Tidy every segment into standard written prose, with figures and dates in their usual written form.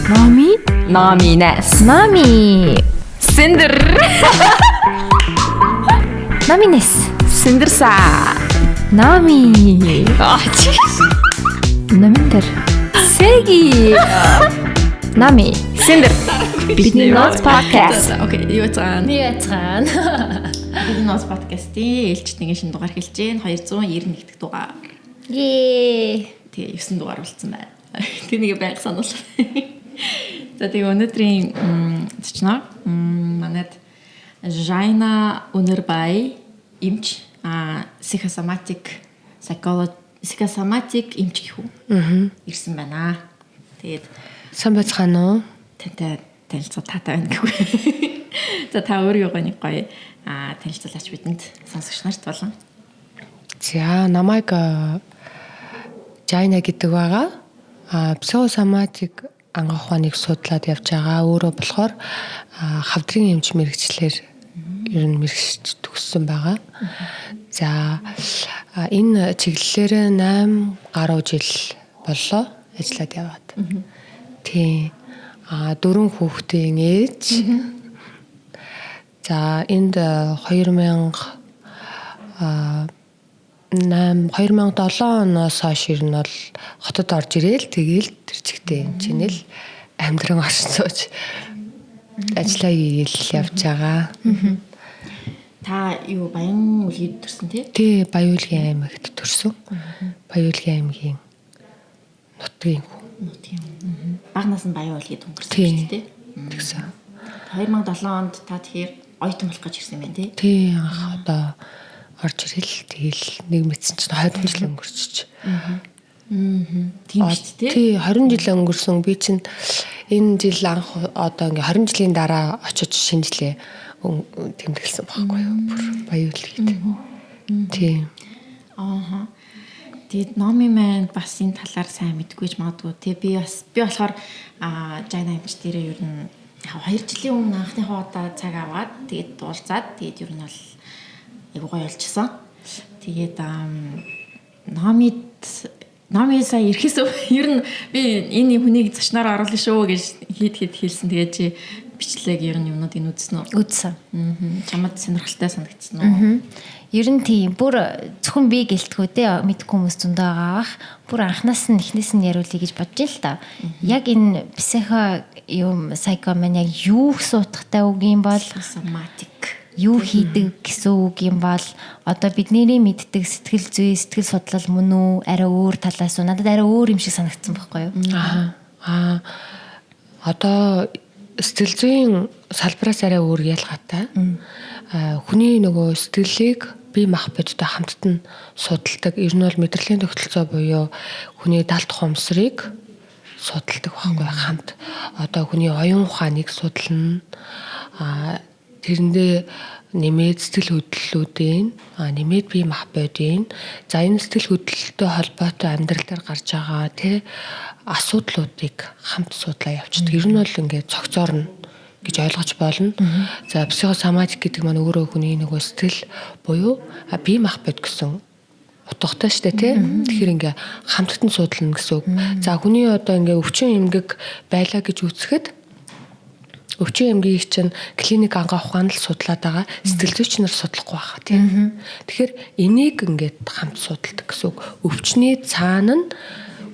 Nami. Namines. Nami. Cinder. Namines. Cindersa. Nami. Naminder. Segi. Nami. Cinder. Бидний Notes podcast. Окей, юу цаана. Яцхан. Бидний Notes podcast-ийн ээлжид нэг шинэ дугаар хэлж гээ. 291 дахь дугаар. Ее. Тэгээ 9 дугаар болсон байна. Тэнийг байнга сануулсан. За тэгээ өнөөдрийн зочноо манайд Жайна Өнөрбай эмч psychosomatic эмч гэх үү? Ирсэн байна. Тэгээд сайн байцгаана уу? Тантай танилцуу таатай байна гэхгүй. За та өөрийгөө нэг гоё танилцуулаач бидэнд сонсогч нарт болон. За намайг Жайна гэдэг байгаа. Psychosomatic анга ухааныг судлаад явж байгаа. Өөрөө болохоор хавдрын эмч мэрэгчлэр ер нь мэрэгч төгссөн байгаа. За энэ чиглэлээр 8 гаруй жил боллоо ажиллаад яваад. Тийм. 4 хүүхдийн ээж. За энд 2007 оноос хойш ер нь бол хотод орж ирээл тэгээл тэр чигтээ энэ чинь л амьдран оршсооч ажиллаа хийгээл явж байгаа. Та юу Баян үлгийд төрсөн тий? Тий, Баяуулгийн аймагт төрсөн. Баяуулгийн аймгийн нутгийн хүн. Багнаас нь Баян үлгийд өнгөрсөн Тий. тий? Тэгсэн. 2007 онд та тэгэхээр оюутан болох гэж ирсэн байна тий? Тий, анх одоо орж ирэл тэгэл нэг мэдсэн чинь 20 жил өнгөрчих. Тийм шүү дээ. Тий, 20 жил өнгөрсөн. Би чинь энэ жил анх одоо ингээ 20 жилийн дараа очиж шинжилээ тэмдэглэсэн байхгүй юу? Бүр Баяуулгийд. Тий. Тэгээд номи маань бас энэ талаар сайн мэдгүйж магадгүй тий. Би болохоор Жайна эмч дээрээ ер нь 2 жилийн өмнө анхныхаа удаа цаг аваад тэгээд дуулзаад тэгээд ер нь бол айгуу гоё болчихсон. Тэгээд номи сая ирэхээс ер нь би энэ хүнийг зочноор оруулах шүү гэж хэд хэлсэн. Тэгээд чи бичлэг ер нь юмнуудыг үзсэн үү? Үзсэн. Чамд сонирхолтой санагдсан уу? Ер нь тийм бүр зөвхөн би гэлтгүү дээ мэдгүй хүмүүс зөндөө байгаа бах. Бүр анханаас нь эхнээс нь яриулъя гэж бодож л та. Яг энэ psycho маань яг юу суудахтай үг юм бол Somatic юу хийдэг гэсэн үг юм бол одоо бидний мэддэг сэтгэл зүй, сэтгэл судлал мөн үү арай өөр талаас уу надад арай өөр юм шиг санагдсан байхгүй юу? Одоо сэтгэл зүйн салбараас арай өөр ялгаатай. Хүний нөгөө сэтгэлийг бие махбодтой хамтд нь судалдаг. Ер нь бол мэдрэлийн тогтолцоо буюу хүний далд хумсрыг судалдаг байхгүй хамт. Одоо хүний оюун ухааныг судална. Тэрэндээ нэмээд сэтгэл хөдлөлүүдийн нэмээд бие махбодын за энэ сэтгэл хөдлөлтөй холбоотой амьдралаар гарч байгаа асуудлуудыг хамт судлаа явчихдаг. Ер нь бол ингээд цогцоорно гэж ойлгож болно. За psychosomatic гэдэг маань өөрөө хүний нөгөө сэтгэл буюу бие махбод гэсэн утгатай шүү дээ тий. Тэгэхээр ингээ хамтд нь судлана гэсэн үг. За хүний одоо ингээ өвчин эмгэг байлаа гэж үзэхэд өвчин эмгэгийг чинь клиник ангаа ухаан л судлаад байгаа. Сэтгэл зүйч нар судлахгүй байгаа тийм. Тэгэхээр энийг ингээд хамт судалдаг гэсэн үг. Өвчний цаана нь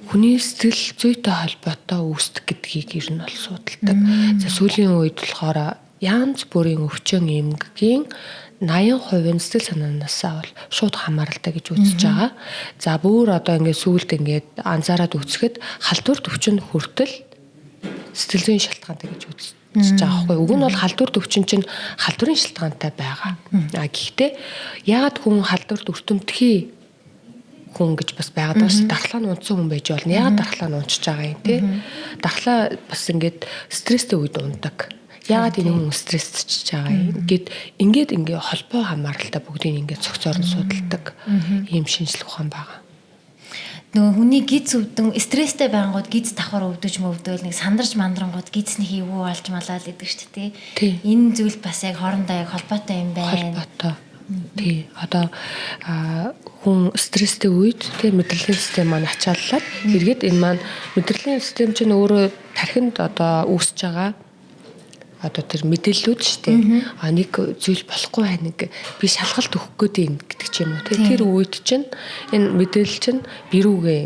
хүний сэтгэл зүйтэй холбоотой үүсдэг гэдгийг ер нь бол судалдаг. За сүүлийн үед болохоор янз бүрийн өвчин эмгэгийн 80% нь сэтгэл санаанаасаа бол шууд хамааралтай гэж үзэж байгаа. За бүр одоо ингээд сүүлд ингээд анзаараад үзэхэд халдварт өвчин хүртэл сэтгэл зүйн шалтгаантай гэж үзэж байгаа байхгүй. Уг нь бол халдварт өвчин чинь халдварын шалтгаантай байгаа. Гэхдээ яагаад хүн халдварт өртөмтгий хүн гэж бас байгаад байгаа шүү. Дархлаа нь унтсан хүн байж болно. Яагаад дархлаа нь унчиж байгаа юм те? Дархлаа бас ингээд стресстэй үед ундаг. Яагаад энэ хүн стрессчж байгаа юм? Ингээд холбоо хамааралтай бүгдийг ингээд цогцоор нь судалдаг ийм шинжлэх ухаан байгаа. Нөгөө хүний гиз өвдөн стресстэй байнгут гиз давхар өвдөж мөвдөөл нэг сандарч мандрангууд гизнийхээ өвөө олж малаад идэг шүү дээ. Энэ зүйл бас яг хоорондоо яг холбоотой юм байна. Холбоотой. Тий. Одоо хүн стресстэй үед тий мэдрэлийн систем маань ачааллаад эргээд энэ маань мэдрэлийн систем чинь өөрөө тархинд одоо үүсэж байгаа одоо тэр мэдээллүүд шүү дээ. Нэг зүйл болохгүй байна би шалгалт өгөх гээд юм гэдэг ч юм уу тий. Тэр үед чинь энэ мэдээлэл чинь бирүүгээ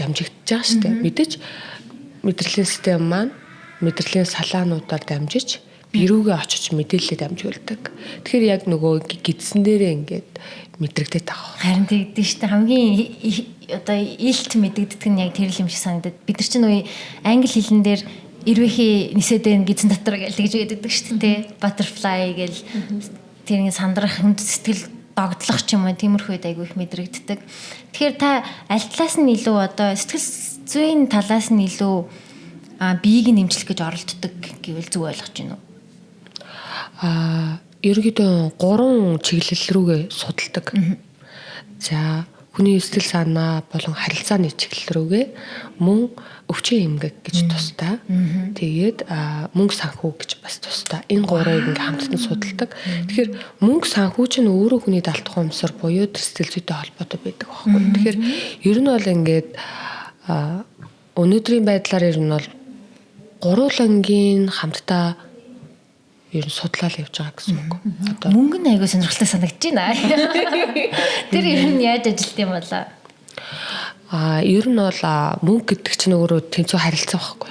дамжигдаж байгаа шүү дээ. Мэдээж мэдрэлийн систем маань мэдрэлийн салаануудаар дамжиж бирүүгээ очиж мэдээлэлээ дамжуулдаг. Тэгэхээр яг нөгөө гидсэн дээрээ ингээд мэдрэгдээд байгаа. Харин тэгдэж штэ хамгийн одоо илт мэдэгддэг нь яг тэр л юм шиг санагдаад бид нар чинь үе англи хэлэн дээр эрвэхий нисэдэн гидсэн дотор гэж хэлдэг штэ тий butterfly гэл тэрний сандрах хүнд сэтгэл догдлох ч юм уу тиймэрхүү айгүй их мэдрэгддэг. Тэгэхээр та аль талаас нь илүү одоо сэтгэл зүйн талаас нь илүү биеийг нэмжлэх гэж оролддог гэвэл зөв ойлгож байна уу? Ерөнхийдөө 3 чиглэл рүүгээ судалдаг. За хүний сэтгэл санаа болон харилцааны чиглэл рүүгээ мөн өвчин эмгэг гэж тусдаа. Тэгээд мөнгө санхүү гэж бас тусдаа. Энэ 3-ыг ингээм хамтдан судалдаг. Тэгэхээр мөнгө санхүү чинь өөрөө хүний далд тухамсар буюу сэтгэл зүйтэй холбоотой байдаг байхгүй. Тэгэхээр ер нь бол ингээд өнөөдрийн байдлаар ер нь бол 3 лангийн хамтдаа ер нь судлал явж байгаа гэсэн үг. Одоо мөнгө нь айгүй сонирхолтой санагдаж байна. Тэр ер нь яаж ажилт юм болоо? Ер нь бол мөнгө гэдэг чинь өөрөө тэнцүү харилцаа байхгүй.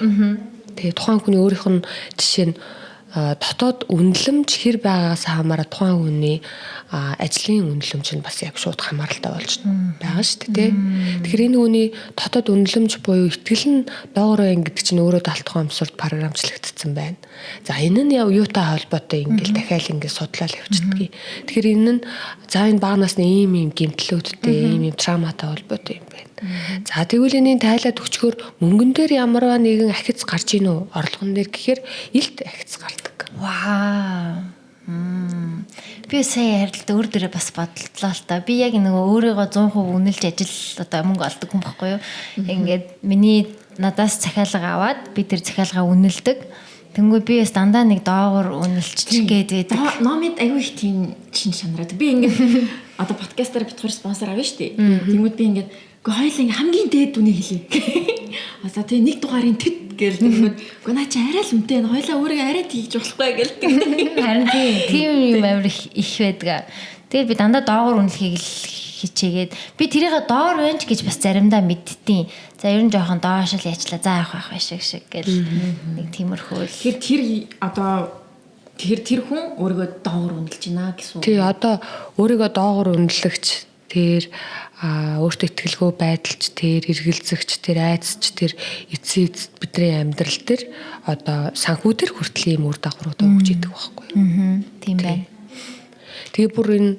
Тэгээ тухайн хүний өөрийнх нь жишээ нь дотоод үнэлэмж хэр байгаагаас хамаараа тухайн хүний ажлын үнэлэмж нь бас яг шууд хамааралтай болж байгаа шүү дээ. Тэгэхээр энэ хүний дотоод үнэлэмж буюу итгэл нь доогоор байна гэдэг чинь өөрөө далд тухамсарт програмчлагдсан байна. За энэ нь юутай холбоотой ингээл дахиад ингээд судлал явчихдаг. Тэгэхээр энэ нь за энэ бага насны ийм гэмтлүүдтэй ийм трауматай холбоотой юм байна. За тэгвэл энэний тайлаад өчгөр мөнгөн дээр ямарваа нэгэн ахиц гарч ийн үү? Орлогон дээр гэхээр илт ахиц гардаг. Вау. Би сая харилт өөр дөрөө бас бодлоо л та. Би яг нөгөө өөрийгөө 100% үнэлж ажил одоо мөнгө олдог хүн байхгүй юу? Ингээд миний надаас захиалга аваад би тэр захиалгаа үнэлдэг. Тэнгүү би бас дандаа нэг доогор үнэлчих гээд байдаг. Номид аягүй их тийм шин шанараад. Би ингээд одоо подкастаар битгаар спонсор авна шүү дээ. Тэнгүүд би ингээд хоёул ингээ хамгийн дээд үнийг хэлье. Одоо тий нэг дугаарын тэт гэж тэгвэл үгүй наа чи арай л үнэтэй хоёлаа өөрийгөө арай тийж болохгүй гэлдэг. Харин тийм юм амар их байдаг. Тэгээд би дандаа доогор үнэлхийг л хичээгээд би тэрийг доор байна ч гэж бас заримдаа мэдтiin. За ер нь жоохон доош л яачлаа за авах шиг гэл нэг тиймэрхүү. Тэгэхээр тэр хүн өөрийгөө доогор үнэлж байна гэсэн үг. Тий одоо өөрийгөө доогор үнэлэгч тэр өөртөө итгэлгүй байдалч тэр эргэлзэгч тэр айцч тэр эцэд бидний амьдрал дээр одоо санхүү дээр хүртэл ийм үр дагаврууд өгч идэг байхгүй юу. Тийм байна. Тэгээ бүр энэ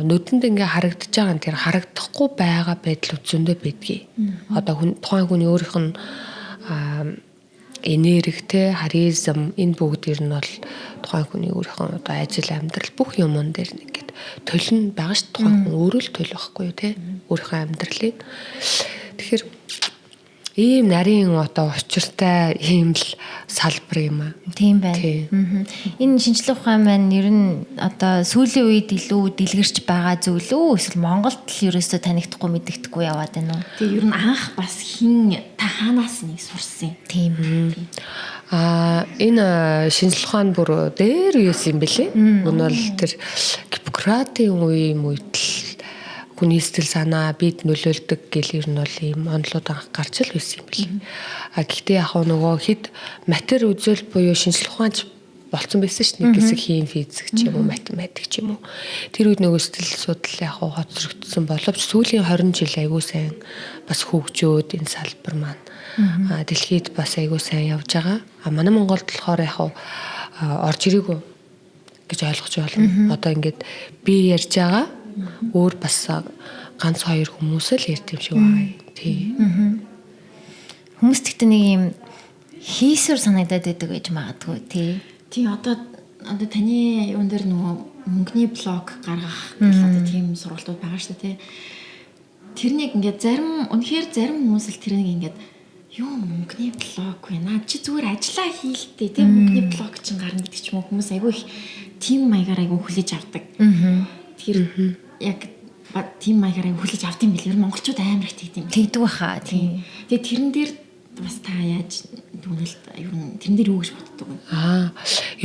нүдэнд ингээ харагдаж байгаа нь тэр харагдахгүй байгаа байдал үзэндээ байдгийг. Одоо тухайн хүний өөрийнх нь энерги те харизм энэ бүгд ер нь бол тухайн хүний өөрийнх нь одоо ажил амьдрал бүх юмн дээр ингээд төлн байгаа ш тухайн хүн өөрөө л төлөх байхгүй юу те өөрийнхөө амьдралыг. Тэгэхээр ийм нарийн одоо учиртай ийм л салбар юм аа. Тийм байна. Энэ шинжлэх ухаан маань ер нь одоо сүүлийн үед илүү дэлгэрч байгаа зүйл үү? Эсвэл Монголд л ерөөсөө танигдахгүй мэддэхгүй яваад байна уу? Тэгээ ер нь анх бас хин та хаанаас нэг сурсан юм. Тийм. Энэ шинжлэх ухаан бүр дээр юус юм бэлээ. Энэ бол тэр Гиппократийн үеийн үедл хүний сэтгэл санаа бид нөлөөлдөг гэл ер нь бол ийм онолууд анх гарч л байсан юм билээ. Гэхдээ яг нөгөө хэд матер үзэл буюу шинжлэх ухаанч болцсон байсан ш нэг хэсэг хийм физик ч юм уу математик ч юм уу. Тэр үед нөгөө сэтгэл судлал яг хоцрогдсон боловч сүүлийн 20 жил айгүй сайн бас хөгжөөд энэ салбар маань дэлхийд бас айгүй сайн явж байгаа. Манай Монголд болохоор яг орж ирээгүй гэж ойлгож байна. Одоо ингээд би ярьж байгаа өөр бас ганц хоёр хүмүүс л ярьд юм шиг байна. Тий. Хүмүүс тэгтээ нэг юм хийсвэр санагдаад байдаг гэж магадгүй тий. Тий одоо таны юун дээр нөгөө мөнгөний блог гаргах гэх одоо тийм сургалтууд байгаа шүү дээ тий. Тэрнийг ингээд үнэхээр зарим хүмүүс л тэрнийг ингээд юу мөнгөний блог вэ? Наа чи зүгээр ажиллаа хийлтэй тий мөнгөний блог чинь гарна гэдэг ч юм уу хүмүүс айгүй их тийм маягаар айгүй хүлээж авдаг. Тэгэхээр яг тийм маягаараа хүлээж авд юм бил. Ер нь монголчууд амар их тэгдэм бил. Тэгдэг баха тийм. Тэгээ тэрэн дээр бас та яаж дүгнэлт ер нь тэрэн дээр юу гэж боддог вэ?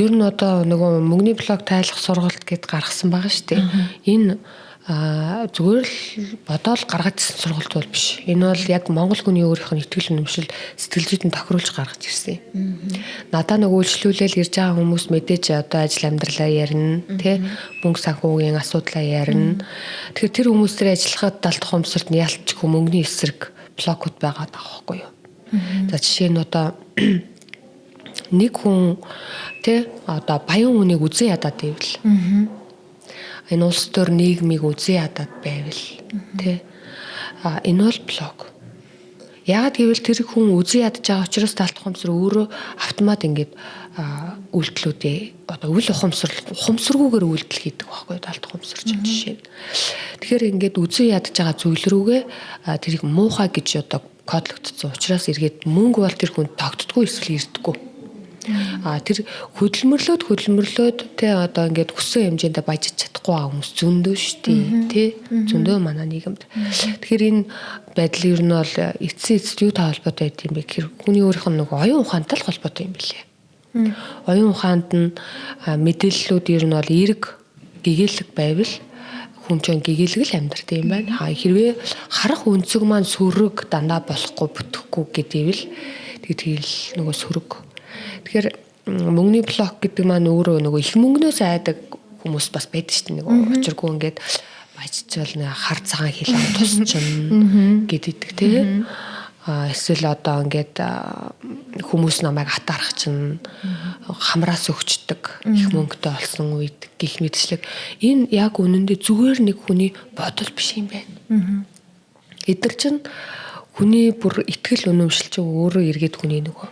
Ер нь одоо нөгөө мөнгөний блог тайлах сургалт гэд гаргасан байгаа шүү дээ. Энэ зүгээр л бодоол гаргажсэн сургалт бол биш. Энэ бол яг монгол хүний өөрийнх нь итгэл үнэмшил сэтгэл зүйн тохируулж гаргаж ирсэн юм. Надаа нөгөө үйлчлүүлэл ирж байгаа хүмүүс мэдээж одоо ажил амьдралаа ярина, тий мөнгө санхүүгийн асуудлаа ярина. Тэгэхээр тэр хүмүүстэй ажиллахад далд хомсолд нь ялцчихгүй мөнгөний эсрэг блокуд байгаа даахгүй юу. За жишээ нь одоо нэг хүн тий одоо баян хүнийг үзэн ядаад байвал энэ улс төр нийгмийг үзэн ядаад байвал тий энэ бол блог. Яагаад гэвэл тэр хүн үзэн ядаж байгаа учраас талт ухамсар өөрөө автомат ингээд үйлдэлүүдээ одоо үл ухамсаргүйгээр үйлдэл хийдэг байхгүй талт ухамсар чинь жишээ. Тэгэхээр ингээд үзэн ядаж байгаа зүйл рүүгээ тэрийг муухай гэж одоо кодлогдсон учраас эргээд мөнгө бол тэр хүн тогтдоггүй эсвэл ирдэггүй. Тэр хөдөлмөрлөөд тий одоо ингээд хүссэн хэмжээндээ баяжиж чадахгүй байгаа хүмүүс зөндөө шүү дээ тий зөндөө манай нийгэмд. Тэгэхээр энэ байдал ер нь бол эцсийн юу та холбоотой байд юм бэ гэхээр хүний өөрийнх нь нэг оюун ухаантай л холбоотой юм билээ. Оюун ухаанд нь мэдээллүүд ер нь бол эерэг гэгээлэг байвал хүн чинь гэгээлэг л амьдрт юм байна. Хэрвээ харах өнцөг маань сөрөг дандаа болохгүй бүтэхгүй гэдээвэл тэгэл нөгөө сөрөг. Тэгэхээр мөнгөний блок гэдэг маань өөрөө нөгөө их мөнгнөөс айдаг хүмүүс бас байдаг шүү дээ. Нөгөө учиргүй ингээд баяжчвал нэг хар цагаан хилээ тусчин гэдэг тийм. Эсвэл одоо ингээд хүмүүс намайг хатаарах чинь хамраас өгчдөг их мөнгөтэй болсон үед гих мэтчлэг энэ яг үнэндээ зүгээр нэг хүний бодол биш юм байна. Эдгээр чинь хүний бүр итгэл үнэмшил чинь өөрөө эргээд хүний нөгөө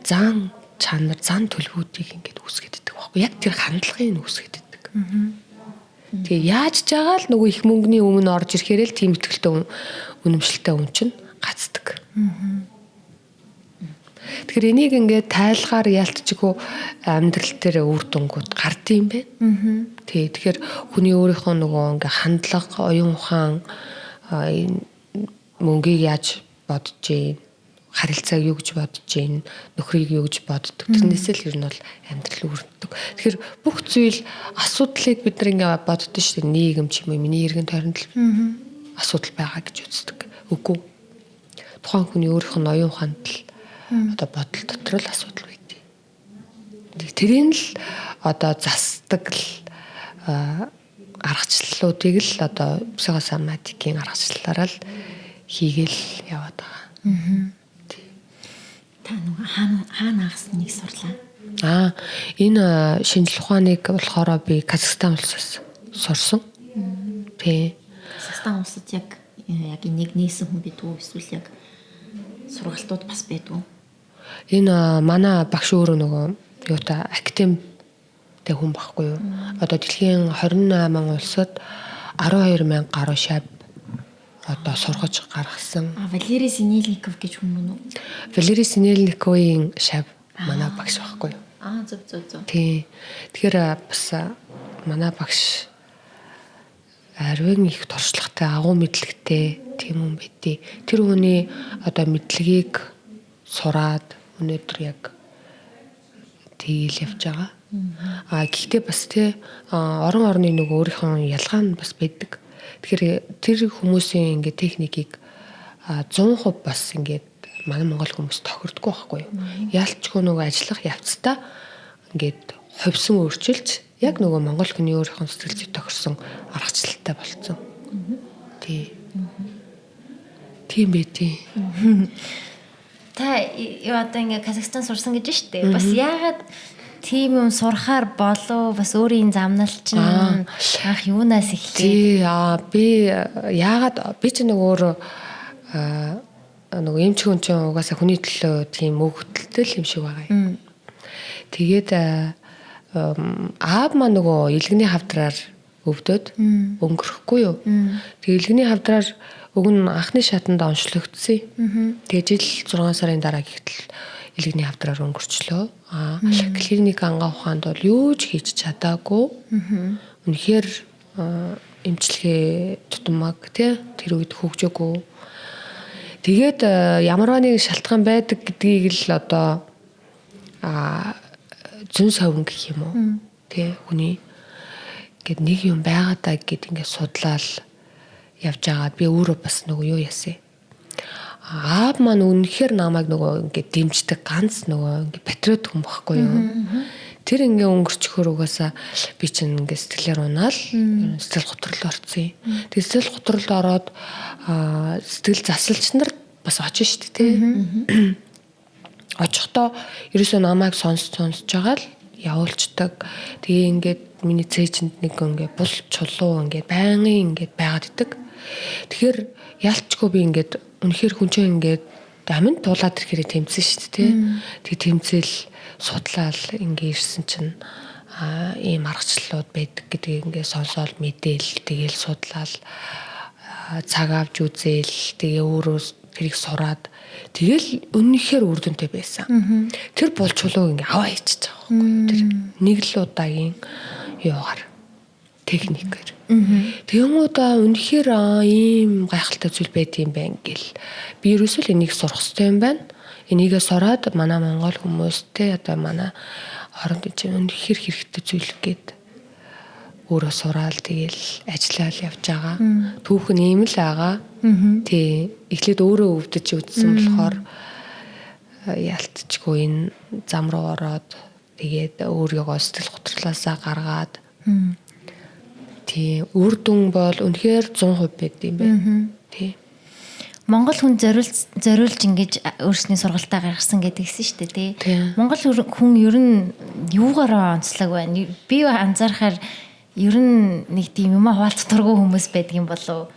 зан чанар зан төлөвүүдийг ингээд үүсгэж иддэг байхгүй яг тэр хандлагыг үүсгэж иддэг. Тэгээ яаж ч байгаа л нөгөө их мөнгөний өмнө орж ирэхээр л тийм итгэлтэй үнэмшилтэй хүн чинь гацдаг. Тэгэхээр энийг ингээд тайлгаар ялтчихгүй амьдрал дээр үр дүнгууд гардыг юм байна. Тэгэхээр хүний өөрийнхөө нөгөө ингээд хандлага, оюун ухаан мөнгийг яаж бодож ийн харилцааг юу гэж бодож ийн нөхрийг юу гэж боддог тэрнээсээ л ер нь бол амьдрал өрнөдөг. Тэгэхээр бүх зүйл асуудлыг бид нар ингээд боддоо шүү дээ нийгэм ч юм уу миний эргэн тойронд асуудал байгаа гэж үздэг. Үгүй. Тухайн хүний өөрийнх нь оюун ухаанд л одоо бодол дотор л асуудал байдаг. Тэрийг л одоо засдаг л аргачлалуудыг л одоо психосоматикийн аргачлалаараа л хийгээл яваад байгаа. Та нөгөө хаана агсныг сурлаа? Энэ шинжлэх ухааныг болохоор би Казахстан улсаас сурсан. Тий. Казахстан улсад яг энийг нээсэн хүн бидгүй эсвэл яг сургалтууд бас байдгүй. Энэ манай багш өөрөө нөгөө юутай академитэй хүн байхгүй юу? Одоо дэлхийн 28 улсад 12,000 гаруй шав одоо сургаж гаргасан. Валерий Синельников гэж хүн үү? Валерий Синельниковын шав манай багш байхгүй юу? Зөв. Тий. Тэгэхээр бас манай багш арвин их туршлагатай, агуу мэдлэгтэй тийм хүн байдیں۔ Тэр хүний одоо мэдлэгийг сураад өнөөдөр яг тэйл явж байгаа. Гэхдээ бас тий орон орны нөгөө өөрийнхөө ялгаа нь бас байдаг. Тэгэхээр тэр хүмүүсийн ингээд техникийг 100% бас ингээд манай монгол хүмүүс тохирдгүй байхгүй юу? Яалтчгүй нөгөө ажиллах явцдаа ингээд хувьсан өөрчилж яг нөгөө монгол хүний өөрийнхөө сэтгэл зүйд тохирсон аргачлалтай болцсон. Тий. Тийм байдیں۔ Та одоо ингээ Казахстан сурсан гэж штэ. Бас яагаад тийм юм сурахаар болов бас өөрийн замнал чинь анх юунаас эхлэв? Тий, би яагаад би ч нэг өөр нөгөө эмч хүн чинь угаасаа хүний төлөө тийм өгөгдөлтэй л юм шиг байгаа юм. Тэгээд аав маань нөгөө илгэний хавдраар өвдөд өнгөрөхгүй юу. Тэгээд илгэний хавдраар уг нь анхны шатанд онцлогдсон. Тэгээд жил 6 сарын дараа гэтэл илгэний хавдраар өнгөрчлөө. Клиник ангаа ухаанд бол юу ч хийж чадаагүй. Үнэхээр эмчилгээ тутамаг тий тэр үед хөгжөөгүй. Тэгээд ямар нэг шалтгаан байдаг гэдгийг л одоо зүн совин гэх юм уу тий хүний ингээд нэг юм байгаа даа гэд ингээд судлаад явж байгаад би өөрөө бас нөгөө юу яасан. Аав маань үнэхээр намайг нөгөө ингээд дэмждэг ганц нөгөө ингээд патриот хүн байхгүй юу. Тэр ингээ өнгөрчхөр угаасаа би чинь ингээ сэтгэлээр унаал сэтгэл готрол орсон юм. Тэгээ сэтгэл готролд ороод сэтгэл засалч нар бас очно шүү дээ тий. Очихдоо ерөөсөө намайг сонсож байгаа л явуулцдаг. Тэгээ ингээд миний цээжинд нэг ингээ бул чулуу ингээ байнгын ингээ байгаад идэг. Тэгэхээр ялчгүй би ингээд үнэхээр хүн чинь ингээд аминд дуулаад ирэхээр тэмцэн шүү дээ тий. Тэгээ тэмцэл судлаал ингээ ирсэн чинь ийм аргачлалууд байдаг гэдгийг ингээ сонсоод мэдээл тэгээл судлаал цаг авч үзээл тэгээ өөрөө тэрийг сураад тэгэл үнэнхээр үр дүнтэй байсан. Тэр бол чулууг ингээ аваа хийчихэж байгаа байхгүй. Тэр нэг л удаагийн юугаар техникээр. Тэгмүүдээ үнэхээр ийм гайхалтай зүйл байд юм байна гэл. Би ерөөсөө энийг сурах хэрэгтэй юм байна. Энийгээ сураад манай Монгол хүмүүстэй одоо манай оронд чинь үнэхээр хэрэгтэй зүйл гээд өөрөө сураал тэгэл ажиллаал явж байгаа. Түүхэн ийм л байгаа. Тий. Эхлээд өөрөө өвдөж үзсэн болохоор яалтчгүй энэ зам руу ороод тэгээд өөрийгөө сэтгэл готрлаасаа гаргаад тий. Үр дүн бол үнэхээр 100% байд юм байна. Тий. Монгол хүн зориулж ингэж өөрсний сургалтаа гаргасан гэдгийгсэн шүү дээ тий. Монгол хүн ер нь юугаараа онцлог байна? Би анзаарахаар ер нь нэг тийм юм хуваалцдаггүй хүмүүс байдаг юм болов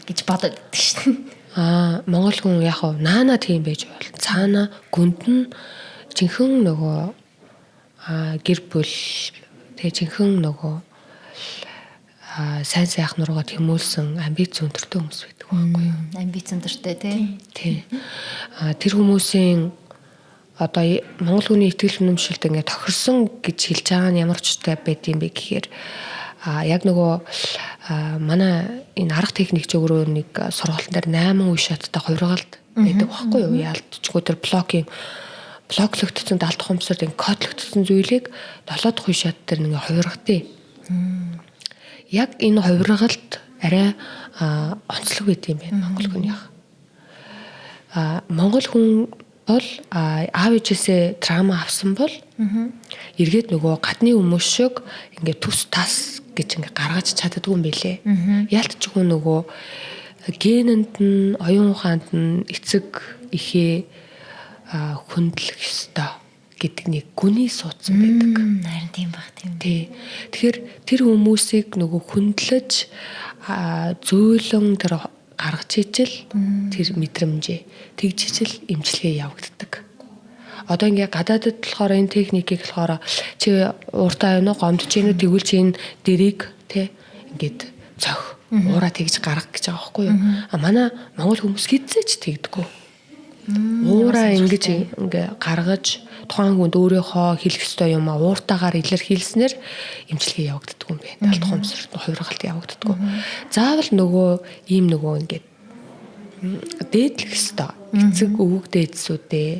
гэж бодод байдаг шүү дээ. Монгол хүн яг хав наана тийм байж бол цаана гүнд нь жинхэнэ нөгөө гэр бүл тэгээ жинхэнэ нөгөө сайн сайхан нуруугаа тэмүүлсэн амбиц өндөртэй хүмүүс байдаг байхгүй юу? Амбиц өндөртэй тий. Тэр хүмүүсийн одоо монгол хүний итгэл үнэмшилт ингээд тохирсон гэж хэлж байгаа нь ямар ч үстэй байд юм бэ гэхээр яг нөгөө манай энэ арга техник ч өөрөө нэг сургалтын дээр 8 үе шаттай хувиргалт байдаг байхгүй юу? Яалтчгүй тэр блоклогдсон далд хумсарт ингээд кодлогдсон зүйлийг 7 дахь үе шат дээр нэг хувиргадیں۔ Яг энэ хувиргалт арай онцлог байт юм байна монгол хүнийх. Монгол хүн бол аав ээжээсээ трама авсан бол эргээд нөгөө гадны хүмүүс шиг ингээд төс тас гэж ингээд гаргаж чаддгүй юм билэ. Яалтчгүй нөгөө генэнд нь оюун ухаанд нь эцэг ихээ хөндлөх ёстой гэдэг нэг гүний суудсан байдаг. Харин тийм баг тийм. Тий. Тэгэхээр тэр хүмүүсийг нөгөө хөндлөж зөөлөн тэр гаргаж ижил тэр мэдрэмжээ тэгж ижил эмчилгээ явагддаг. Одоо ингээ гадаадд болохоор энэ техникийг болохоор чи ууртаа байна уу гомдож байна уу тэгвэл чи энэ дэрийг тий ингээд цох уураа тэгж гаргах гэж байгаа байхгүй юу? Манай монгол хүмүүс хизээч тэгдэггүй. Уураа ингээ гаргаж тухайн хүнд өөрийнхөө хэлэх ёстой юм ууртаагаар илэрхийлснээр эмчилгээ явагддаг юм байна. Далд хумсарт хувиргалт явагддаг. Заавал нөгөө ийм нөгөө ингээд дээдлэх ёстой. Эцэг өвөг дээдсүүдээ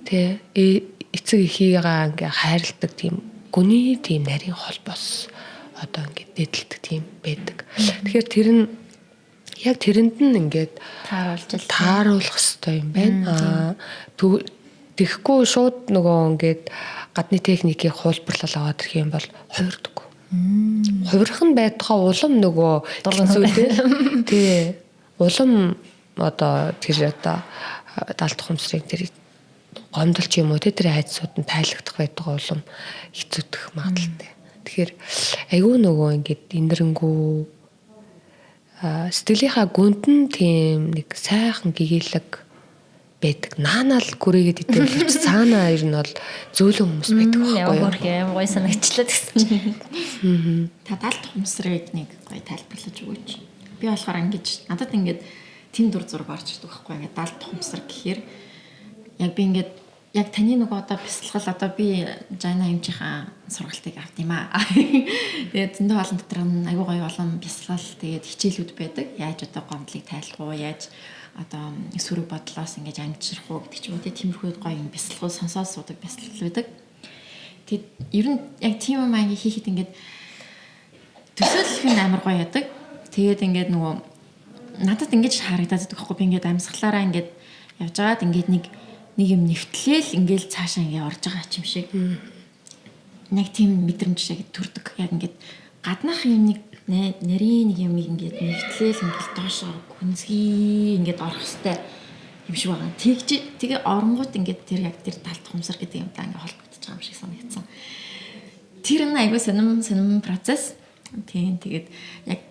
тэ эцэг эхийгээ ингээ хайрладаг тийм гүний тийм нарийн холбоос одоо ингээд дээдлдэг тийм байдаг. Тэгэхээр тэр нь яг тэрэнд нь ингээд тааруулах ёстой юм байна. Тэгэхгүй шууд нөгөө ингээд гадны техникийг хуулбарлал аваад ирэх юм бол хувирдаг. Хувирах нь байтугай улам нөгөө дурган тий улам одоо тэр одоо далд хумсрыг тэр гомдолч юм уу тэр хайцсууд нь тайлагдах байтугай улам хэцүүдэх магадaltaй. Тэгэхээр айгүй нөгөө ингээд инэрэнгүү сэтгэлийнхаа гүнд нь тийм нэг сайхан гэгээлэг байдаг. Наанаал гүрээгээд идэв ч цаана ер нь бол зөөлөн хүмүүс байдаг байхгүй юу? Ямар гоё санагчлаа гэсэн. Та далд хумсрыг нэг гоё тайлбарлаж өгөөч. Би болохоор ингэж надад ингээд тэм дур зураг орж ирдэг байхгүй ингээд далд хумсар гэхээр яг би ингээд яг таны нөгөө одоо бясалгал одоо би Жайна эмчийнхаа сургалтыг авд юм аа. Тэгээд зөндөө олон дотор нь аягүй гоё олон бясалгал тэгээд хичээлүүд байдаг. Яаж одоо гомдлыг тайлах уу, яаж одоо сүрэг бодлоос ингэж амжирах уу гэдэг ч юм уу тиймэрхүү гоё юм бясалгал сонсоод суудаг бясалгал байдаг. Тэгээд ер нь яг тийм юм аяг хийхэд ингээд төсөөлөх нь амар гоё яадаг. Тэгээд ингээд нөгөө надад ингэж харагдаад байдаг байхгүй би ингээд амьсгалаараа ингээд явж байгаад ингээд нэг юм нэвтлээл ингээл цаашаа ингээ орж байгаа юм шиг. Нэг тийм мэдрэмж шиг төрдөг. Яг ингээд гаднах юм нэг нарийн нэг юм ингээд нэвтлээл ингээл доошоо гүнзгий ингээд орох хэвээр юм шиг байгаа. Тэгээ оронгууд ингээд тэр яг тэр талт хумсар гэдэг юмтай ингээ холбогдож байгаа юм шиг санагдсан. Тэр нь айгүй сонирм процесс. Тэгээд яг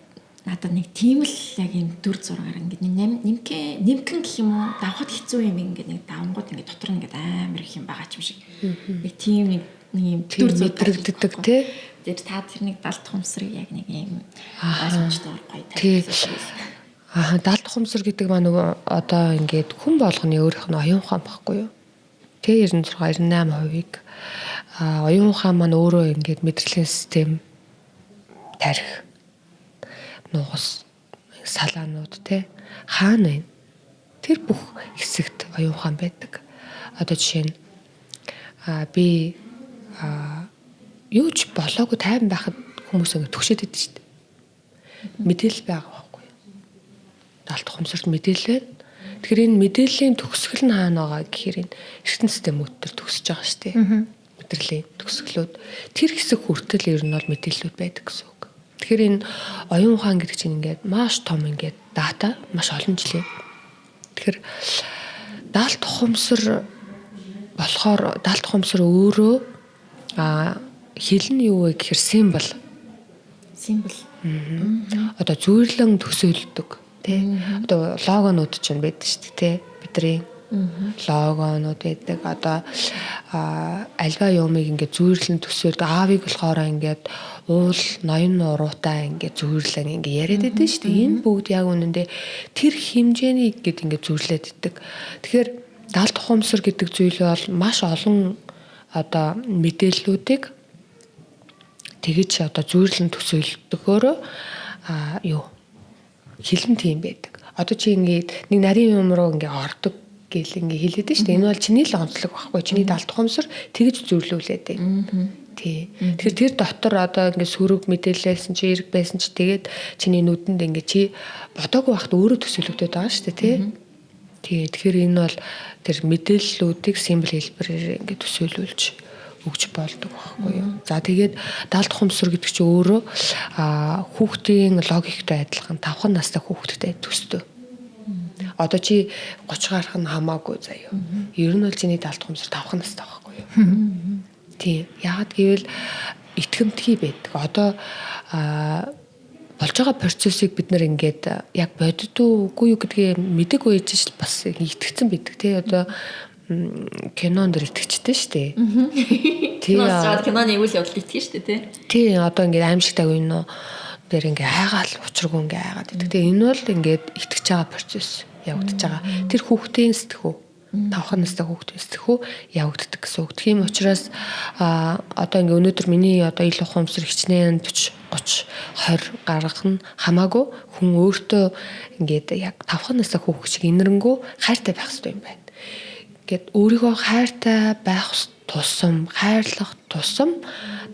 надад нэг тийм л яг юм дүр зургаар ингээд нимкэн гэх юм уу давхад хэцүү юм ингээд нэг давангууд ингээд дотор нь ингээд амар их юм байгаа ч юм шиг. Нэг тийм нэг юм дүр зурагддаг тий. Тэр та тэр нэг далд хумсрыг яг нэг юм ойлгомжтой гоё тавьсан. Далд хумсар гэдэг маань нөгөө одоо ингээд хүн болгоны өөрийнх нь оюун ухаан байхгүй юу? Тэ 96-98%-ийг оюун ухаан маань өөрөө ингээд мэдрэлийн систем тарих нугас салаанууд те хаана вэ? Тэр бүх хэсэгт оюун ухаан байдаг. Одоо жишээ нь би юу ч болоогүй тайван байхад хүмүүс ингэ төгшөөд идэв шүү дээ. Мэдээлэл байгаа байхгүй юу? Далд хумсарт мэдээлэл байна. Тэгэхээр энэ мэдээллийн төгсгөл нь хаана байгаа гэхээр энэ эргэтэн системүүд төр төгсөж байгаа шүү дээ. Мэдрэлийн төгсгөлүүд тэр хэсэг хүртэл ер нь бол мэдээлэлүүд байдаг гэсэн үг. Тэгэхээр энэ оюун ухаан гэдэг чинь ингээд маш том ингээд дата маш олон жилийн. Тэгэхээр далд хумсар болохоор далд хумсар өөрөө хэл нь юу вэ гэхээр символ. Одоо зүйрлэн төсөөлдөг тий. Одоо логонууд ч байдаг шүү дээ тий. Бидний логонууд байдаг. Одоо альва юмыг ингээд зүйрлэн төсөөлдөг. Аавыг болохоор ингээд уул ноён уруутай ингээд зүйрлэн ингээд яриад байдаг шүү дээ. Энэ бүгд яг үнэндээ тэр хэмжээний ингээд ингээд зүйрлээд байдаг. Тэгэхээр далд хумсар гэдэг зүйл бол маш олон одоо мэдээллүүдийг тэгэж одоо зүйрлэн төсөөлдөгөөрөө юу хэлэн тийм байдаг. Одоо чи ингээд нэг нарийн юм руу ингээд ордог гэл ингээд хэлээд нь шүү дээ. Энэ бол чиний л онцлог байхгүй. Чиний далд хумсар тэгэж зүйрлүүлээд байна. Тий. Тэгэхээр тэр дотор одоо ингээд сүрэг мэдээлэлсэн чи эрг байсан чи тэгээд чиний нүдэнд ингээд чи бодоогүй байхад өөрөө төсөөлөгдөд байгаа шүү дээ, тий. Тий. Тэгэхээр энэ бол тэр мэдээллүүдийг символ хэлбэрээр ингээд төсөөлүүлж өгч болдог байхгүй юу. За тэгээд далд хумсар гэдэг чинь өөрөө хүүхдийн логиктой адилхан 5 настай хүүхдтэй төстэй. Одоо чи 30 гарах нь хамаагүй заяа. Ер нь бол чиний далд хумсар 5 настай байхгүй юу. Тийм. Яагаад гэвэл итгэмтгий байдаг. Одоо болж байгаа процессыг бид нэр ингээд яг бодит үгүй юу гэдгийг мэдээгүй ээж л бас итгэцэн байдаг тий. Одоо кинонд итгэжтэй шүү дээ. Киноны үйл явдал итгэж шүү дээ тий. Тий, одоо ингээд аимшигтай үе дээр ингээд айгаал учиргүй ингээд айгаад байдаг. Тэгээ энэ бол ингээд итгэж байгаа процесс явагдаж байгаа. Тэр хүүхдийн сэтгүү 5 настай хүүхдийн сэтгүү явагддаг гэсэн үг. Тийм учраас одоо ингээд өнөөдөр миний одоо ил ухамсар хичнээн 40 30 20 гаргах нь хамаагүй хүн өөртөө ингээд яг 5 настай хүүхд шиг инэрэнгүү хайртай байх хэрэгтэй юм байна. Гэт өөрийгөө хайртай байх тусам хайрлах тусам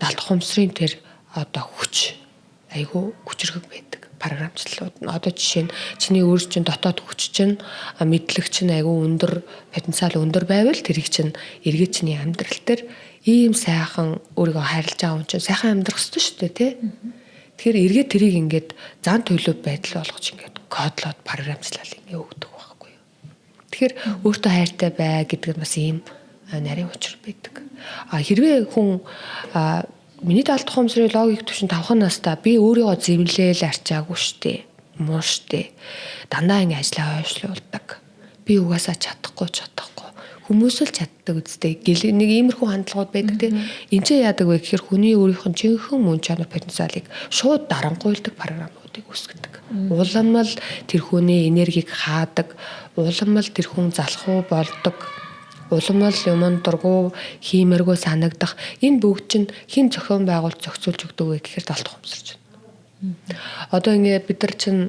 далд хумсрын тэр одоо хүч айгүй хүчрэг байдаг програмчлалууд. Одоо жишээ нь чиний өөр чинь дотоод хүч чинь мэдлэг чинь айгүй өндөр потенциал өндөр байвал тэрийг чинь эргээд чиний амьдрал дээр ийм сайхан өөрийгөө хайрлаж байгаа хүн чинь сайхан амьдрах ёстой шүү дээ тий. Тэгэхээр эргээд тэрийг ингээд зан төлөв байдал болгож ингээд кодлоод програмчлал ингээд өгдөг. Тэгэхээр өөртөө хайртай бай гэдэг нь бас ийм нарийн учир байдаг. Хэрвээ хүн миний далд хумсрын логик төвшин 5 настай би өөрийгөө зэмлээл арчаагүй штэ. Муу штэ. Дандаа ингэ ажиллаа хойшлуулдаг. Би угаасаа чадахгүй. Хүмүүс л чаддаг үстэй. Нэг иймэрхүү хандлагууд байдаг тийм. Энд чинь яадаг вэ гэхээр хүний өөрийнх нь жинхэнэ мөн чанар потенциалыг шууд дарангуйлдаг програмуудыг үүсгэдэг. Улам л тэр хүний энергийг хаадаг, улам л тэр хүн залхуу болдог уламал юмд дургу хиймэргүй санагдах энэ бүгд чинь хин зохион байгуулалт зохицуулж өгдөг вэ гэхээр далд ухамсарч байна. Одоо ингээд бид нар чинь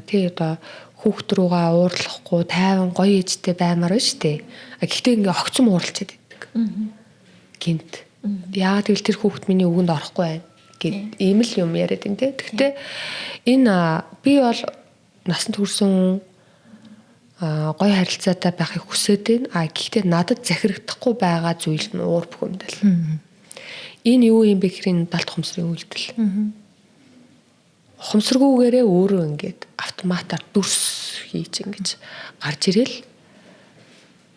тий одоо хүүхд руугаа уурлахгүй тайван гоё ээжтэй баймаар байна шүү дээ. Гэхдээ ингээд огцом ууралчаад байдаг. Гинт. Яагаад гэвэл тэр хүүхд миний үгэнд орохгүй байна гэд ийм л юм яриад байна тий. Гэхдээ энэ би бол насанд хүрсэн гоё харилцаатай байхыг хүсээд байна. Гэхдээ надад захирагдахгүй байгаа зүйл нь уур бухимдал. Энэ юу юм бэ гэхээр далд ухамсарын үйлдэл. Ухамсаргүйгээрээ өөрөө ингээд автоматар дүрс хийж ингэж гарч ирэл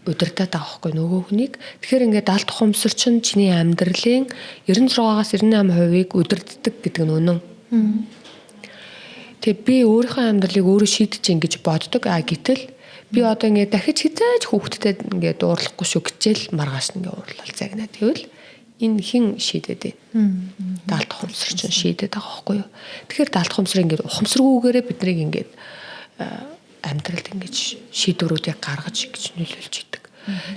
удирдах таахгүй нөгөө хүнийг. Тэгэхээр ингээд далд ухамсар чинь чиний амьдралын 96-аас 98%-ийг удирддаг гэдэг нь үнэн. Тэгээ би өөрийнхөө амьдралыг өөрөө шийдэж ингэж боддог. Гэтэл би одоо ингээд дахиж хизээж хүүхдтэй ингээд уурлахгүй шүү гэжэл маргааш ингээд уурлал загнаад гэвэл энэ хин шийдэд байна. Далд ухамсар чинь шийдэд байгаа байхгүй юу. Тэгэхээр далд ухамсар ингээд ухамсаргүйгээрээ биднийг ингээд амьдралд ингэж шийдвэрүүдийг гаргаж гэж нөлөөлж идэг.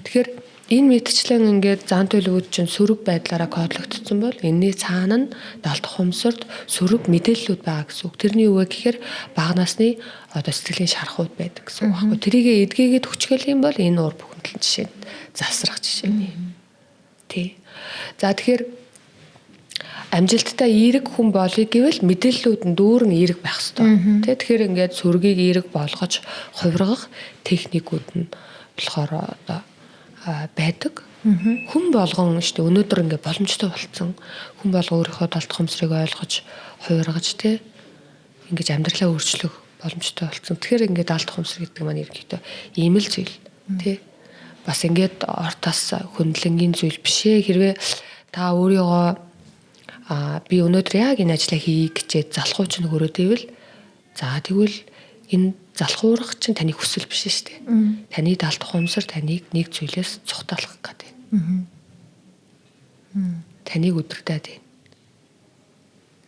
Тэгэхээр энэ мэдчлэн ингээд зан төлөвүүд чинь сөрөг байдлаараа кодлогдсон бол энэний цаана нь далд ухамсарт сөрөг мэдээллүүд байгаа гэсэн үг. Тэрний юу вэ гэхээр бага насны одоо сэтгэлийн шархууд байдаг гэсэн үг байхгүй. Тэрийг эдгээгээд хүчгээл юм бол энэ уур бухимдал жишээ засрах жишээ юм. Тий. За тэгэхээр амжилттай эерэг хүн болъё гэвэл мэдээллүүд нь дүүрэн эерэг байх хэрэгтэй. Тэгэхээр ингээд сүргийг эерэг болгож хувиргах техникүүд нь болохоор одоо байдаг. Хүн болгон шүү дээ өнөөдөр ингээд боломжтой болцсон. Хүн болго өөрийнхөө далд ухамсарыг ойлгож хувиргаж тий ингээд амьдралаа өөрчлөх боломжтой болцсон. Тэгэхээр ингээд далд ухамсар гэдэг маань ерөнхийдөө ийм л зүйл тий бас ингээд ортоос хөндлөнгийн зүйл бишээ. Хэрвээ та өөрийгөө би өнөөдөр яг энэ ажлаа хийе гэчээд залхууч нь хөрөөд ивэл за тэгвэл энэ залхуурах чинь таны хүсэл биш шүү дээ. Таны далд ухамсар таныг нэг зүйлээс цухтаалах гэдэг. Таныг өдөртөөд байна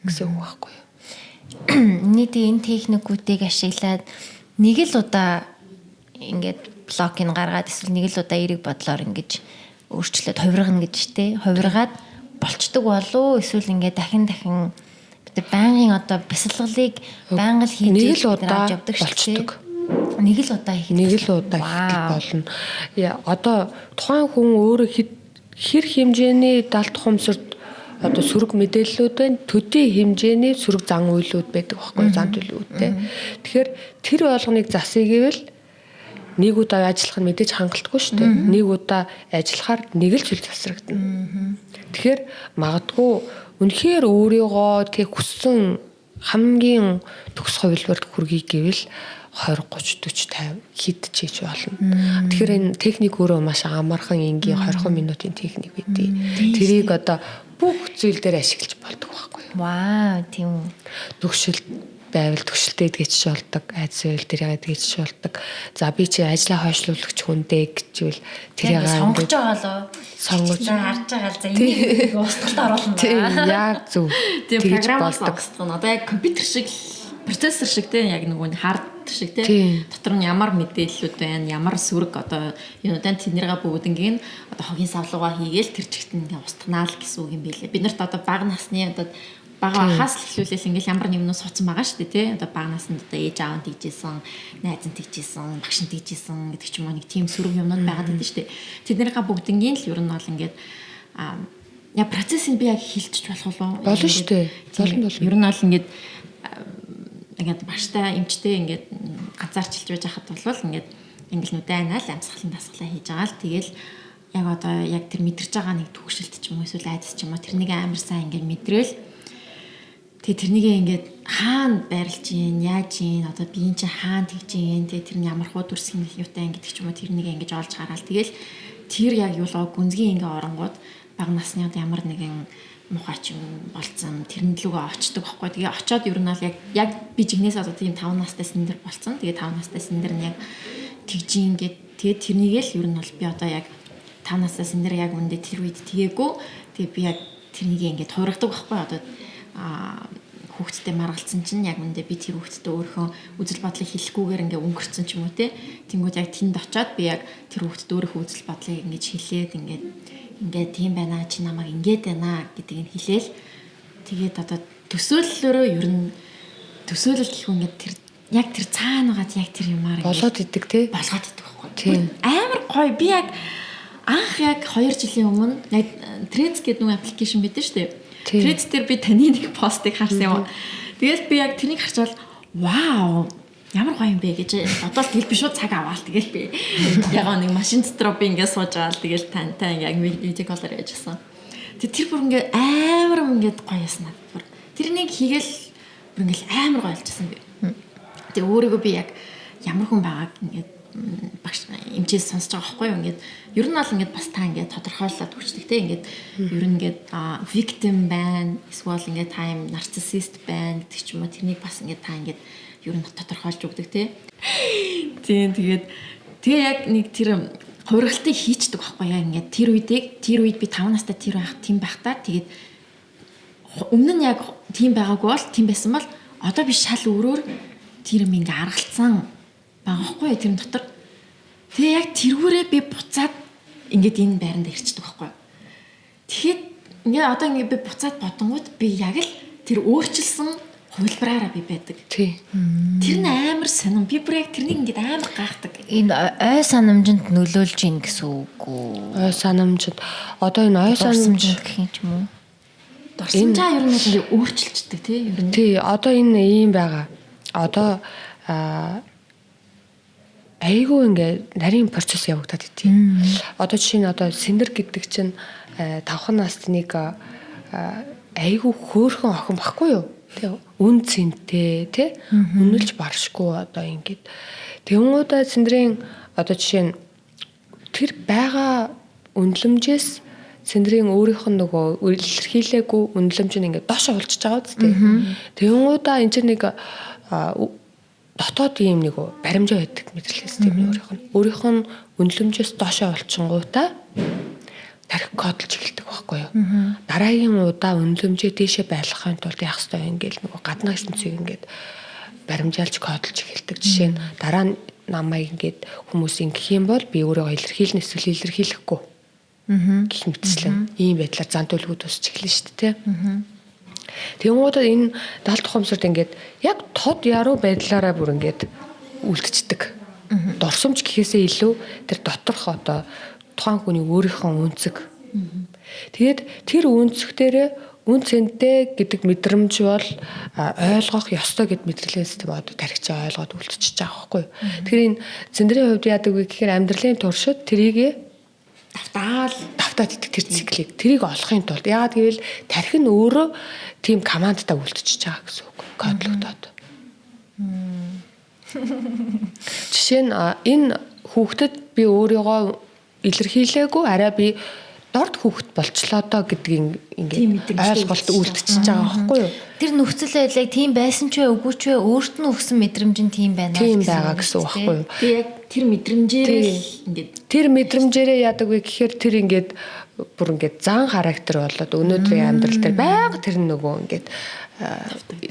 гэсэн үг байхгүй юу? Нийт энэ техникүүдийг ашиглаад нэг л удаа ингээд блокийг гаргаад эсвэл нэг л удаа эерэг бодлоор ингэж өөрчлөлт хувиргана гэж тий. Хувиргаад болцдог болов эсвэл ингээд дахин бид байнгын одоо бясалгалыг байнга л хийж нэг л удаа болцдог. Нэг л удаа хийх. Нэг л удаа хийх болно. Одоо тухайн хүн өөрөө хэр хэмжээний далд ухамсарт одоо сөрөг мэдээллүүд байна. Төдий хэмжээний сөрөг зан үйлүүд байдаг байхгүй зан төлөвүүдтэй. Тэгэхээр тэр болгоныг засъя гэвэл нэг удаа ажиллах нь мэдээж хангалтгүй шүү дээ. Нэг удаа ажиллахаар нэг л зүйл засрагдана. Тэгэхээр магадгүй үнэхээр өөрийгөө тэг хүссэн хамгийн төгс хувилбарт хүргэе гэвэл 20 30 40 50 хэд ч хийж болно. Тэгэхээр энэ техник өөрөө маш амархан энгийн 20 минутын техник байдیں۔ Тэрийг одоо бүх зүйл дээр ашиглаж болдог байхгүй юу? Вау, тийм үү. Төгшөлт байвал төгшөлтөө эдгэжч болдог, айц үйл тэрийг эдгэжч болдог. За би чи ажлаа хойшлуулагч хүндээ гэжвэл тэрийг сонгож байгаа лөө. Сонгож харж байгаа л за энийг устгалд оруулна. Тийм яг зөв. Тийм програмаас устгах нь одоо яг компьютер шиг процессор шиг тийм яг нөгөө хард шиг тийм дотор нь ямар мэдээллүүд байна, ямар сүрэг одоо юунуудаа тэднийгээ бүгднийг одоо хогийн савлуугаа хийгээл тэр чигт нь устганаа л гэсэн үг юм билээ. Бид нарт одоо бага насны одоо бага хаас л эхлүүлээс ингээл ямар нэгнээс суцсан байгаа шүү дээ тий. Одоо бага наснд одоо ээж аав тэгжсэн, найз нь тэгжсэн, багш нь тэгжсэн гэдэг ч юм уу нэг тийм сөрөг юмнууд байгаад байдаг шүү дээ. Тэднийгээ бүгднийг л ер нь бол ингээд я процессыг би яг хилчиж болох уу? Болно шүү дээ. Болно. Ер нь бол ингээд баштай эмчтэй ингээд ганцаарчилж байж хахад бол ингээд ингээл нүдэ айнаал амьсгалын дасгалаа хийж байгаа л тэгэл яг одоо яг тэр мэдэрч байгаа нэг төгшөлт ч юм уу эсвэл айдас ч юм уу тэрнийг амар сайн ингээд мэдрээл тэгээ тэрнийгээ ингээд хаана байрлаж гин яаж гин одоо би энэ чинь хаана тэгж гин тэгээ тэр нь ямар хуу дүрсгэн юутай ингээд ч юм уу тэрнийгээ ингээд олж хараал тэгэл тэр яг юулаа гүнзгий ингээд оронгууд бага насны одоо ямар нэгэн мухач юм болцсон тэрэн лүгөө очдөг байхгүй. Тэгээ очоод ер нь бол яг би жигнээс одоо тийм 5 настай синдер болцсон. Тэгээ 5 настай синдер нь яг тэгж ингээд тэгээ тэрнийгээ л ер нь бол би одоо яг 5 настай синдер яг үндэ тэр үед тэгээгүй. Тэгээ би яг тэрнийг ингээд хуургадаг байхгүй. Одоо хүүхдтэй маргалцсан чинь яг үндэ би тэр хүүхдтэй өөрийнхөө үзэл бодлыг хэлэхгүйгээр ингээ өнгөрцөн ч юм уу те. Тэнгүүд яг тэнд очиод би яг тэр хүүхдэд өөрийнхөө үзэл бодлыг ингэж хэлээд ингээд тийм байна чи намайг ингээд байна гэдгийг нь хэлээл. Тэгээд одоо төсөөллөөрөө ер нь төсөөлөл гэхүү ингээд тэр яг тэр цаана байгаа яг тэр юмар болоод идэг те. Болгоод идэг байхгүй. Амар гоё. Би яг анх яг 2 жилийн өмнө яг Threads гэдэг нэг аппликейшн байдаг шүү дээ. Threads дээр би таны нэг постыг харсан юм. Тэгээд би яг тэрийг харчаал вау ямар гоё юм бэ гэж бодоод тэгэл би шууд цаг аваал тэгэл би яг нэг машин дотор би ингээд сууж байгаа л тэгэл тантай яг видео коллер яжсан. Тэгээд тэр бүр ингээд амар ингээд гоё яснаа. Тэрнийг хийгээл бүр ингээд амар гоё болчихсон би. Тэгээ өөрийгөө би яг ямар хүн байгааг ингээд багш эмчээс сонсож байгаа байхгүй юу ингээд ер нь бол ингээд бас та ингээд тодорхойлоод өгчдөг те ингээд ер нь ингээд victim байна эсвэл ингээд та юм narcissist байна гэдэг ч юм уу тэрнийг бас ингээд та ингээд ер нь тодорхойлж өгдөг те. Тийм тэгээ яг нэг тэр хувиргалтыг хийчдэг байхгүй яа ингээд тэр үед би 5 настай тэр байхдаа тэгээд өмнө нь яг тийм байгаагүй бол тийм байсан бол одоо би шал өөрөөр тэр юм ингээ аргалцсан байгаа байхгүй тэр дотор. Тэгээ яг тэргүүрээ би буцаад ингээд энэ байранд ирчдэг байхгүй. Тэгэхэд ингээ одоо ингээ би буцаад бодонгууд би яг л тэр өөрчилсөн хувилбараараа би байдаг. Тий. Тэр нь амар сонирн. Би бүр яг тэрнийг ингээ амар гайхдаг. Энэ ой санамжинд нөлөөлж ийн гэсэн үг үү? Ой санамжид одоо энэ ой санамж гэх юм ч юм уу? Дурсамжаа ер нь ингээ өөрчилчдэг тий ер нь. Тий, одоо энэ ийм байгаа. Одоо айгүй ингээ нарийн процесс явагдаад идэв. Одоо жишээ нь одоо синдер гэдэг чинь 5 насныг айгүй хөөхөн охин баггүй юу? Тэ үн цэнтэй тэ үнэлж баршгүй одоо ингээд тэгмүүдээ синдрийн одоо жишээ нь тэр байгаа үнэлэмжээс синдрийн өөрийнх нь нөгөө илэрхийлээгүй үнэлэмж нь ингээд доош олчж байгаа үстэй. Тэгмүүдээ энэ чинь нэг дотоод ийм нэг баримжаа байдаг мэдрэл систем өөрийнх нь үнэлэмжээс доошоо олчингуудаа тарих кодлж эхэлдэг байхгүй юу. Дараагийн удаа үнэлэмжээ дээшээ байлгахын тулд яах ёстой вэ ингээл нэг гаднаа ертөнцийг ингээд баримжаалж кодлж эхэлдэг. Жишээ нь дараа нь намайг ингээд хүмүүс ингэх юм бол би өөрийгөө илэрхийлнэ эсвэл илэрхийлэхгүй гэх мэтчлэн ийм байдлаар зан төлөвүүд усч эхэлнэ шүү дээ. Тэнгуудад энэ даалт ухамсарт ингээд яг тод яруу байдлаараа бүр ингээд үлдчихдэг. Дурсамж гэхээсээ илүү тэр доторх одоо тухайн хүний өөрийнхөө үнцэг. Тэгээд тэр үнцгтэрээ үн цэнтэй гэдэг мэдрэмж бол ойлгох ёстой гэд мэдрэлэн систем одоо тархичаа ойлгоод үлдчихэж байгаа байхгүй. Тэгэхээр энэ цэндрийн хувьд яадаг вэ гэхээр амьдралын туршид тэрийг давтаад идэх тэр циклийг тэрийг олохын тулд яагаад гэвэл тархи нь өөрөө тийм командтай үлдчихэж байгаа гэсэн үг. Кодлогдоод. Жишээ нь энэ хүүхдэд би өөрийгөө илэрхийлээгүй арай би дорд хүүхэд болчлоо доо гэдгийг ингээд ойлголт үлдчихэж байгаа байхгүй юу? Тэр нөхцөл байдлыг тийм байсан ч вэ үгүй ч вэ өөрт нь өгсөн мэдрэмж нь тийм байна тийм байгаа гэсэн үг байхгүй юу? Би яг тэр мэдрэмжээрээ ингээд тэр мэдрэмжээрээ яадаг вэ гэхээр тэр ингээд бүр ингээд зан характер болоод өнөөдрийн амьдрал дээр байнга тэр нөгөө ингээд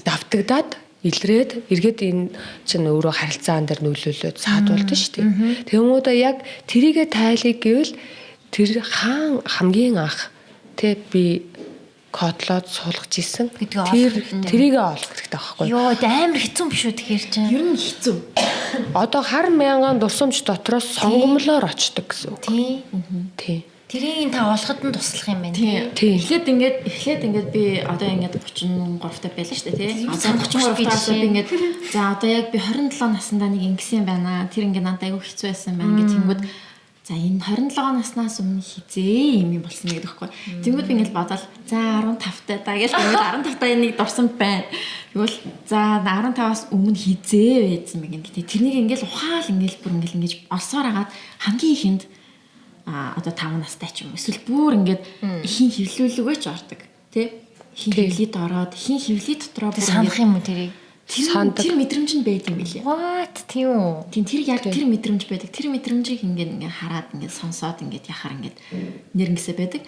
давтагдаад илрээд эргээд энэ чинь өөрөө харилцаан дээр нөлөөлөд саадуулдаг шүү дээ. Тэгмүүдээ яг тэрийгэ тайлыг гэвэл тэр хаан хамгийн анх тэ би кодлоод суулгаж исэн. Тэрийгэ олох хэрэгтэй байхгүй юу? Йоо, амар хэцүү биш үү тэгэхээр чинь. Ер нь хэцүү. Одоо хар мянган дурсамж дотроос сонгомлоор очдог гэсэн үг. Тий. Тэрийг та олоход нь туслах юм байна тий. Эхлээд ингээд би одоо ингээд 33 байлаа шүү дээ тий. Одоо 33-аас би ингээд за одоо яг би 27 наснда нэг ингэсэн байна. Тэр ингээд надад айгүй хэцүү байсан байна гэж тэнгүүд за энэ 27 наснаас өмнө хизээ юм болсон гэдэг байхгүй. Тэнгүүд би ингээд бодоод за 15 таа гэж ингээд 15 таа нэг дурсамж байна. Тэгвэл за 15-аас өмнө хизээ байсан мэг ингээд тэрнийг ингээд ухаал ингээд бүр ингээд олсоор агаад хамгийн ихэнд одоо 5 настай ч юм эсвэл бүр ингээд ихийн хөвлөлөгөө ч ордог тий ихийн хөвлөд ороод ихийн хөвлөд дотроо бүр санах юм уу тэрийг тэр мэдрэмж нь байд юм билээ. What тийм үү? Тийм тэр яг тэр мэдрэмж байдаг. Тэр мэдрэмжийг ингээд хараад ингээд сонсоод ингээд яхаар ингээд нэрнгэсээ байдаг.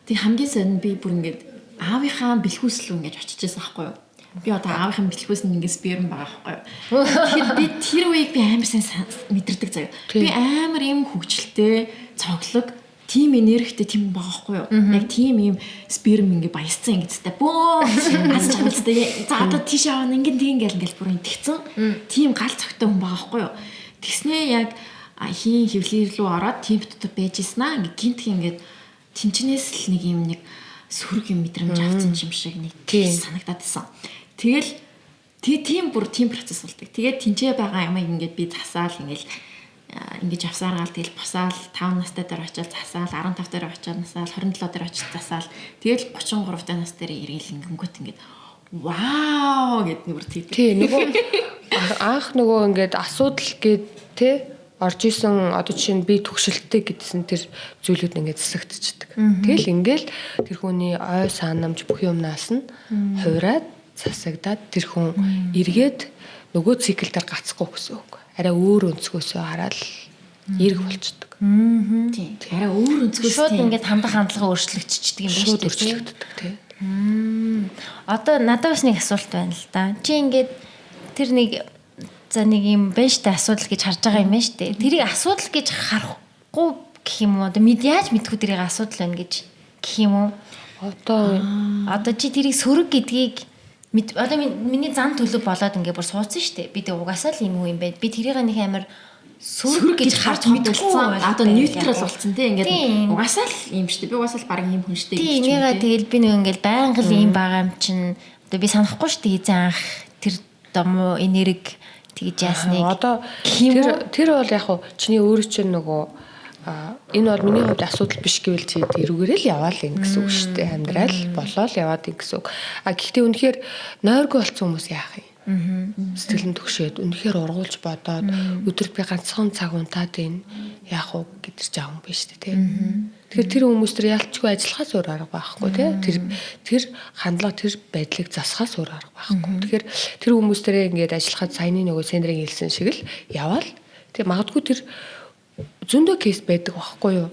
Тэг хамгийн сонь би бүр ингээд аавынхаа бэлхүүслүү ингээд очиж байсан байхгүй юу? Би одоо аавынхын бэлтгэхүйс нь ингээд сперм байгаа байхгүй юу. Тэгэхээр би тэр үеийг би амар сайн мэдэрдэг заяа. Би амар юм хөвгчлээ, цоглог, тим энергитэй тим байгаа байхгүй юу. Яг тим юм сперм ингээд баясцсан ингээд тест бөө аз жаргалтай. За одоо тийш аваа ингээд тийм ингээл бүр интгцэн. Тим гал цогтой хүн байгаа байхгүй юу. Тэгснээ яг хийн хөвлөр рүү ороод тим дотор байж ийснаа ингээд гинт ингээд тэнчнээс л нэг юм нэг сөрөг юм мэдрэмж авсан юм шиг нэг санагдаад байсан. Тэгэл тийм процесс болдог. Тэгээд тэнцээ байгаа юм ингээд би засаал ингээд авсааргаал тэгэл босаал 5 настай дээр очиад засаал 15 дээр очиад насаал 27 дээр очиад засаал тэгэл 33 та нас дээр иргээл ингэнгүүт ингээд вау гэд нүр тийм. Тий нөгөө анх нөгөө ингээд асуудал гээд те орж исэн одоо жишээ нь би төгшөлттэй гэдсэн тэр зүйлүүд ингээд засагдчихдаг. Тэгэл ингээл тэр хүний ой санамж бүх юмнаас нь хуураад засагдаад тэр хүн эргээд нөгөө цикл дээр гацхгүй гэсэн үг. Арай өөр өнцгөөсөө хараад эрг болчдөг. Тийм. Арай өөр өнцгөөс шууд ингээд хандлага өөрчлөгдчихдөг юм байна шүү дээ. Өөрчлөгддөг тий. Одоо надад бас нэг асуулт байна л да. Чи ингээд тэр нэг за нэг юм байна штэ асуудал гэж харж байгаа юм байна штэ. Тэрийг асуудал гэж харахгүй гэх юм уу? Одоо яаж мэдхүү тэрийг асуудал байна гэж гэх юм уу? Одоо чи тэрийг сөрөг гэдгийг одоо миний зан төлөв болоод ингээд бүр суудсан штэ. Би тэг угаасаа л юм уу юм байна. Би тэрийг нэг амар сөрөг гэж харж мэдсэн. Одоо нейтрал болсон тий ингээд угаасаа л юм штэ. Би угаасаа л баг юм хүн штэ гэж. Тиймээ тэгэл би нэг ингээд байнга л юм байгаа юм чинь одоо би санахгүй штэ эзэн анх тэр дому энерги тэгж яасныг. Одоо тэр бол яг хуу чиний өөрөө чинь нөгөө энэ бол миний хувьд асуудал биш гэвэл чи эрүүгээрээ л яваал юм гэсэн үг шүү дээ. Амьдрал болоод яваад юм гэсэн үг. Гэхдээ үнэхээр нойргүй болсон хүмүүс яах юм? Сэтгэлэн төгшөөд үнэхээр ургуулж бодоод өдөрт би ганцхан цаг унтаад ийн яах вэ гэдэр жаав юм биш үү те. Тэгэхээр тэр хүмүүс төр ялчгүй ажиллахаас өөр арга байхгүй те. Тэр хандлага тэр байдлыг засахаас өөр арга байхгүй. Тэгэхээр тэр хүмүүс төрөө ингээд ажиллахад саяны нөгөө сендрийн хэлсэн шиг л яваал. Тэгээ магадгүй тэр зөндөө кейс байдаг байхгүй юу?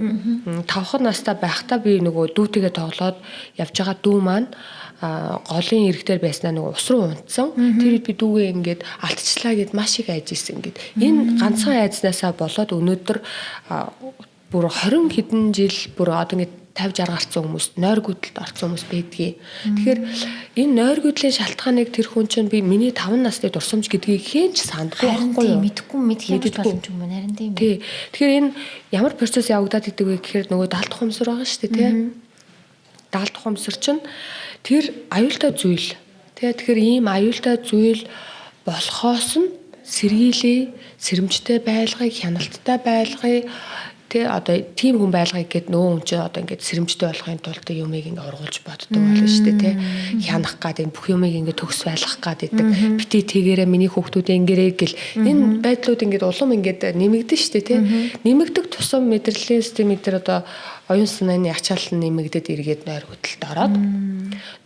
5 настай байхдаа би нөгөө дүүтэйгээ тоглоод явж байгаа дүү маань голын иргэдээр байснаа нөгөө ус руу унтсан. Тэр би дүүгээ ингээд алтчлаа гэд маш их айж исэн ингээд. Энэ ганцхан айдснаасаа болоод өнөөдөр бүр 20 хэдэн жил бүр одоо ингээд 50 60 гарсан хүмүүс нойргүйдэлд орсон хүмүүс байдгийг. Тэгэхээр энэ нойргүйдлийн шалтгааныг тэр хүн чинь би миний 5 насны дурсамж гэдгийг хээч сандгүй байхгүй юу? Мэдхгүй мэдхийн боломж юм байна. Харин тийм. Тий. Тэгэхээр энэ ямар процесс явагдаад идэг вэ гэхээр нөгөө даалт ухамсар байгаа шүү дээ, тий. Даалт ухамсар чинь тэр аюултай зүйл. Тий. Тэгэхээр ийм аюултай зүйл болохоос нь сэргийлээ, сэрэмжтэй байлгыг, хяналттай байлгыг тэ одоо тийм хүн байлгыг гээд нөө хүн чинь одоо ингээд сэрэмжтэй болохын тулд юмыг ингээд ургуулж боддог болно шүү дээ тэ хянах гад энэ бүх юмыг ингээд төгс байлгах гад идэг бити тэгээрээ миний хүүхдүүд ингэрээ гэл энэ байдлууд ингээд улам ингээд нэмэгдэн шүү дээ тэ нэмэгдэх тусам мэдрэлийн системүүд төр одоо оюун санааны ачаал нь нэмэгдэд эргээд нойр хөдөлт ороод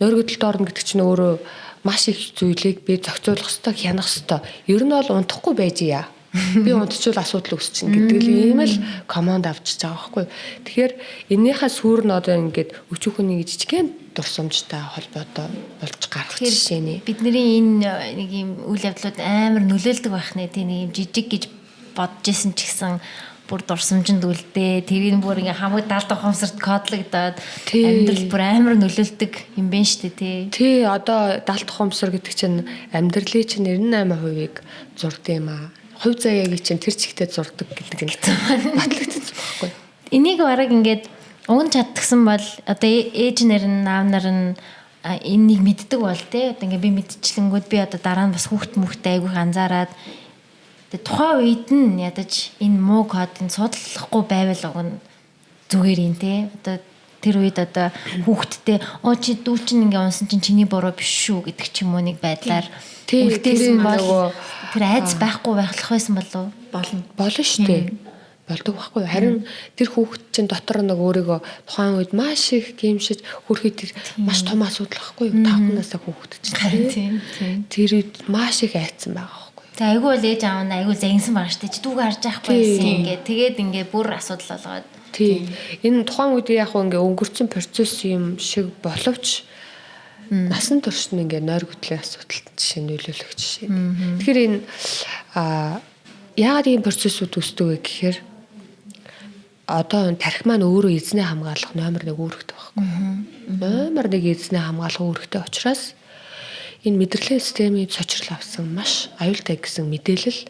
нойр хөдөлт орно гэдэг чинь өөрөө маш их зүйлийг би зохицуулах ёстой хянах ёстой ер нь бол унтахгүй байж яа би унтчихвал асуудал үүсчин гэдэг л ийм л команд авчиж байгаа байхгүй. Тэгэхээр энэнийхээ сүр нь одоо ингээд өчүүхний жижигхэн дурсамжтай холбоотой болж гарах жишээний. Бидний энэ нэг юм үйл явдлууд амар нөлөөлдөг байх нэ тийм нэг юм жижиг гэж бодож исэн ч гэсэн бүр дурсамжинд үлдээ. Тэрийг бүр ингээ хамаг даалт ухамсарт кодлогдоод амьдрал бүр амар нөлөөлдөг юм байна шүү дээ тий. Одоо даалт ухамсар гэдэг чинь амьдралын чинь 98%-ийг зурд юм аа. Хувь заяагийн чинь тэр чигтээ зурдаг гэдэг нь батлагдсан байхгүй. Энийг бараг ингээд уг чаддгсан бол одоо ээж нар нь аав нар нь энийг мэддэг бол те одоо ингээд би мэдчихлэнгүүд би одоо дараа нь бас хүүхд мөхтэй айгүйх анзаараад тэгээ тухайн үед нь ядаж энэ муу кодыг судлахгүй байвал уг нь зүгээр юм те одоо тэр үед одоо хүүхдтэй чи дүү чинь ингээ унсан чинь чиний буруу биш шүү гэдэг ч юм уу нэг байдлаар үлдээсэн бол тэр айц байхгүй байхлах байсан болов болно шүү дээ. Болдог байхгүй. Харин тэр хүүхэд чинь дотор нэг өөрийгөө тухайн үед маш их гэмшиж хөрхий тэр маш том асуудал байхгүй юу? 5 настай хүүхэд чинь. Тэр үед маш их айцсан байгаа байхгүй. За айгүй бол ээж аав нь айгүй загинсан байгаа шүү дээ. Дүүгээ харж байхгүй байсан ингээ. Тэгээд ингээ бүр асуудал болгоод. Тий. Энэ тухайн үед яг ингээ өнгөрцөн процесс юм шиг боловч Насан турш нь ингээ нойр гүтлийн асуудалд жишээ нь нөлөөлөх жишээ. Тэгэхээр энэ яагаад ийм процессыг үүсдэг вэ гэхээр одоо тархи маань өөрөө эзнээ хамгаалах номер 1 үүрэгтэй байхгүй. Номер 1 эзнээ хамгаалах үүрэгтэй учраас энэ мэдрэлийн системийн цочрол авсан маш аюултай гэсэн мэдээлэл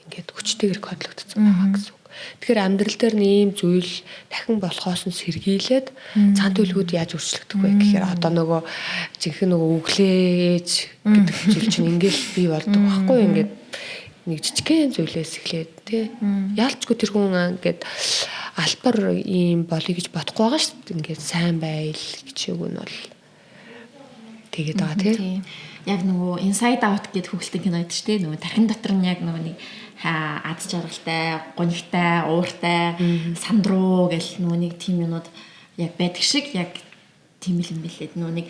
ингээд хүчтэйгээр кодлогдсон байгаа гэсэн үг. Тэгэхээр амьдрал дээр ийм зүйл дахин болохоос нь сэргийлээд цаан төлөвүүд яаж өөрчлөгдөх вэ гэхээр одоо нөгөө жинхэнэ нөгөө өглөөж гэдэг зүйл чинь ингээл бий болдог байхгүй ингээд нэг жижигхэн зүйлээс эхлээд тий яалчгүй тэр хүн ингээд албар ийм болъё гэж бодохгүй байгаа шүү дээ. Ингээд сайн байл гэж үг нь бол тэгээд байгаа тий. Яг нөгөө inside out гэдэг хөвгөлтийн кино байдаг шүү дээ. Нөгөө тархин дотор нь яг нөгөө нэг аз жаргалтай, гонигтай, ууртай, сандруу гэл нөгөө нэг тийм юмуд яг байдаг шиг яг тийм л юм билээ. Нөгөө нэг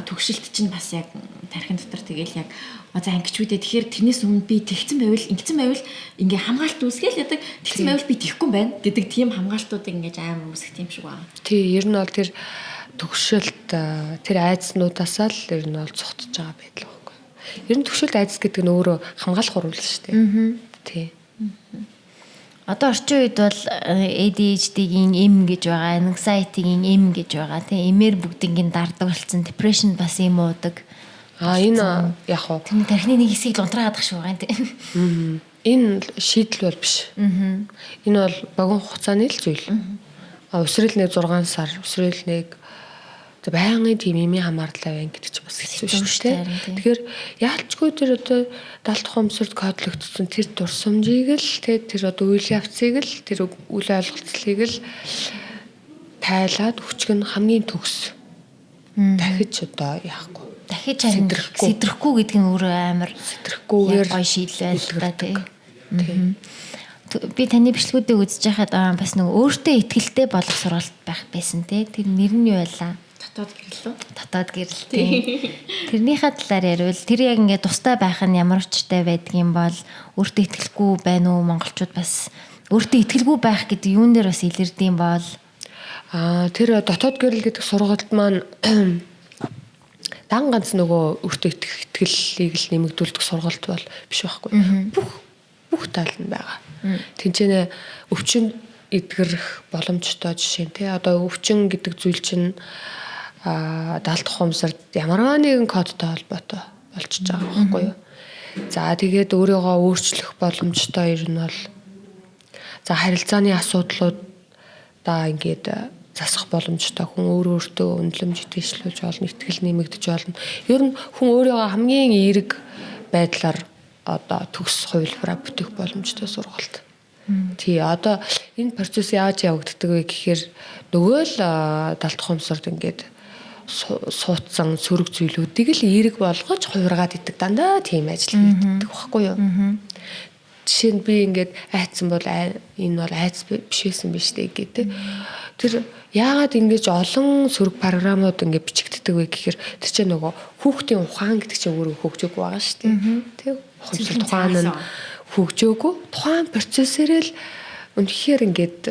төгшөлт чинь бас яг тархин дотор тэгэл яг за ангичүүдээ тэгэхээр тэрнээс өмнө би тэгсэн байвал ингэсэн байвал ингээ хамгаалт үүсгээл ядаг тэгсэн байвал би тийхгүй байна гэдэг тийм хамгаалтуудыг ингээ амар үүсгэх тийм шиг байна. Тий, ер нь бол тэр төгшөлт тэр айдснуудаасаа л ер нь бол цогтж байгаа байдал байхгүй. Ер нь төгшөлт айдс гэдэг нь өөрөө хамгаалах хурал шүү дээ. Тий. Одоо орчин үед бол ADHD-гийн M гэж байгаа, anxiety-гийн M гэж байгаа. Тийм эмээр бүгднийг дардаг болсон. Depression бас юм уудаг. Энэ яг хоо тэр тархины нэг хэсгийг л унтраагаад ах шиг байгаа тийм. Энэ шийдэл бол биш. Энэ бол богино хугацааны л зүйл. Өсрөл нэг 6 сар, өсрөл нэг байнгын тийм эмийн хамаарлаа байна гэдэг чинь бас хэцүү шүү дээ. Тэгэхээр яалчгүй тэр одоо 70 хумсарт кодлогдсон тэр дурсамжийг л тэр одоо үйл явцыг л тэр үйл ойлголцлыг л тайлаад өчгөн хамгийн төгс дахиж одоо яахгүй. Дахиж сэдрэхгүй гэдэг нь өөрөө амар сэтрэхгүйгээр гоё шийдэл байл та тийм. Би таны бичлэгүүдийг үзэж байхад бас нэг өөртөө ихтгэлтэй болох сургалт байх байсан тий. Тэр нэр нь юу байлаа? Татаад гэрэл тийм. Тэрнийхээ талаар ярил. Тэр яг ингээд тустай байх нь ямар учиртай байдгийм бол өөртөө итгэлгүй байна уу? Монголчууд бас өөртөө итгэлгүй байх гэдэг юун дээр бас илэрдэм бол тэр дотоод гэрэл гэдэг сургалт маань дан ганц нөгөө өөртөө итгэлийг л нэмэгдүүлдэг сургалт бол биш байхгүй. Бүх тал нь байгаа. Тинчэнэ өвчин эдгэрэх боломжтой жишээ нь тий. Одоо өвчин гэдэг зүйл чинь 70 хумсарт ямар нэгэн кодтой холбоотой болчихж байгаа байхгүй юу. За тэгээд өөрийгөө өөрчлөх боломжтой ер нь бол за харилцааны асуудлуудаа ингээд засах боломжтой хүн өөртөө үнэлэмж дэвшлүүлж болно, итгэл нэмэгдэж болно. Ер нь хүн өөрийгөө хамгийн эерэг байдлаар одоо төгс хувилбараа бүтээх боломжтой сургалт. Тий одоо энэ процесс яаж явагддаг вэ гэхээр нөгөө л 70 хумсарт ингээд суудсан сөрөг зүйлүүдийг л эерэг болгож хувиргаад идэг дандаа тийм ажил хийдэг байхгүй юу. Жишээ нь би ингээд айцсан бол энэ бол айц биш байсан биз дээ гэдэг. Тэр яагаад ингэж олон сөрөг програмууд ингээд бичигддэг вэ гэхээр тэр чинь нөгөө хүүхдийн ухаан гэдэг чинь өөрөө хөгжөөг байгаа шүү дээ. Тэг ухамсар тухайн нь хөгжөөгүй тухайн процессорэл үнэхээр ингээд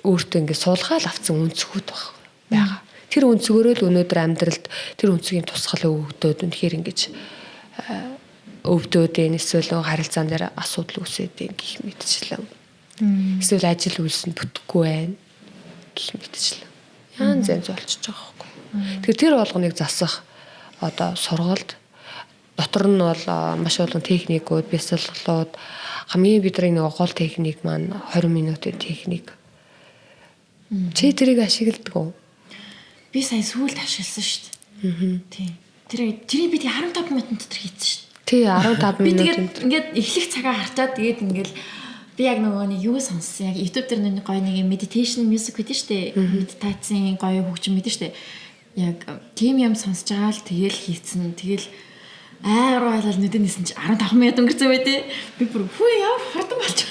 өөртөө ингээд суулгаал авсан өнцгүүд байгаа. Тэр өнцгөрөө л өнөөдөр амьдралд тэр өнцгийн тусгал өгөгдөөд үнэхээр ингэж өвдөөд энэ эсвэл харилцаан дээр асуудал үүсээд энэ гэх мэтчлэн. Эсвэл ажил үйлс нь бүтэхгүй байна гэх мэтчлэн. Янз янз болчихж байгаа байхгүй. Тэгэхээр тэр болгоныг засах одоо сургалт дотор нь бол маш олон техникүүд, бясалгалууд хамгийн бидний нэг гол техник маань 20 минутын техник. Чи тэрийг ашигладаг уу? Би сая сүүлд ашигласан шүү дээ. Тийм. Тэрийг би 15 минутын дотор хийсэн шүү дээ. Тий 15 минут. Би тэгээд ингээд эхлэх цагаа харчаад тэгээд ингээл би яг нөгөө нэг юу сонссон. Яг YouTube дээр нэг гоё нэг meditation music гэдэг шүү дээ. Медитацийн гоё хөгжим мэдэн шүү дээ. Яг тийм юм сонсож байгаа л тэгэл хийцэн. Тэгэл ааруу байлал нүдэн нисэн чи 15 минут өнгөрцөө байдэ. Би бүр хүү яа хурдан болчих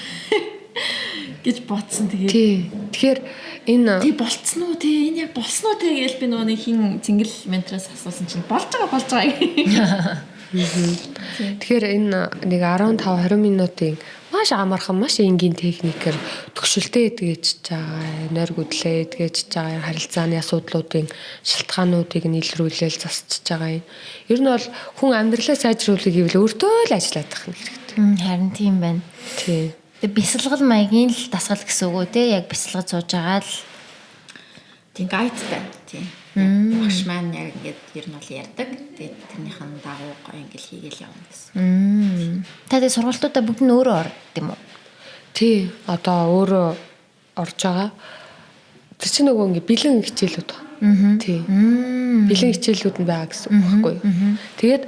гэж бодсон тэгээд. Тий. Тэгэхээр энэ тий болцсон уу тий энэ яг болсон уу тий гэж би нөгөө нэг хин цэнгэл ментраас асуусан чинь болж байгаа. Тэгэхээр энэ нэг 15 20 минутын Маш амархан, маш энгийн техникээр төгшөлтэй эдгэж байгаа, нойр гүдлээ эдгэж байгаа, харилцааны асуудлуудын шалтгаануудыг нь илрүүлэл засчихж байгаа юм. Ер нь бол хүн амьдралаа сайжруулах гэвэл өөртөө л ажиллаад байх хэрэгтэй. Харин тийм байна. Тий. Тэгээ бясалгал маягийн л дасгал гэсэн үг үү те? Яг бясалгаж сууж байгаа л Тийм гайдтай. Тийм. Багш маань яг ингээд ер нь бол ярьдаг. Тэгээд тэрнийхэн дагуу гоё ингээд хийгээл явна гэсэн. Та тэгээ сургалтуудаа бүгд нь өөрөө орд юм уу? Тий. Одоо өөрөө орж байгаа. Тэр чинь нөгөө ингээ бэлэн хичээлүүд байна. Тий. Бэлэн хичээлүүд нь байгаа гэсэн үг байхгүй юу? Тэгээд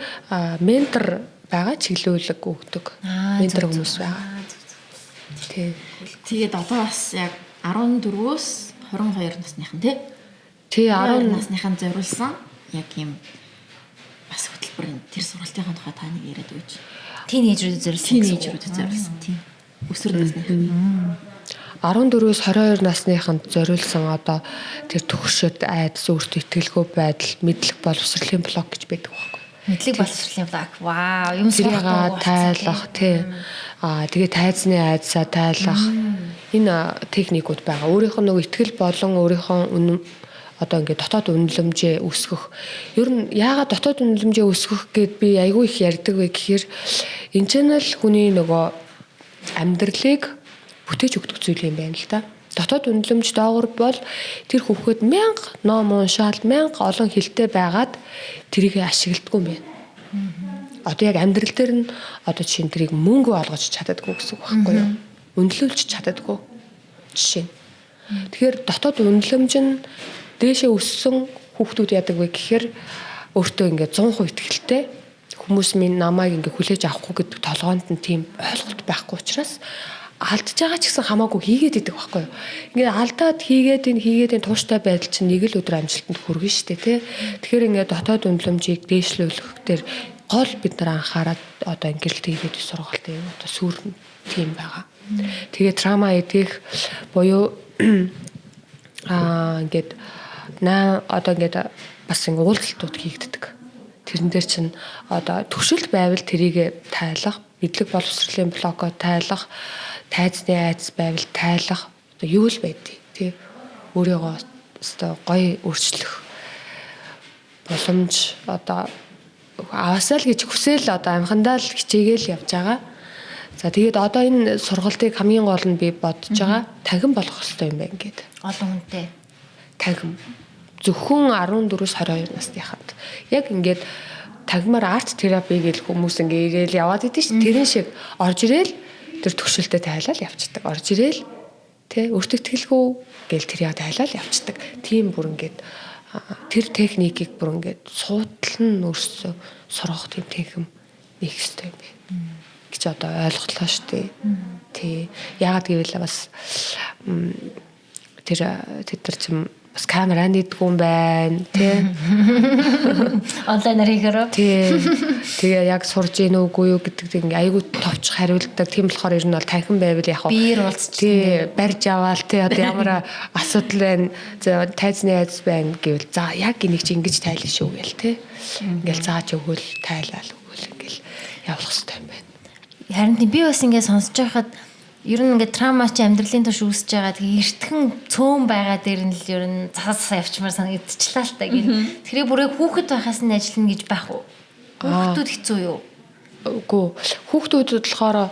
ментор байгаа, чиглүүлэг өгдөг. Ментор хүмүүс байгаа. Тий. Тэгээд одоо бас яг 14-өөс 22 насныхан тий 10 насныхан зориулсан яг юм бас хөтөлбөрийн тэр сургалтынхаа тухай та нэг яриад өгч. Тинейжрүүд зориулсан тийм. Өсвөр насныхан. 14-өөс 22 насныханд зориулсан одоо тэр төгсөд айдас өөртөө итгэлгүй байдал мэдлэг боловсролын блог гэж байдаг байхгүй. Мэдлэг боловсролын блог. Вау, юм сургалтаа тайлах тий. Тэгээ тайзны айдсаа тайлах энэ техникүүд байгаа. Өөрийнх нь нөгөө итгэл болон өөрийнхөө одоо ингээд дотоод үнэлэмжээ өсгөх. Ер нь яагаад дотоод үнэлэмжээ өсгөх гэд би айгүй их ярьдаг вэ гэхээр энэ ч нь л хүний нөгөө амьдралыг бүтээж өгдөг зүйл юм байна л да. Дотоод үнэлэмж доогор бол тэр хүүхэд 1000 ном уншаал 1000 олон хэлтэй байгаад тэрийг ашигладаг юм байна. Одоо яг амьдрал дээр нь одоо жишээ нь тэрийг мөнгө олгож чаддаггүй гэсэн үг байхгүй юу? Үнэлүүлж чаддаггүй жишээ. Тэгэхээр дотоод үнэлэмж нь дээшээ өссөн хүүхдүүд яадаг вэ гэхээр өөртөө ингээд 100% итгэлтэй хүмүүс минь намайг ингээд хүлээж авахгүй гэдэг толгоонд нь тийм ойлголт байхгүй учраас алдж байгаа ч гэсэн хамаагүй хийгээд идэг байхгүй юу. Ингээд алдаад хийгээд тууштай байдал чинь нэг л өдөр амжилтанд хүргэн штэ тий. Тэгэхээр ингээд дотоод үнэлэмжийг дээшлүүлэх дээр гол бид нар анхаарал одоо ангилалт хийгээд сургалт юм одоо сүр тийм байгаа. Тэгээ трама эдгэх буюу ингээд одоо ингээд бас ингээд уулзалтууд хийгддэг. Тэрэн дээр чинь одоо төвшөлт байвал тэрийг тайлах, мэдлэг боловсролын блокоо тайлах, тайзны айдас байвал тайлах одоо юу л байдгийг тий өөрийгөө одоо гоё өөрчлөх боломж одоо аваасаа л гэж хүсэл одоо амхандаа л хичээгээл явж байгаа. За тэгээд одоо энэ сургалтыг хамгийн гол нь би бодож байгаа тагин болгох хэрэгтэй юм байна гэдэг. Олон хүнтэй. Тагин. Зөвхөн 14-өөс 22 насныханд. Яг ингээд тагмаар арт терапи гэл хүмүүс ингээ ирээл яваад идэв чинь тэрэн шиг орж ирээл тэр төвшөлтөд тайлал явцдаг. Орж ирээл тэ өөртөө итгэлгүй гэл тэр яа тайлал явцдаг. Тийм бүр ингээд тэр техникийг бүр ингээд суудлан өөрсөө сургах тийм техник нэг хэрэгтэй юм байна гэж одоо ойлголоо шүү дээ. Тий. Яагаад гэвэл бас тэр чинь бас камера нэгдэггүй юм байна тий. Онлайнаар хийхээрөө. Тий. Тэгээ яг сурж ийн үгүй юу гэдэг ингээ айгүй товч хариулдаг. Тийм болохоор ер нь бол танхим байвал яг биеэр уулзч тий барьж аваал тий одоо ямар асуудал байна. За тайзны айдас байна гэвэл за яг энийг чи ингэж тайлна шүү гээл тий. Ингээл зааж өгвөл тайлал өгвөл ингээл явуулах хэрэгтэй юм байна. Харин би бас ингээд сонсож байхад ер нь ингээд трама чи амьдралын турш үүсэж байгаа. Тэгээ эртхэн цөөн байгаа дээр нь л ер нь цасаа явчмаар санагдчихлаа л та гин. Тэгэхээр бүрээ хүүхэд байхаас нь ажиллана гэж байх уу? Хүүхдүүд хэцүү юу? Үгүй. Хүүхдүүдэд болохоор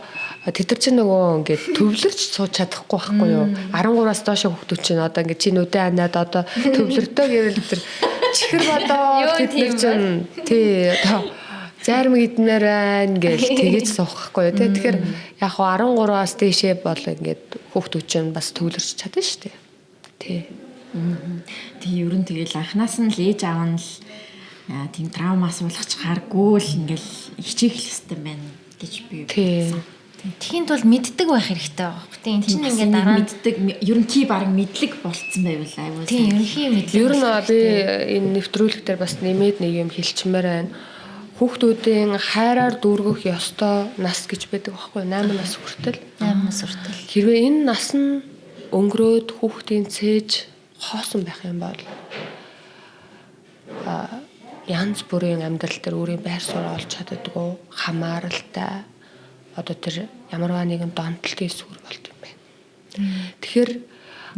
тэд нар чинь нөгөө ингээд төвлөрч сууж чадахгүй байхгүй юу? 13-аас доош хүүхдүүд чинь одоо ингээд чи нүдэ анаад одоо төвлөрдөө гэвэл тэр чихэр бодоо тэд нар чинь тий одоо зарим идмээр байна гэж тэгэж суухахгүй юу тий. Тэгэхээр яг хоо 13-аас дээшээ бол ингээд хүүхдүүд чинь бас төвлөрч чадна шүү дээ. Тий. Тэг ер нь тэгэл анханаас нь л ээж аав нь л тийм травмаас уулгач харгүй л ингээл хичээх хэрэгтэй байна гэж би тий. Тэхийн тул мэддэг байх хэрэгтэй байгаа хөөх. Тийм чинь ингээд дараа мэддэг ер нь тий баг мэдлэг болцсон байвал аюул. Тийм ерөнхий мэдлэг. Ер нь би энэ нэвтрүүлэг дээр бас нэмээд нэг юм хэлчмээр байна. Хүүхдүүдийн хайраар дүүргэх ёстой нас гэж байдаг байхгүй 8 нас хүртэл. 8 нас хүртэл. Хэрвээ энэ нас нь өнгөрөөд хүүхдийн цээж хоосон байх юм бол янз бүрийн амьдрал дээр өөрийн байр суурь олж чаддаггүй хамааралтай одоо тэр ямарваа нэгэн донтолтын сүр болд юм байна. Тэгэхээр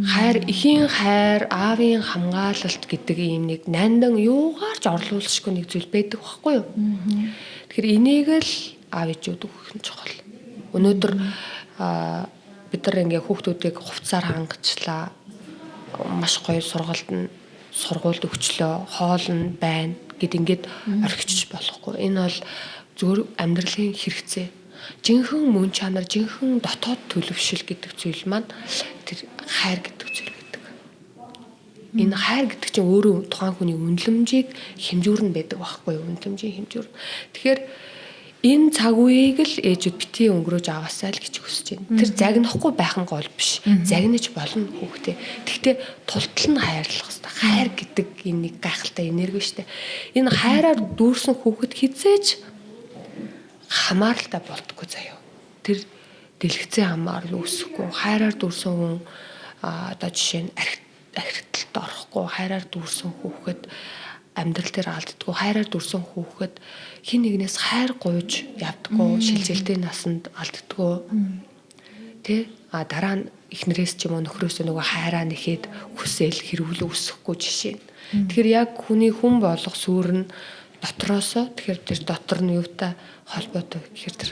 хайр, эхийн хайр, аавын хамгаалалт гэдэг ийм нэг нандан юугаар ч орлуулшгүй нэг зүйл байдаг байхгүй юу? Тэгэхээр энийг л аав ээжүүд өгөх нь чухал. Өнөөдөр бид нар ингээ хүүхдүүдийг хувцсаар хангачлаа. Маш гоё сургуульд өгчлөө, хоол нь байна гэд ингээд орхичих болохгүй. Энэ бол зөвхөн амьдралын хэрэгцээ. Жинхэнэ мөн чанар, жинхэнэ дотоод төлөвшил гэдэг зүйл маань тэр хайр гэдэг зүйл гэдэг. Энэ хайр гэдэг чинь өөрөө тухайн хүний үнэлэмжийг хэмжүүрнэ байдаг байхгүй юу? Үнэлэмжийн хэмжүүр. Тэгэхээр энэ цаг үеийг л ээжүүд битгий өнгөрөөж аваасаа л гэж хүсэж байна. Тэр загнахгүй байх нь гол биш. Загнаж болно хүүхдээ. Гэхдээ тултал нь хайрлах хэрэгтэй. Хайр гэдэг энэ нэг гайхалтай энерги шүү дээ. Энэ хайраар дүүрсэн хүүхэд хизээж хамааралтай болдгоо заяа. Тэр дэлгэцэн хамаарал үүсэхгүй. Хайраар дүүрсэн хүн одоо жишээ нь архиталт орохгүй. Хайраар дүүрсэн хүүхэд амьдрал дээр алддаггүй. Хайраар дүүрсэн хүүхэд хин нэгнээс хайр гуйж явдаггүй. Шилжилтийн насанд алддаггүй. Тэ дараа нь эхнэрээс ч юм уу нөхрөөсөө нөгөө хайраа нэхэд хүсэл хэрүүл үүсэхгүй жишээ. Тэгэхээр яг хүний хүн болох сүр нь дотроосоо тэгэхээр тэр дотор нь юутай холбоотой гэхээр тэр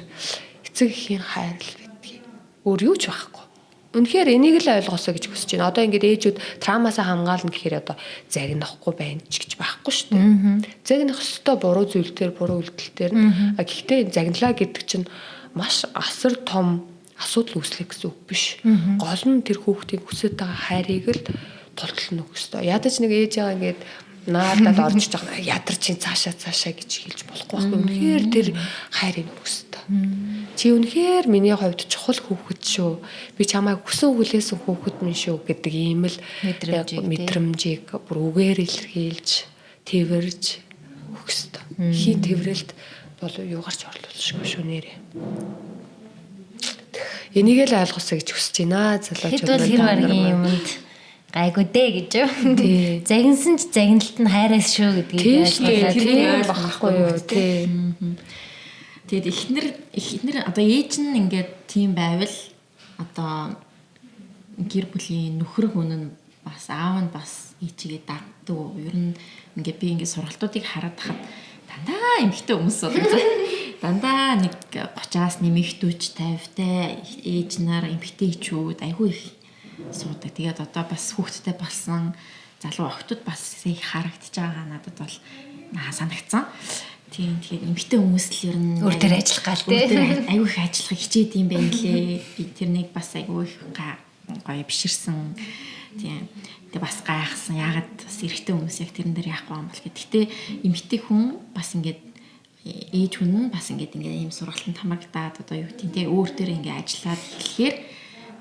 эцэг эхийн хайр л гэдгийг. Өөр юу ч байхгүй. Үнэхээр энийг л ойлгосоо гэж хүсэж байна. Одоо ингээд ээжүүд траумаасаа хамгаална гэхээр одоо загнахгүй байна ч гэж байхгүй шүү дээ. Загнах ёстой буруу зүйл дээр, буруу үйлдэл дээр. Гэхдээ загналаа гэдэг чинь маш асар том асуудал үүслэх гэсэн үг биш. Гол нь тэр хүүхдийн хүсэж байгаа хайрыг л тултална өгөх ёстой. Ядаж нэг ээжээгаа ингээд наадад орж иж байгаа ядарч ин цаашаа гэж хэлж болохгүй байхгүй. Үнэхээр тэр хайрыг өгөх ёстой. Чи үнэхээр миний хувьд чухал хүүхэд шүү. Би чамайг хүсэн хүлээсэн хүүхэд минь шүү гэдэг ийм л мэдрэмжийг бүр үгээр илэрхийлж, тэрвэрж өгөх ёстой. Хин тэрврэлт бол юугаарч орлуулшгүй шүү нэрээ. Энийг л ойлгосоо гэж хүсэж байна залуучууд. Хэд бол хэр баргийн юмд гайгүй дээ гэж юу. Загинсан ч загналт нь хайраас шүү гэдгийг ойлгуулаад тийм багхгүй юу. Тэгээд эхнэр одоо ээж нь ингээд тийм байвал одоо гэр бүлийн нөхөр хүн нь бас аав нь бас ээжигээ дагдаг. Ер нь ингээд би ингээд сургалтуудыг хараад хахад дандаа эмэгтэй хүмүүс бол дандаа нэг 30-аас нэмэгдүүч 50-тай ээж нар эмэгтэй хчүүд айгүй их суудаг. Тэгээд одоо бас хүүхдтэй болсон залуу охтууд бас их харагдаж байгаа надад бол санагдсан. Тийм тэгээд эмэгтэй хүмүүс л ер нь өөр төр ажиллах гал тий. Айгүй их ажиллах хичээд юм байна лээ. Би тэрнийг бас айгүй их гоё биширсэн. Тийм. Тэгээд бас гайхсан. Ягаад бас эрэгтэй хүмүүс яг тэрэн дээр яахгүй юм бол гэхдээ эмэгтэй хүн бас ингээд ээж хүн нь бас ингээд ийм сургалтанд хамрагдаад одоо юу гэдэг тийм өөр төр ингээд ажиллаад эхлэхээр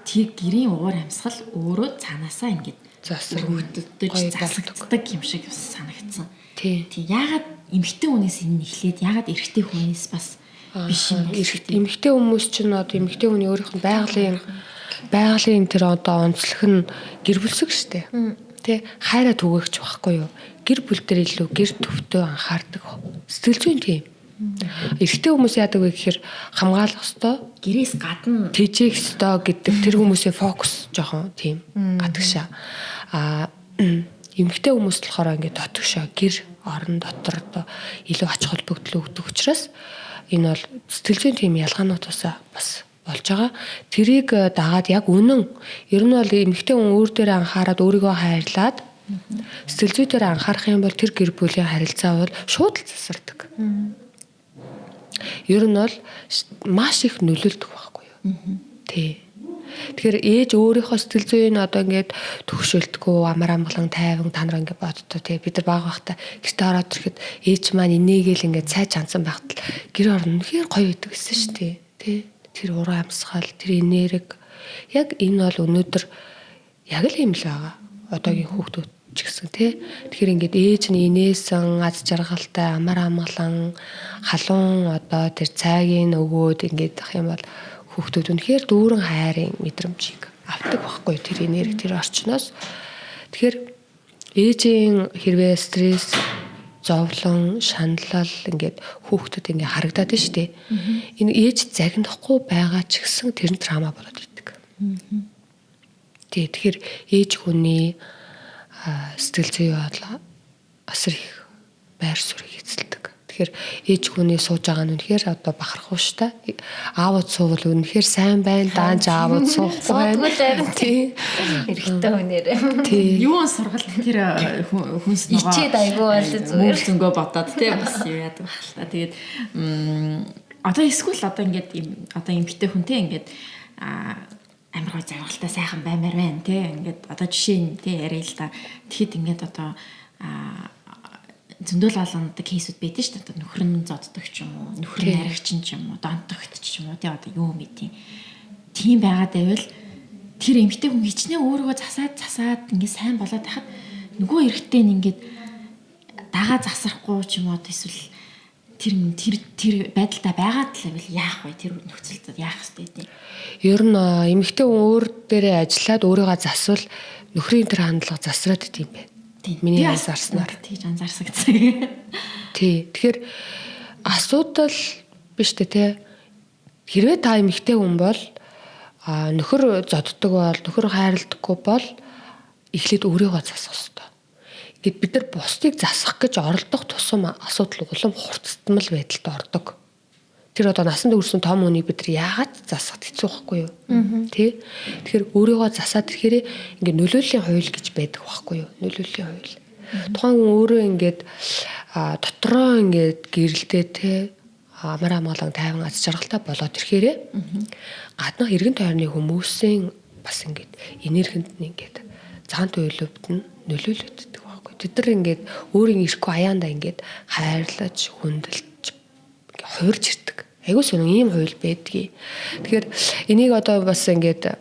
тэр гэрийн уур амьсгал өөрөө цаанаасаа ингээд хөдөлдөж засагддаг юм шиг санагдсан. Тийм. Ягаад эмэгтэй хүнээс энэ эхлээд ягаад эрэгтэй хүнээс бас биш юм бэ? Эмэгтэй хүмүүс ч нь одоо эмэгтэй хүний өөрийнх нь байгалийн тэр одоо онцлог нь гэр бүлсэг штэ. Тэ хайраа түгээгч байхгүй юу? Гэр бүл дээр илүү гэр төвтөө анхаардаг. Сэтгэл зүйн тийм. Эрэгтэй хүмүүс яадаг вэ гэхээр хамгаалах ёстой, гэрээс гадна тэжээх ёстой гэдэг тэр хүмүүсийн фокус жоохон тийм гадагшаа. Эмэгтэй хүмүүс болохоор ингээд дотгошоо гэр орон дотор одоо илүү ач холбогдол өгдөг учраас энэ бол сэтгэл зүйн тийм ялгаануудаас бас болж байгаа. Тэрийг дагаад яг үнэн ер нь бол эмэгтэй хүн өөр дээрээ анхаарад өөрийгөө хайрлаад сэтгэл зүй дээр анхаарах юм бол тэр гэр бүлийн харилцаа бол шууд л засардаг. Ер нь бол маш их нөлөөлдөг байхгүй юу? Тий. Тэгэхээр ээж өөрийнхөө сэтгэл зүйн одоо ингээд төгшөлтгөө амар амгалан тайван та нар ингээд боддоо тий. Бид нар баг байхдаа гэртээ ороод ирэхэд ээж маань энийгэл ингээд цайж хансан байхад л гэр орно үнэхээр гоё идэг гэсэн шүү дээ. Тий. Тэр уран амьсгал, тэр энерги яг энэ бол өнөөдөр яг л юм л байгаа. Одоогийн хүүхдүүд ч гэсэн тий. Тэгэхээр ингээд ээж нь инээсэн аз жаргалтай амар амгалан халуун одоо тэр цайгийн өгөөд ингээд ах юм бол хүүхдүүд үнэхээр дүүрэн хайрын мэдрэмжийг авдаг байхгүй тэр энерги тэр орчноос. Тэгэхээр ээжийн хэрвээ стресс зовлон, шаналл ингээд хүүхдэд ингээд харагдаад байна шүү дээ. Энэ ээж загнахгүй байгаа ч гэсэн тэр нь трама болоод идэг. Тэгэхээр ээж хүний сэтгэл зүй бодлоо асар их байр суурийг эзэлдэг. Тэгэхээр ээж хүний сууж байгаа нь үнэхээр одоо бахархуу шүү дээ. Аавд суувал үнэхээр сайн байна. Даанч аавд суухгүй байна. Тийм. Хэрэгтэй хүнээр. Юу сургалт тэр хүнс нөгөө Ичээд айгүй бол зүгээр зөнгөө бодоод тий бас юу яадаг байх л та. Тэгээд одоо эсвэл одоо ингээд одоо эмгтэй хүн тий ингээд амар гой заргалтай сайхан баймаар байна тий ингээд одоо жишээ нь тий яриа л та. Тэгэхэд ингээд одоо зөндөл олондаг кейсүүд байдаг шүү дээ. Нөхөр нь зоддог ч юм уу, нөхөр нь аригчин ч юм уу, донтогт ч юм уу, тий одоо юу мэдیں۔ Тийм байгаад байвал тэр эмэгтэй хүн хичнээн өөрийгөө засаад ингээд сайн болоод тахад нөгөө эрэгтэй нь ингээд дагаа засахгүй ч юм уу эсвэл тэр байдалтай байгаад л байвал яах вэ? Тэр нөхцөлд яах ёстой вэ? Ер нь эмэгтэй хүн өөр дээрээ ажиллаад өөрийгөө засвал нөхрийн тэр хандлага засраад идэм байх. Миний анзаарснаар тийж анзаарсагцсан. Тий. Тэгэхээр асуудал биш үү те. Хэрвээ та эмэгтэй хүн бол нөхөр зодддаг бол, нөхөр хайрладаггүй бол эхлээд өөрийгөө засах хэрэгтэй. Гэт бид нар бусдыг засах гэж оролдох тусам асуудал улам хурцтмал байдалд ордог. Тэр одоо насанд хүрсэн том хүнийг бид нар яагаад засахд хэцүү байхгүй юу? Тий. Тэгэхээр өөрийгөө засаад ирэхээр ингээд нөлөөллийн хууль гэж байдаг байхгүй юу? Нөлөөллийн хууль. Тухайн хүн өөрөө ингээд дотроо ингээд гэрэлтэй тий амар амгалан тайван аз жаргалтай болоод ирэхээр гаднах эргэн тойрны хүмүүсийн бас ингээд энергинд нь ингээд цагаан туйлөвд нь нөлөөлөгддөг байхгүй. Тэд нар ингээд өөрийн ирэхгүй аяанда ингээд хайрлаж, хүндэлж хуурж ирдэг. Айгуу сонин ийм хууль байдгийг. Тэгэхээр энийг одоо бас ингээд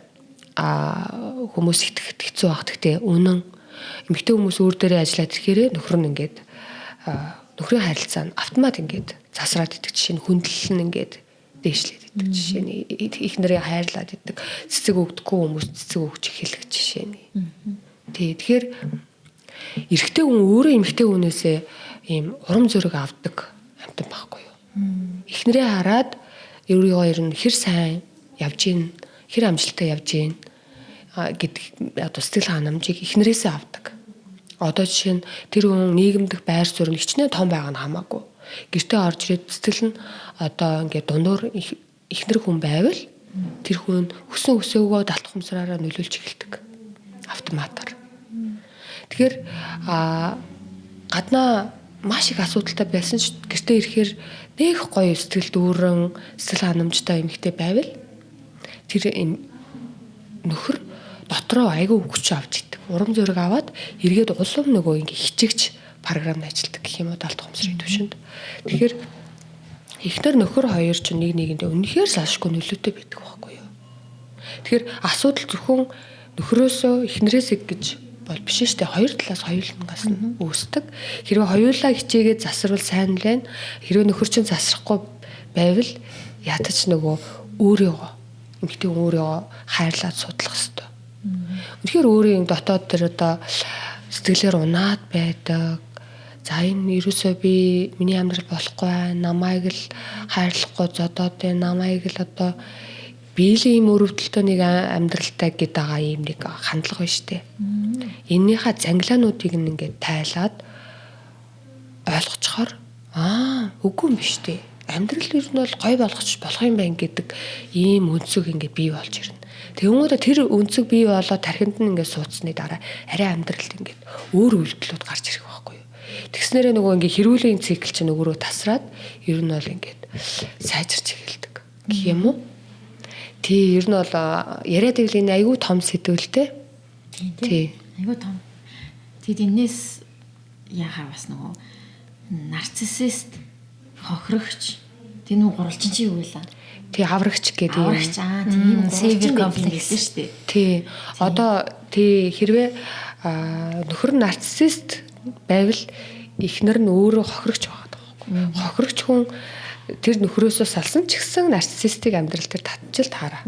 хүмүүс итгэхэд хэцүү багт гэхдээ үнэн эмэгтэй хүмүүс өөр дээрээ ажиллаад ирэхээр нөхөр нь ингээд нөхрийн харилцаа нь автомат ингээд засраад идэг жишээ нь хүндлэл нь ингээд дээшлээд идэг жишээ нь их нарын хайрлаад идэг цэцэг өгдөггүй хүмүүс цэцэг өгч эхэлэх жишээ нь. Тэгэхээр эрэгтэй хүн өөрөө эмэгтэй хүнээсээ ийм урам зориг авдаг амтан байхгүй юу? Эхнэрээ хараад өөрийгөө ер нь хэр сайн явж гин, хэр амжилттай явж гин гэдэг одоо сэтгэл ханамжийг эхнэрээсээ авдаг. Одоо жишээ нь тэр хүн нийгэмдэх байр суурь хичнээн том байгаа нь хамаагүй. Гэртээ орж ирээд сэтгэл нь одоо ингээд дундуур эхнэр хүн байвал тэр хүн өсөн өсөөгөө далт хумсраараа нөлөөлж эхэлдэг. Автоматар. Тэгэхээр гаднаа маш их асуудалтай байсан ч гэртээ ирэхээр нэг гоё сэтгэл дүүрэн сэтгэл ханамжтай эмэгтэй байвал тэр нөхөр дотроо айгүй хүч авч идэг. Урам зориг аваад эргээд улам нөгөө ингээ хичэгч програмд ажилладаг гэх юм уу далд хумсрын төвшөнд. Тэгэхээр эхнэр нөхөр хоёр ч нэг нэгэндээ үнэхээр салшгүй нөлөөтэй байдаг байхгүй юу. Тэгэхээр асуудал зөвхөн нөхрөөсөө эхнэрээсээ гэж бол биш шүү дээ. Хоёр талаас хоёулангаас нь үүсдэг. Хэрвээ хоёулаа хичээгээд засарвал сайн л байна. Хэрвээ нөхөр чинь засрахгүй байвал ядаж нөгөө өөрийгөө эмэгтэй өөрийгөө хайрлаад судлах хэрэгтэй. Үнэхээр өөрийн дотоод тэр одоо сэтгэлээр унаад байдаг. За энэ ерөөсөө би миний амьдрал болохгүй байна. Намайг л хайрлахгүй зодоод байна. Намайг л одоо биелийн юм өрөвдөлтөө нэг амьдралтай гээд байгаа юм нэг хандлага байна шүү дээ. Эннийхээ зангилаануудыг ингээд тайлаад ойлгочхоор үгүй юм биш дээ. Амьдрал ер нь бол гой болгоч болох юм байна гэдэг ийм өнцөг ингээд бий болж ирнэ. Тэгвэл тэр өнцөг бий болоод тархинд нь ингээд суудсны дараа арай амьдралд ингээд өөр үйлдэлүүд гарч ирэх байхгүй юу. Тэгснээрээ нөгөө ингээд хэрүүлийн цикл чинь нөгөөрөө тасраад ер нь бол ингээд сайжирч эхэлдэг гэх юм уу. Тий, ер нь бол яриад ивэл энэ айгүй том сэдвэлтэй. Тий. Айгүй том. Тэгэд энэс яхаа бас нөгөө нарциссист хохирогч тэр нөгөө гурвалжин чи юу вэ? Тий, аврагч гэдэг юм. Аврагч тийм savior complex шүү дээ. Тий. Одоо тий хэрвээ нөхөр нь нарциссист байвал эхнэр нь өөрөө хохирогч байгаа байхгүй. Хохирогч хүн тэр нөхрөөсөө салсан ч гэсэн нарциссистик амьдрал дээр татчихл таараа.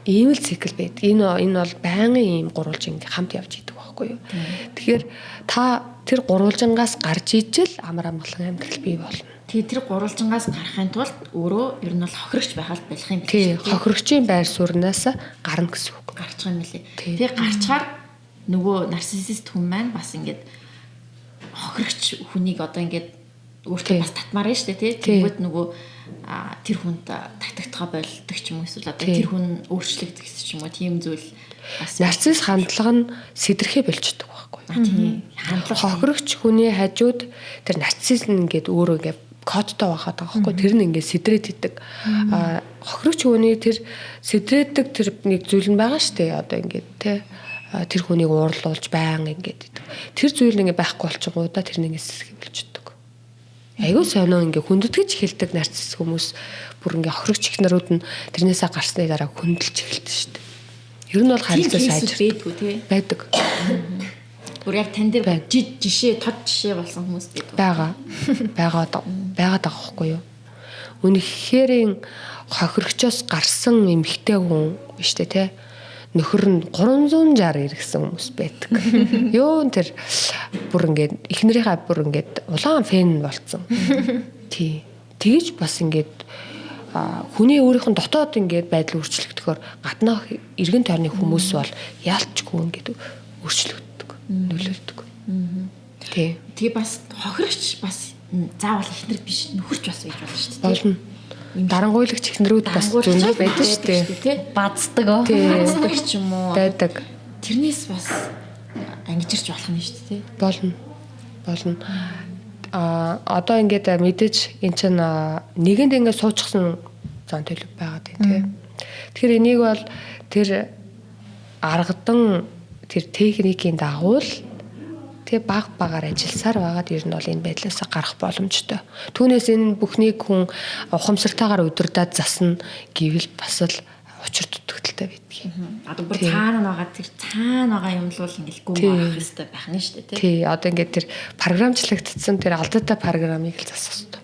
Ийм л цикл байдаг. Энэ бол байнгын ийм гурвалж ингэ хамт явж идэг байхгүй. байхгүй юу. Тэгэхээр та тэр гурвалжингаас гарч ижил амар амгалан амьдрал бий болно. Тэгээ тэр гурвалжингаас гарахын тулд өөрөө ер нь бол хохирогч байхад болох юм биш. Тий, хохирогчийн байр сууриас гарна гэсэн үг. Гарчих юм лээ. Тэгээ гарчгаар нөгөө нарциссист хүн маань бас ингээд хохирогч хүнийг одоо ингээд өөртөө бас татмаар нь шүү дээ тий. Тэгвэл нөгөө тэр хүнд татагдгаа болдог ч юм уу эсвэл одоо тэр хүн өөрчлөгдөх гэсэн ч юм уу тийм зүйл бас нарцисс хандлага нь сэтрхээ болчдөг байхгүй. Тийм. Хандлага хохирогч хүний хажууд тэр нарцисс нь ингээд өөрөө ингээд кодтой байхад байгаа байхгүй. Тэр нь ингээд сэтрээд идэг. Хохирогч хүний тэр сэтрээдэг тэр нэг зүйл нь байгаа шүү дээ. Одоо ингээд тий тэр хүнийг уурлуулж баян ингээд идэг. Тэр зүйл ингээд байхгүй болчихгоо тэр нэг сэсэх болчдөг. Айгуу сонио ингээ хүндэтгэж эхэлдэг нарцисс хүмүүс бүр ингээ хохирогч ихнэрүүд нь тэрнээсээ гарсны дараа хүндэлж эхэлдэг шүү дээ. Ер нь бол харилцаа сайжрдаг байдгүй тий. Байдаг. Бүр яг тань дээр жишээ тод жишээ болсон хүмүүс байгаа. Байгаад байгаа байхгүй юу? Үнэхээр хохирогчоос гарсан эмэгтэй хүн биш үү те? Нөхөр нь 360 иргэсэн хүмүүс байдаг. Юу тэр бүр ингээд эхнэрийнхээ бүр ингээд улаан фэн болцсон. Тий. Тэгэж бас ингээд хүний өөрийнх нь дотоод ингээд байдал өөрчлөгдөхөөр гаднах эргэн тойрны хүмүүс бол яалтчгүй ингээд өөрчлөгддөг, нөлөөлдөг. Тий. Тэгээ бас хохирогч бас заавал эхнэр биш нөхөрч бас байж болно шүү дээ. Болно. Дарангуйлагч ихнэрүүд бас зөндөө байдаг шүү дээ. Баддаг оо. Баддаг ч юм уу. Байдаг. Тэрнээс бас ангижирч болох нь шүү дээ. Болно. Одоо ингээд мэдээж эн чинь нэгэнд ингээд суучихсан зан төлөв байгаад байна тийм. Тэгэхээр энийг бол тэр аргадан тэр техникийн дагуу л тэгээ багаар ажилласаар байгаад ер нь бол энэ байдлаас гарах боломжтой. Түүнээс энэ бүхнийг хүн ухамсартайгаар удирдах засна гэвэл бас л учир дутагдaltaй байдгийг. Одоо бүр цаана байгаа тэр цаана байгаа юм л бол ингээл гүн байх хэрэгтэй байх нь шүү дээ тий. Одоо ингээд тэр програмчлагдсан тэр алдаатай програмыг л засах хэрэгтэй.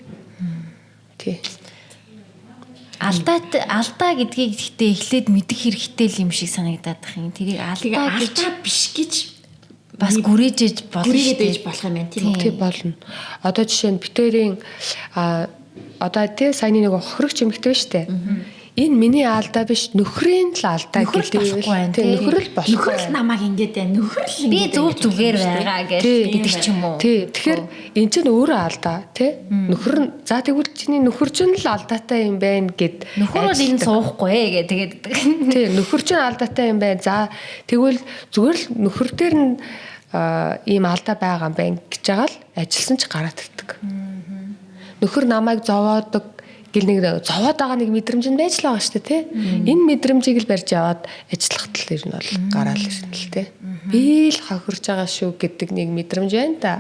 Тий. Алдаа гэдгийг гэхдээ эхлээд мэдэх хэрэгтэй л юм шиг санагдаад байна. Тэрийг алдаа биш гэж бас гүрээжэж болно гүрээжэж болох юм байна тийм үү? Тий болно. Одоо жишээ нь битэрийн одоо тий саяны нэг хохирогч эмэгтэй шүү дээ. Энэ миний алдаа биш нөхрийн л алдаа гэлээ. Тий нөхөр л болох. Нөхөр л намайг ингээд байна. Нөхөр л би зүгээр байгаа гэдэг ч юм уу. Тий. Тэгэхээр эн чинь өөрөө алдаа тий. Нөхөр нь за тэгвэл чиний нөхөр чинь л алдаатай юм байна гэд нөхөр бол энэ суухгүй ээ тэгээд. Тий нөхөр чинь алдаатай юм байна. За тэгвэл зүгээр л нөхөр дээр нь ийм алдаа байгаа юм байна гэж байгаа л ажилласан ч гараад ирдэг. Нөхөр намайг зовоодог гэл нэг зовоод байгаа нэг мэдрэмж нь байж л байгаа шүү дээ тий. Энэ мэдрэмжийг л барьж яваад ажиллахад л ер нь бол гараал ирнэ л тий. Би л хохирж байгаа шүү гэдэг нэг мэдрэмж байна да.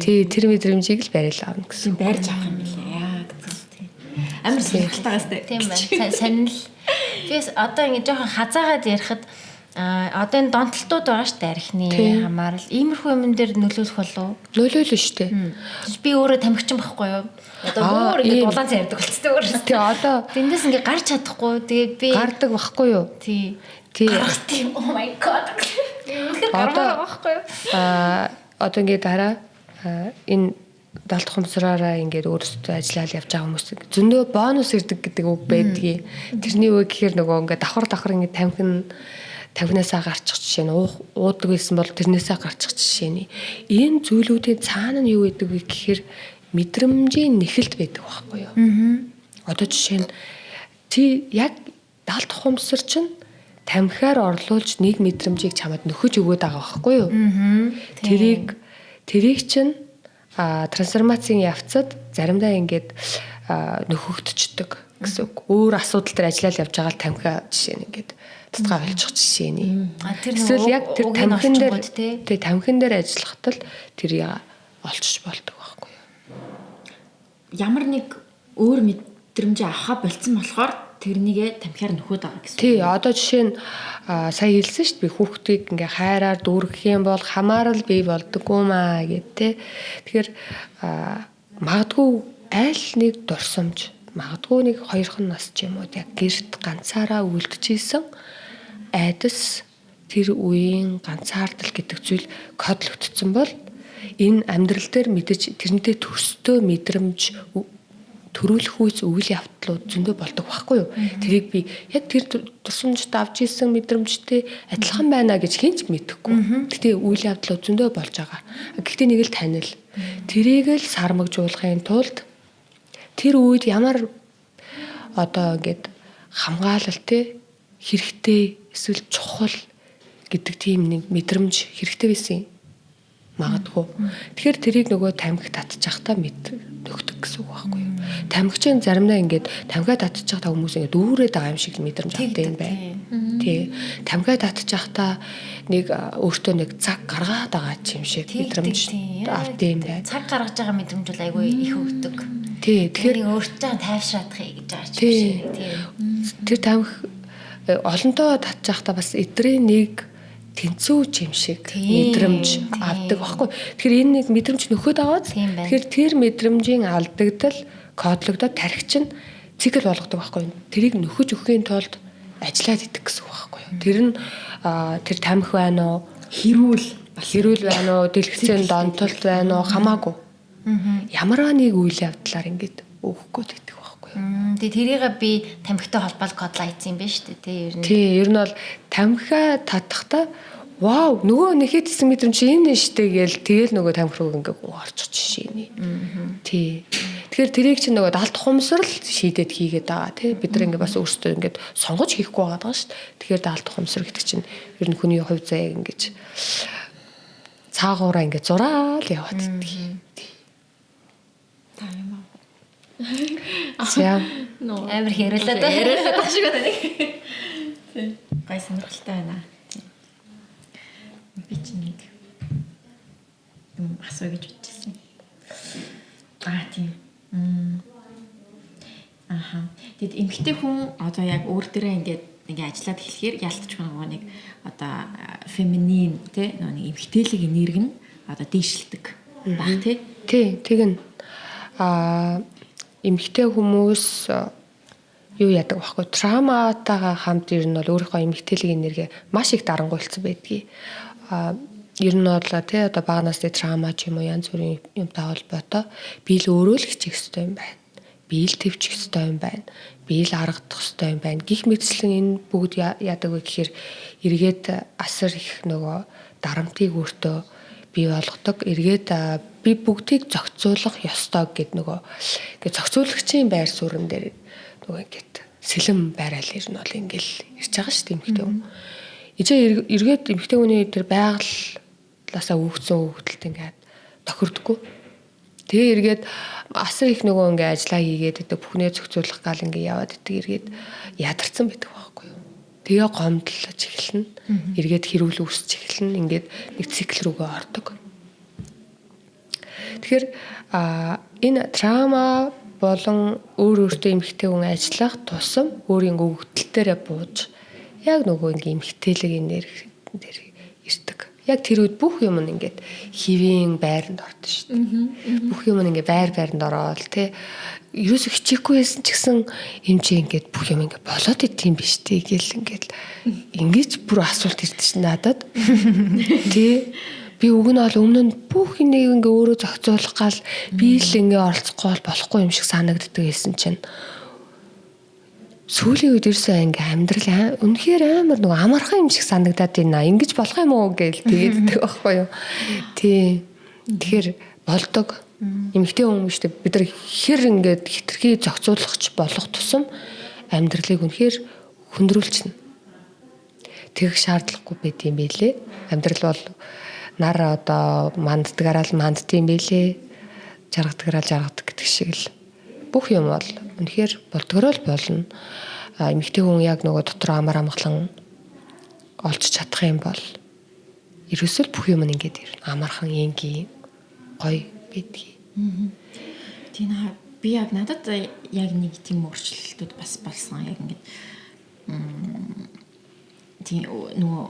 Тий тэр мэдрэмжийг л барьж авна гэсэн. Барьж авах юм билээ. Яг тий. Амар сонирхолтойгаас тийм байна. Сонирхол. Тэгээс одоо ингэ жоохон хазаагаад ярихад одоо энэ донтолтууд байгаа шүү дээ архины хамаарал. Иймэрхүү юм дээр нөлөөлөх болов уу? Нөлөөлнө шүү дээ. Би өөрөө тамхичин байхгүй юу? Одоо бүр ингэ улаан цай ярьдаг болцтой өөрөө. Тий одоо тэндээс ингэ гарч чадахгүй. Тэгээд би гардаг байхгүй юу? Тий. Гарах тийм. Oh my god. Одоо байхгүй юу? Одоо ингэ дараа энэ далд хумсраараа ингээд өөрсдөө ажиллаад явж байгаа хүмүүс зөндөө бонус ирдэг гэдэг үг байдгийг. Тэрний үг гэхээр нөгөө ингээд давхар ингээд тавхинасаа гарчих жишээ нь уудаг байсан бол тэрнээсээ гарчих жишээ нь энэ зүйлүүдийн цаана нь юу гэдэг вэ гэхээр мэдрэмжийн нэхэлт байдаг байхгүй юу. Одоо жишээ нь чи яг далд хумсар чинь тамхиар орлуулж нэг мэдрэмжийг чамд нөхөж өгöd байгаа байхгүй юу. Тэрийг чинь трансформацийн явцад заримдаа ингээд нөхөгдчихдөг гэсэн үг. Өөр асуудал дээр ажиллаад явж байгаа л тамхи жишээ нь ингээд тусгай болчих жишээ нь. Эсвэл яг тэр тамхин дээр ажиллахад л тэр олчих болдог байхгүй юу. Ямар нэг өөр мэдрэмж авахаа болцсон болохоор тэрнийгээ тамхиар нөхөд байгаа гэсэн. Тий, одоо жишээ нь сая хэлсэн шүү дээ. Би хүүхдийг ингээ хайраар дүүргэх юм бол хамаарал бий болдоггүй маа гэд тэ. Тэгэхээр магадгүй айл нэг дурсамж, магадгүй нэг 2хан нас ч юм уу яг гэрт ганцаараа үлдчихсэн айдас тэр үеийн ганцаардал гэдэг зүйл кодлогдсон бол энэ амьдрал дээр мэдээж тэрнтэй төстэй мэдрэмж төрүүлэх үеч үйл явдлууд зөндөө болдог байхгүй юу? Тэрийг би яг тэр турсамжид авч ирсэн мэдрэмжтэй адилхан байна гэж хинч мэдэхгүй. Гэтэ үйл явдлууд зөндөө болж байгаа. Гэхдээ нэг л танил. Тэрийг л сармагжуулахын тулд тэр үед ямар одоо ингээд хамгаалалт хэрэгтэй эсвэл чухал гэдэг тийм нэг мэдрэмж хэрэгтэй байсан юм. Магадгүй. Тэгэхээр тэрийг нөгөө тамхи татчих та нөхдөг гэсэн үг байхгүй юу? Тамхичин заримдаа ингээд тамхиа татчих та хүмүүс ингээд дүүрээд байгаа юм шиг мэдрэмж авдаг юм байна. Тий. Тамхиа татчих та нэг өөртөө нэг цаг гаргаад байгаа юм шиг мэдрэмж авдаг юм байна. Цаг гаргаж байгаа мэдрэмж бол айгүй их өгдөг. Тий. Тэгэхээр өөртөө тайвшраадахыг гэж байгаа юм шиг. Тий. Тэр тамхи олонтоо татчих та бас эдрийн нэг тэнцүү юм шиг мэдрэмж авдаг байхгүй. Тэгэхээр энэ нэг мэдрэмж нөхөд аваад тэгэхээр тэр мэдрэмжийн алдагдал кодлогдоод тархич нь цикл болгодог байхгүй. Тэрийг нөхөж өгөхийн тулд ажиллаад идэх гэсэн үг байхгүй. Тэр нь тэр тамхи байна уу, хэрүүл байна уу, дэлгэцэн донтолт байна уу хамаагүй. Ямар нэг үйл явдлаар ингэж өгөх гээд идэх байхгүй. Тэгээ тэрийг би тамхитай холбоол кодлаа ийцсэн юм байна шүү дээ. Ер нь. Тий, ер нь бол тамхиа татахта вау, нөгөө нэхэд хэсэг мэдрэмж энэ штэ гээл тэгэл нөгөө тамхи руу ингээ орчих жишээ. Тий. Тэгэхээр тэрийг чинь нөгөө далд хумсрал шийдээд хийгээд байгаа тий. Бид нар ингээ бас өөрсдөө ингээ сонгож хийхгүй байгаа шүү дээ. Тэгэхээр далд хумсрал гэдэг чинь ер нь хүний хувь заяа ингээ цаагаараа ингээ зураал яваад тий. Та юм аа. За. Амар хэрүүлээд байгаа шиг байна. Тий. Гай сонирхолтой байна. Би ч нэг асуу гэж бодчихсон. Тийм. Тэгэд эмэгтэй хүн одоо яг өөр дээрээ ингээ ажиллаад хэлэхээр ялтч нөгөө нэг одоо феминин тий нэг эмэгтэйлэг энерги нь одоо дээшилдэг баг тий. Тий, тэгнь эмэгтэй хүмүүс юу яадаг байхгүй травматайгаа хамт ер нь бол өөрийнхөө эмэгтэйлэг энерги маш их дарангуйлцсан байдгийг. Ер нь бол тий одоо багнаас траума ч юм уу янз бүрийн юмтай холбоотой би л өөрөө л хичээх хэрэгтэй юм байна. Би л төвчих хэрэгтэй юм байна. Би л аргадах хэрэгтэй юм байна. Гэх мэтчлэн энэ бүгд яадаг вэ гэхээр эргээд асар их нөгөө дарамтыг өөртөө бий болгодог. Эргээд би бүгдийг зохицуулах ёстой гэд нөгөө ингээд зохицуулагчийн байр суурин дээр нөгөө ингээд сэлэм байраал ер нь бол ингээл ирж байгаа шүү дээ эмэгтэй хүн. Ижээ эргээд эмэгтэй хүний тэр байгалаасаа өгсөн хөвгөлт ингээд тохирдоггүй. Тэгээ эргээд асар их нөгөө ингээд ажиллаа хийгээд идэг бүхнээ зохицуулах гал ингээд яваад идэг эргээд ядарсан байдаг байхгүй юу. Тэгээ гомдлож эхэлнэ. Эргээд хэрүүл үүсч эхэлнэ. Ингээд нэг цикл рүүгээ ордог. Тэгэхээр энэ траума болон өөртөө эмэгтэй хүн ажиллах тусам өөрийн өгөгдөл дээрээ бууж яг нөгөө ингээ эмхтэлэг энерги дээр ирдэг. Яг тэр үед бүх юм ингээд хэвийн байранд ордог шүү дээ. Бүх юм ингээ байранд ороод тий. Ерөөсө хичээхгүй байсан ч гэсэн хэмжээ ингээд бүх юм ингээ болоод идэм биш тий гэл ингээд ингэж бүр асуулт ирдэ чинь надад. Тий. Би уг нь бол өмнө нь бүх энийг ингээ өөрөө зохицуулах гал би л ингээ оролцохгүй болохгүй юм шиг санагддаг байсан чинь сүүлийн үед ирсэн ингээ амьдрал үнэхээр амар нөгөө амархан юм шиг санагдаад байна. Ингэж болох юм уу гээл тэгээд байхгүй юу. Тий. Тэгэхээр болдог. Эмэгтэй хүмүүс шүү дээ. Бид нар хэр ингээд хитрхи зохицуулагч болох тусам амьдралыг үнэхээр хөндрүүлчихнэ. Тэгэх шаардлагагүй байт юм билээ. Амьдрал бол нар одоо манддагаараа л манддсан байлээ. Жаргадагаараа жаргадаг гэдэг шиг л бүх юм бол үнэхээр болдгороо л болно. Эмэгтэй хүн яг нөгөө дотор амар амгалан олж чадах юм бол ерөөсөө бүх юм ингээд амархан ингийн гоё гэдгийг. Тийм би яг надад яг нэг тийм өөрчлөлтүүд бас болсон. Яг ингээд тийм нөгөө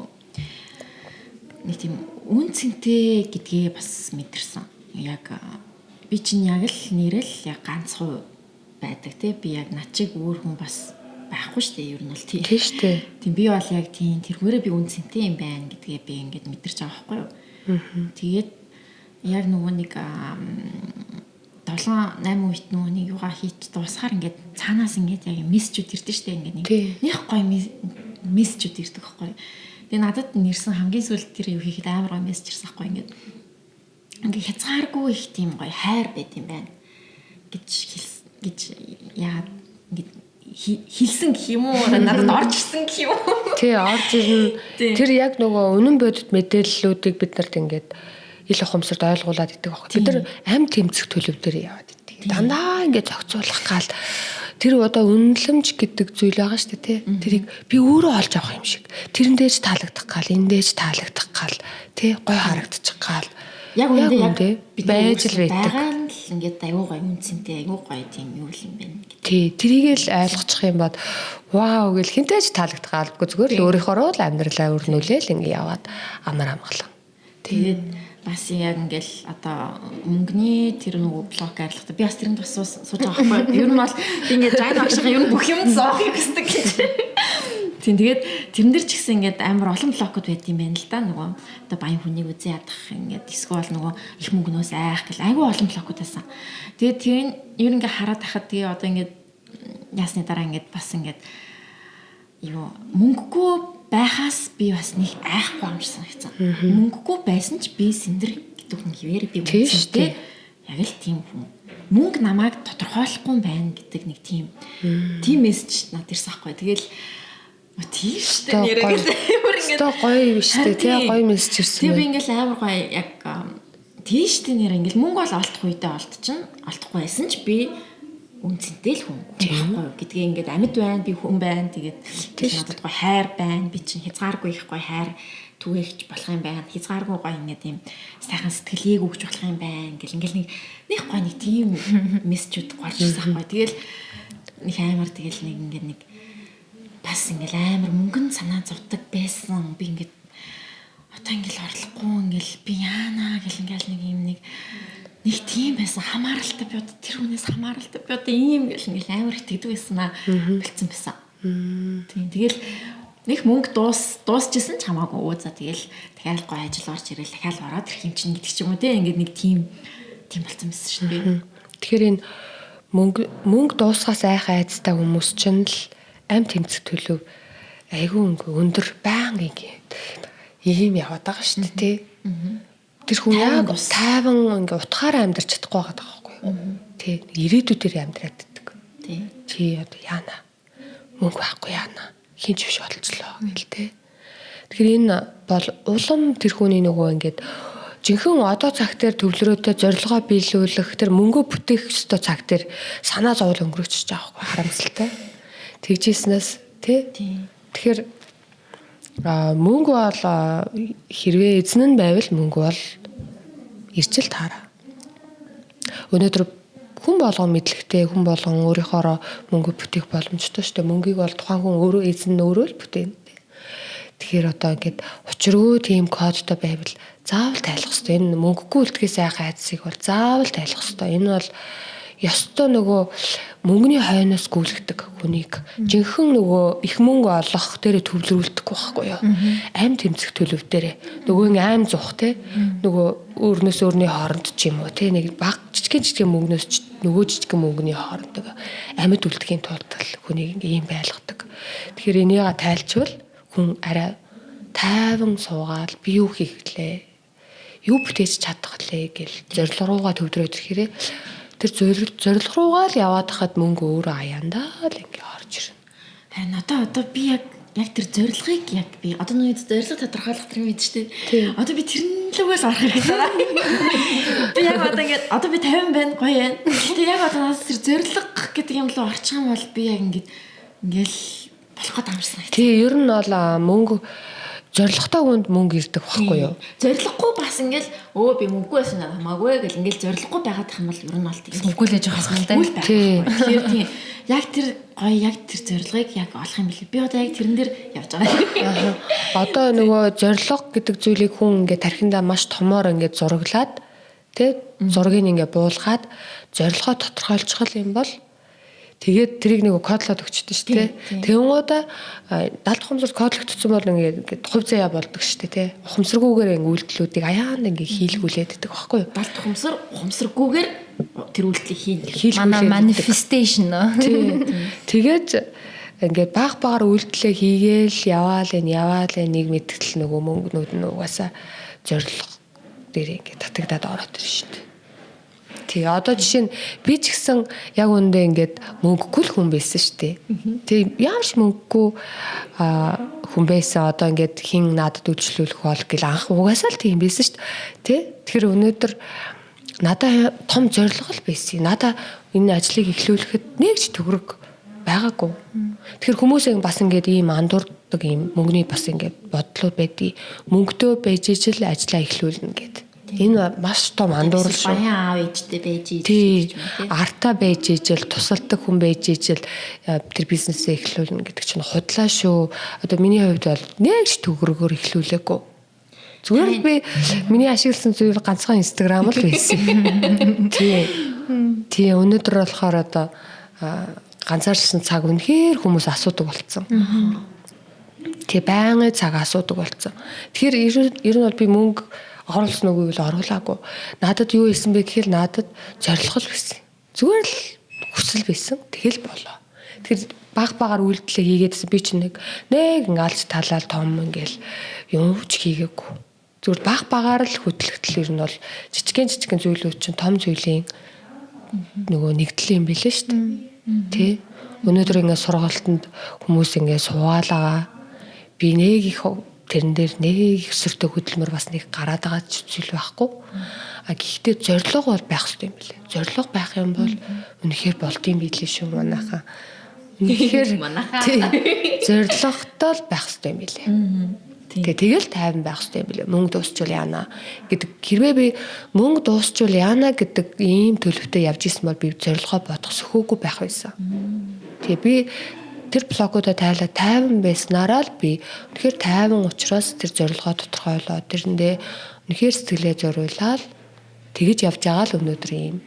нэг тийм үнцэнтэй гэдгээ бас мэдэрсэн. Яг би чинь яг л нэрэл яг ганц хувь байдаг тий. Би яг над чиг өөр хүн бас байхгүй шүү дээ. Ер нь бол тийм. Тийм шүү дээ. Тийм би бол яг тийм тэрхүүрээ би үнцэнтэй юм байна гэдгээ би ингээд мэдэрч байгаа байхгүй юу. Тэгээд яг нөгөө нэг 7-8 үед нөгөө нэг юугаа хийч дуусахаар ингээд цаанаас ингээд яг мессежүүд ирдэ штэ ингээд нэг гоё мессежүүд ирдэг байхгүй. Тэгээ надад нэрсэн хамгийн сүүлд тэр юу хийхэд амар гоё мессеж ирсэн байхгүй ингээд хязгааргүй их тийм гоё хайр байд юм байна гэж яа ингээд хэлсэн гэх юм уу надад орж ирсэн гэх юм уу. Тий орж ирнэ. Тэр яг нөгөө үнэн бодит мэдээллүүдийг бид нарт ингээд ил ухамсарт ойлгуулад идэг байхгүй. Бид нар амь тэмцэх төлөв дээр яваад идэг. Дандаа ингээд зохицуулах гал тэр одоо үнэлэмж гэдэг зүйл байгаа шүү дээ тий. Тэрийг би өөрөө олж авах юм шиг. Тэрэн дээрж таалагдах гал, энэ дээрж таалагдах гал тий гой харагдчих гал. Яг үндэ байж л байдаг. Байгаа л ингээд аюу гой үнцэнтэй аюу гой тийм юу л юм байна. Тий, тэрийг л ойлгочих юм бод вау гэл хинтэж таалагдах албагүй зүгээр л өөрийнхөө л амьдралаа өрнүүлээл ингээ яваад амар амгалан. Тэгээд бас яг ингээл одоо мөнгөний тэр нөгөө блок арилгатай би бас тэрэнд бас сууж байгаа байхгүй. Ер нь бол ингээд жайн багшаа ер нь бүх юм зоохыг хүсдэг гэж. Тийм тэгээд тэрэн дээр ч гэсэн ингээд амар олон блокуд байд юм байна л да нөгөө одоо баян хүнийг үзээ ядах ингээд эсвэл нөгөө их мөнгнөөс айх гэл айгүй олон блокуд байсан. Тэгээд тэр ер нь ингээд хараад тахад тэгээ одоо ингээд ясны дараа ингээд бас ингээд юу мөнгөгүй байхаас би бас нэг айхгүй амжсан хэвчээ. Мөнгөгүй байсан ч би сэндэр гэдэг хүн хിവэр би үнэтэй яг л тийм хүн. Мөнгө намайг тодорхойлохгүй байна гэдэг нэг тийм мессеж надад ирсэн байхгүй. Тэгэл тийм шүү дээ нэрээ амар ингээд гоё юм шүү дээ тий гоё мессеж ирсэн. Тэг би ингээд амар гоё яг тийм шүү дээ нэрээ ингээд мөнгө бол олдох үедээ олдчихно. Олдохгүй байсан ч би үнцэнтэй л хүн байхгүй гэдгээ ингээд амьд байна би хүн байна тэгээд надад гоё хайр байна би чинь хязгааргүй их гоё хайр түгээгч болох юм байна хязгааргүй гоё ингээд юм сайхан сэтгэлийг өгч болох юм байна гэл ингээл нэг гоё нэг тийм мессежүүд гарч ирсэн байхгүй тэгэл нэг амар тэгэл нэг ингээд нэг бас ингээл амар мөнгөн санаа зовдөг байсан би ингээд одоо ингээл орлохгүй ингээл би яана гэл ингээл нэг юм нэг тийм байсан хамааралтай би одоо тэр хүнээс хамааралтай би одоо ийм гэл ингээл амар итгэдэг байсан бэлдсэн байсан. Тийм тэгэл нэг мөнгө дуусчихсан ч хамаагүй өө за тэгэл дахиад гоё ажил орж ирэл дахиад ороод ирэх юм чинь гэдэг ч юм уу те ингээд нэг тийм болсон байсан шин би. Тэгэхээр энэ мөнгө дуусгаас айхаа айцтай хүмүүс чинь л амь тэмцэх төлөв айгүй өндөр байнг ийм яваад байгаа шүү дээ тий. Тэр хүн яг тайван ингээ утгаараа амьдарч чадахгүй байгаа байхгүй юу? Тий. Ирээдүйдээр амьдраад иддэг. Тий. Чи одоо яана? Мөнгө байхгүй яана? Хинч биш болцлоо гэл тий. Тэгэхээр энэ бол улам тэр хүний нөгөө ингээд жинхэнэ одоо цаг дээр төвлөрөөдөө зорилгоо биелүүлэх тэр мөнгө бүтээх ёстой цаг дээр санаа зовол өнгөрөөч байгаа байхгүй харамсалтай. Тэгжээснээс тий. Тэгэхээр мөнгө бол хэрвээ эзэн нь байвал мөнгө бол ирчил таараа. Өнөөдөр хүн болгон мэдлэгтэй хүн болгон өөрийнхоороо мөнгө бүтээх боломжтой шүү дээ. Мөнгийг бол тухайн хүн өөрөө эзэн нь өөрөө л бүтээнэ. Тэгэхээр одоо ингээд учиргүй тийм кодтой байвал заавал тайлах хэрэгтэй. Энэ мөнгөгүй үлдэхээс айхаа айдсыг бол заавал тайлах хэрэгтэй. Энэ бол ёстой нөгөө мөнгөний хойноос гүйлгдэг хүнийг жинхэнэ нөгөө их мөнгө олох дээрээ төвлөрүүлдэг байхгүй юу? Амь тэмцэх төлөв дээрээ нөгөө аим зух те нөгөө өөрнөөс өөрний хооронд ч юм уу те нэг баг жижигэн мөнгнөөс нөгөө жижигэн мөнгөний хооронд амьд үлдэхийн тулд хүнийг ийм байлгадаг. Тэгэхээр энийг тайлчвал хүн арай тайван суугаад би юу хийх гэлээ? Юу бүтээж чадах лээ гэл зорилго руугаа төвдрөөд ирэхээрээ тэр зорилго руугаа л яваад хахад мөнгө өөрөө аяндаа л ингээ орж ирнэ. Харин одоо би яг тэр зорилгыг яг би одоо нэг зорилго тодорхойлох юм бид ч тийм. Одоо би тэрэн лүгээс орох хэрэгтэй. Би яг одоо би 50 байна гоё байна. Гэтэ яг одоо надад тэр зорилго гэдэг юм руу орчих юм бол би яг ингээл болох гээд амарсан. Тий, ер нь бол мөнгө зорилготой хүнд мөнгө ирдэг байхгүй юу? Зорилгогүй бас ингээл би мөнгөгүй байсан надад хамаагүй гэл ингээл зорилгогүй байгаад тах юм бол ер нь бол тийм мөнгөлж явах хэрэгтэй. Тэгэхээр тийм яг тэр гоё яг тэр зорилгыг яг олох юм билээ. Би одоо яг тэрэн дээр явж байгаа. Одоо нөгөө зорилго гэдэг зүйлийг хүн ингээд тархиндаа маш томоор ингээд зураглаад тий зургийг ингээд буулгаад зорилгоо тодорхойлчих юм бол Тэгээд тэрийг нэг кодлоод өгчдөг шүү дээ. Тэнгуудаа даалт ухамсар кодлогдсон бол ингээд хувь заяа болдог шүү дээ. Ухамсаргүйгээр үйлдэлүүдийг аяанд ингээд хийлгүүлээд байдаг байхгүй юу? Даалт ухамсаргүйгээр тэр үйлдэлийг Манай manifestation нөө. Тэгээд ингээд багаар үйлдэлээ хийгээл яваал нэг мэдтгэл нөгөө мөнгнүүд нь угаасаа зорилго дээр ингээд татагдаад ороод ирж шүү дээ. Тий, одоо жишээ нь би ч гэсэн яг үндэ ингээд мөнгөгүй л хүн байсан шүү дээ. Тий, яамш мөнгөгүй хүн байсан. Одоо ингээд хин надад үйлчлүүлэх бол гэл анх угаасаа л тийм байсан шүү дээ. Тий. Тэгэхээр өнөөдөр надад том зорилго л байсан. Надад энэ ажлыг эхлүүлэхэд нэг ч төгрөг байгаагүй. Тэгэхээр хүмүүсээ бас ингээд ийм андуурдаг ийм мөнгөний бас ингээд бодлууд байдгийг мөнгөтэй байж ижил ажлаа эхлүүлнэ гэдэг. Энэ маш том андуурал шүү. Баян аав ээжтэй байж ижил артаа байж ижил тусалдаг хүн байж ижил тэр бизнесээ эхлүүлнэ гэдэг чинь худлаа шүү. Одоо миний хувьд бол нэг ч төгрөгөөр эхлүүлээгүй. Зүгээр л би миний ашигласан зүйл ганцхан Instagram л байсан. Тий өнөөдөр болохоор одоо ганцаарчсан цаг үнэхээр хүмүүс асуудаг болцсон. Тий байнгын цаг асуудаг болцсон. Тэгэхээр ер нь бол би мөнгө оруулсан үгүй л оруулаагүй. Надад юу исэн бэ гэхээр надад зорилго л байсан. Зүгээр л хүсэл байсан. Тэгэл болоо. Тэгэхээр багаар үйлдэлээ хийгээдсэн би чинь нэг алж талаал том ингээл юм ч хийгээгүй. Зүгээр багаар л хөдөлгөтөл ер нь бол жижигэн зүйлүүд чинь том зүйлийн нөгөө нэгдэл юм билээ шүү дээ. Тэ? Өнөөдөр ингээ сургалтанд хүмүүс ингээ суугаалаа. Би нэг их тэрэн дээр нэг өсөртөө хөдөлмөр бас нэг гараад байгаа зүйл байхгүй. Гэхдээ зорилго бол байх хэрэгтэй юм билээ. Зорилго байх юм бол үнэхээр болдсон билээ шүү манайхаа. Үнэхээр зорилготой л байх хэрэгтэй юм билээ. Тэгэл тайван байх хэрэгтэй юм билээ. Мөнгө дуусчвал яана гэдэг. Хэрвээ би мөнгө дуусчвал яана гэдэг ийм төлөвтэй явж исэн бол би зорилгоо бодох сөхөөгүй байх байсан. Тэгээ би тэр блогуудаа тайлаа тайван байснараа л би үнэхээр тайван учраас тэр зорилгоо тодорхойлоо тэрэндээ үнэхээр сэтгэлээ зориулаад тэгэж явж байгаа л өнөөдөр юм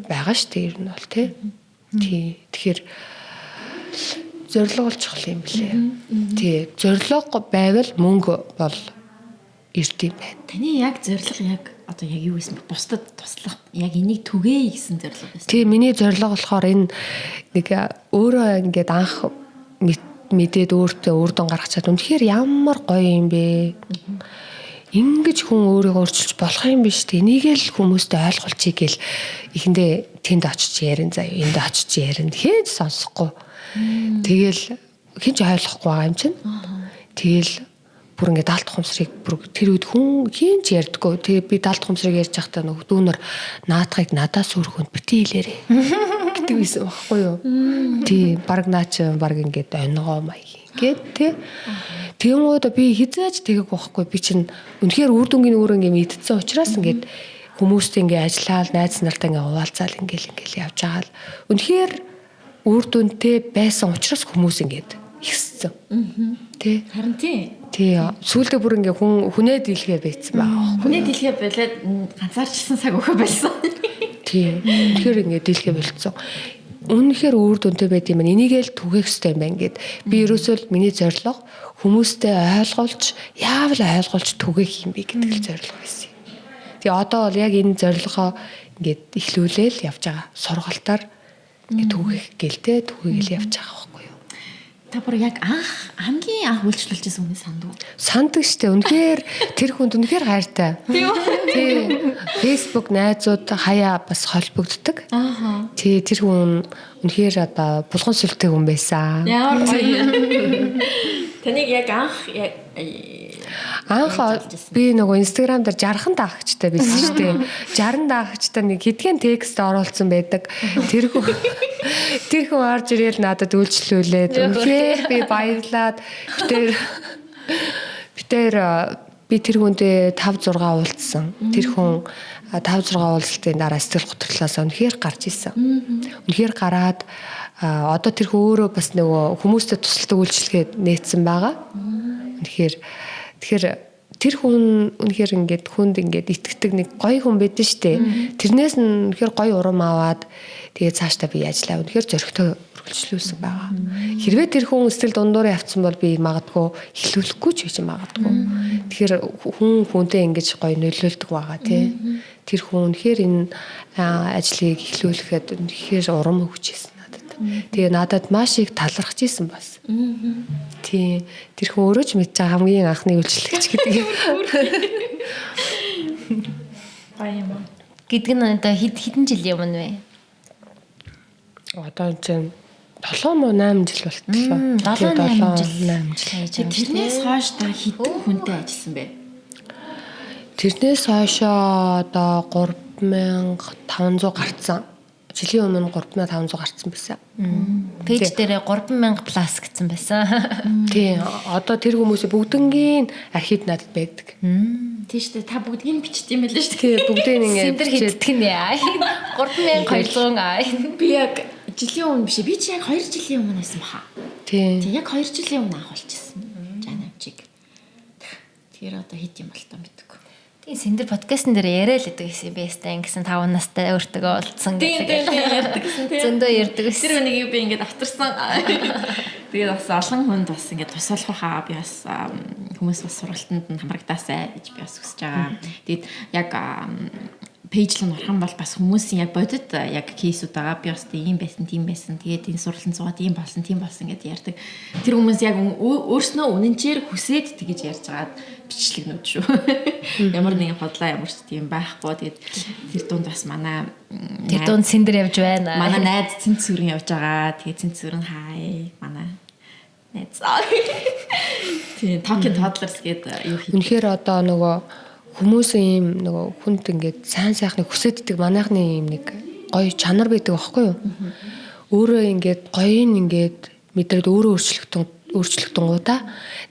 байгаа шүү дээ ер нь бол тий. Тэгэхээр зорилго бол чухал юм билээ. Тий зорилго байвал мөнгө бол эрт юм байна. Таны яг зорилго яг одоо яг юу гэсэн бэ? Бусдад туслах яг энийг түгээе гэсэн зорилго байсан. Тий миний зорилго болохоор энэ нэг өөрөө ингээд анх мэдээд өөртөө үрдэн гаргачаад үнэхээр ямар гоё юм бэ. Ингэж хүн өөрийгөө өөрчилж болох юм биш үү? Энийг л хүмүүстээ ойлгуулчих гээл эхэндээ тэнд очиж ярин заяа энд очиж ярин хийж сонсохгүй. Тэгэл хинч ойлгохгүй байгаа юм чинь. Тэгэл бүр ингээд даалт ухамсарыг бүр тэр үед хүн хинч ярьдаггүй. Тэгээ би даалт ухамсарыг ярьж байхдаа нөгөө дүүнер наадахыг надаас өргөнд бити хэлээрээ гэдэг байсан байхгүй юу? Тий баг наач баг ингээд онгоо маяг ингээд тий. Тэгмүүд би хизээж тэгээг байхгүй би чинь үнэхээр үр дүнгийн өөр ингээд мэдсэн учраас ингээд хүмүүстэй ингээд ажиллаал найз нартай ингээд хуваалцаал ингээд явж байгаа л үнэхээр үр дүнтэй байсан учраас хүмүүс ингээд ихссэн. Тий. Харин тий. Тий. Сүүлдээ бүр ингээ хүнээ дийлгээ байцсан байгаа. Хүнээ дийлгээ болоод ганцаарчсан цаг өгөө байсан. Тий. Тэгэхээр ингээ дийлгээ болцсон. Үнэхээр үр дүнтэй байд юм. Энийгээ л түгээх хэрэгтэй юм байна гэд. Би ерөөсөө л миний зорилго хүмүүстэй ойлгуулж, яавал ойлгуулж түгээх юм бэ гэдэг л зорилго байсан. Тэгээ одоо бол яг энэ зорилгоо ингээ эхлүүлээл явж байгаа. Сургалтаар ингээ түгээх гэлтэй түгээл явж байгаа байхгүй юу? Та бүр яг хамгийн анх үйлчлүүлжсэн үнэ сандуу. Сандаг штэ. Үнэхээр тэр хүнд үнэхээр хайртай. Тий. Facebook найзууд хаяа бас холбогддог. Тий тэр хүн үнэхээр одоо булган сүлтэй хүн байсан. Ямар гоё. Таныг яг анх би нөгөө Instagram дээр 60 даагчтай байсан шүү дээ. 60 даагчтай нэг хэдхэн текст оруулсан байдаг. Тэр хүн орж ирэл надад үйлчлүүлээд үнэхээр би баярлаад би тэр хүндээ 5 6 уулзсан. Тэр хүн 5 6 уулзалтын дараа сэтгэл готрлоос үнэхээр гарч исэн. Үнэхээр гараад одоо тэр хүн өөрөө бас нөгөө хүмүүстэй тусалдаг үйлчлэгээ нээсэн байгаа. Тэгэхээр тэр хүн үнэхээр ингээд хүнд ингээд итгэдэг нэг гоё хүн байдэн штэ. Тэрнээс нь үнэхээр гоё урам аваад тэгээд цаашдаа би ажиллаа үнэхээр зөрөгтэй үргэлжлүүлсэн байгаа. Хэрвээ тэр хүн сэтгэл дундуур явцсан бол би магадгүй эхлүүлэхгүй ч гэж магадгүй. Тэгэхээр хүнтэй ингэж гоё нөлөөлдөг байгаа тий. Тэр хүн үнэхээр энэ ажлыг эхлүүлэхэд үнэхээр урам өгч ирсэн надад. Тэгээ надад маш их талархаж ирсэн бас. Тий. Тэр хүн өөрөө ч мэдж байгаа хамгийн анхны үйлчлэгч гэдэг юм. Баян. Гэдэг нь одоо хэдэн жилийн өмнө вэ? Одоо чинь 7-8 жил болтлоо. 8 жил. Тэрнээс хойш та хэдэн хүнтэй ажилласан бэ? Тэрнээс хойшоо одоо 3500 гарцсан. Жилийн өмнө 3500 гарцсан байсан. Пэйж дээрээ 3000 плюс гэсэн байсан. Тийм. Одоо тэр хүмүүсийн бүгднгийн архив надад байдаг. Тийш та бүгдийг бичиж юм байлаа шүү дээ. Тийм бүгдийг ингээд Сэндэр хэддэг нэ. 3200 Би яг жилийн өмнө биш. Би чи яг 2 жилийн өмнө байсан баха. Тийм. Тэг яг 2 жилийн өмнө авахулчихсан. Жанавчиг. Тэр одоо хит юм бол та мэдгүй. тийм сэндэр подкастн дээр яриа л гэдэг гэсэн би ястай ингэсэн 5 настай өөртөө уулзсан Тийм ярьдаг гэсэн тийм. зөндөө ярьдаг гэсэн. Тэр үнийг би ингээд авторсан. Тэгээд бас олон хүнд бас ингээд тусалах хаа би бас хүмүүс бас сургалтанд нь хамрагдаасай гэж би бас хүсэж байгаа. Тэгээд яг пэйжлэн орхон бол бас хүмүүсийн яг бодит яг кейсүүд байгаа. Би бас ийм байсан, тийм байсан. Тэгээд энэ сурлан цугаад ийм болсон, тийм болсон гэдээ ярьдаг. Тэр хүмүүс яг өөрснөө үнэнчээр хүсээд тэгэж ярьж байгаад бичлэгнүүд шүү. Ямар нэгэн хотлоо ямар ч тийм байхгүй. Тэгээд тэр дунд бас манай тэр дунд сэндэр явж байна. Манай найз цэнцүрэн явж байгаа. Тэгээд цэнцүрэн хай манай найз. Тийм talking toddlers гэдэг юу хийх. Үнэхээр одоо нөгөө хүмүүсийн ийм нөгөө хүнд ингээд сайн сайхныг хүсэддэг манайхны ийм нэг гоё чанар байдаг байхгүй юу? Өөрөө ингээд гоён ингээд мэдрээд өөрөө өөрчлөгдөнгуудаа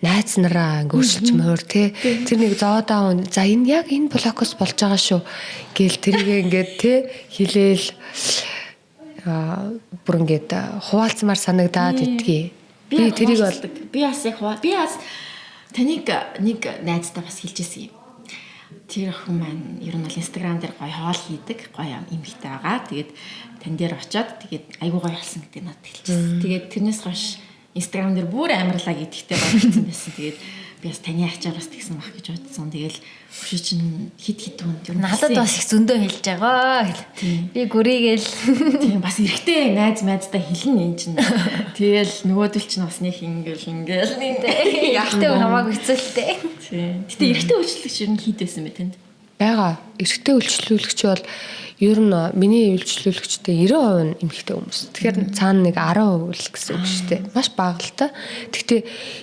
найз нараа ингээд өөрчилчмөр тий. Тэр нэг зоодаа за энэ яг энэ блокос болж байгаа шүү гээл тэрийг ингээд тий хэлээл бүр ингээд хуваалцмаар санагдаад идэгий. Би тэрийг бол би бас таныг нэг найзтай бас хэлжсэн юм. Тэр хүн маань ер нь бол Instagram дээр гоё хоол хийдэг, гоё эмэгтэй байгаа. Тэгээд тань дээр очиод тэгээд айгуу гоё болсон гэдэг надад хэлчихсэн. Тэгээд тэрнээс хойш Instagram дээр бүр амарлаа гэдэгтэй болчихсон байсан. Тэгээд би бас таны ачаар бас тэгсэн баг гэж бодсон. Тэгээл өшөө чинь хит хүнд ер нь надад бас их зөндөө хэлж байгаа. Би гүрийгээл тийм бас эргэтэй найз майзтай хэлнэ энэ чинь. Тэгэл нөгөөдөл чинь бас нэг ингээл яахтай хамаагүй хэцүүлтэй. Тийм. Гэтэ эргэтэй үйлчлэгч ер нь хит байсан бэ тэнд? байгаа. Эрэгтэй үйлчлүүлэгч бол ер нь миний үйлчлүүлэгчтэй 90% нь эмэгтэй хүмүүс. Тэгэхээр цаана нэг 10% л гэсэн үг шүү дээ. Маш бага л та. Гэхдээ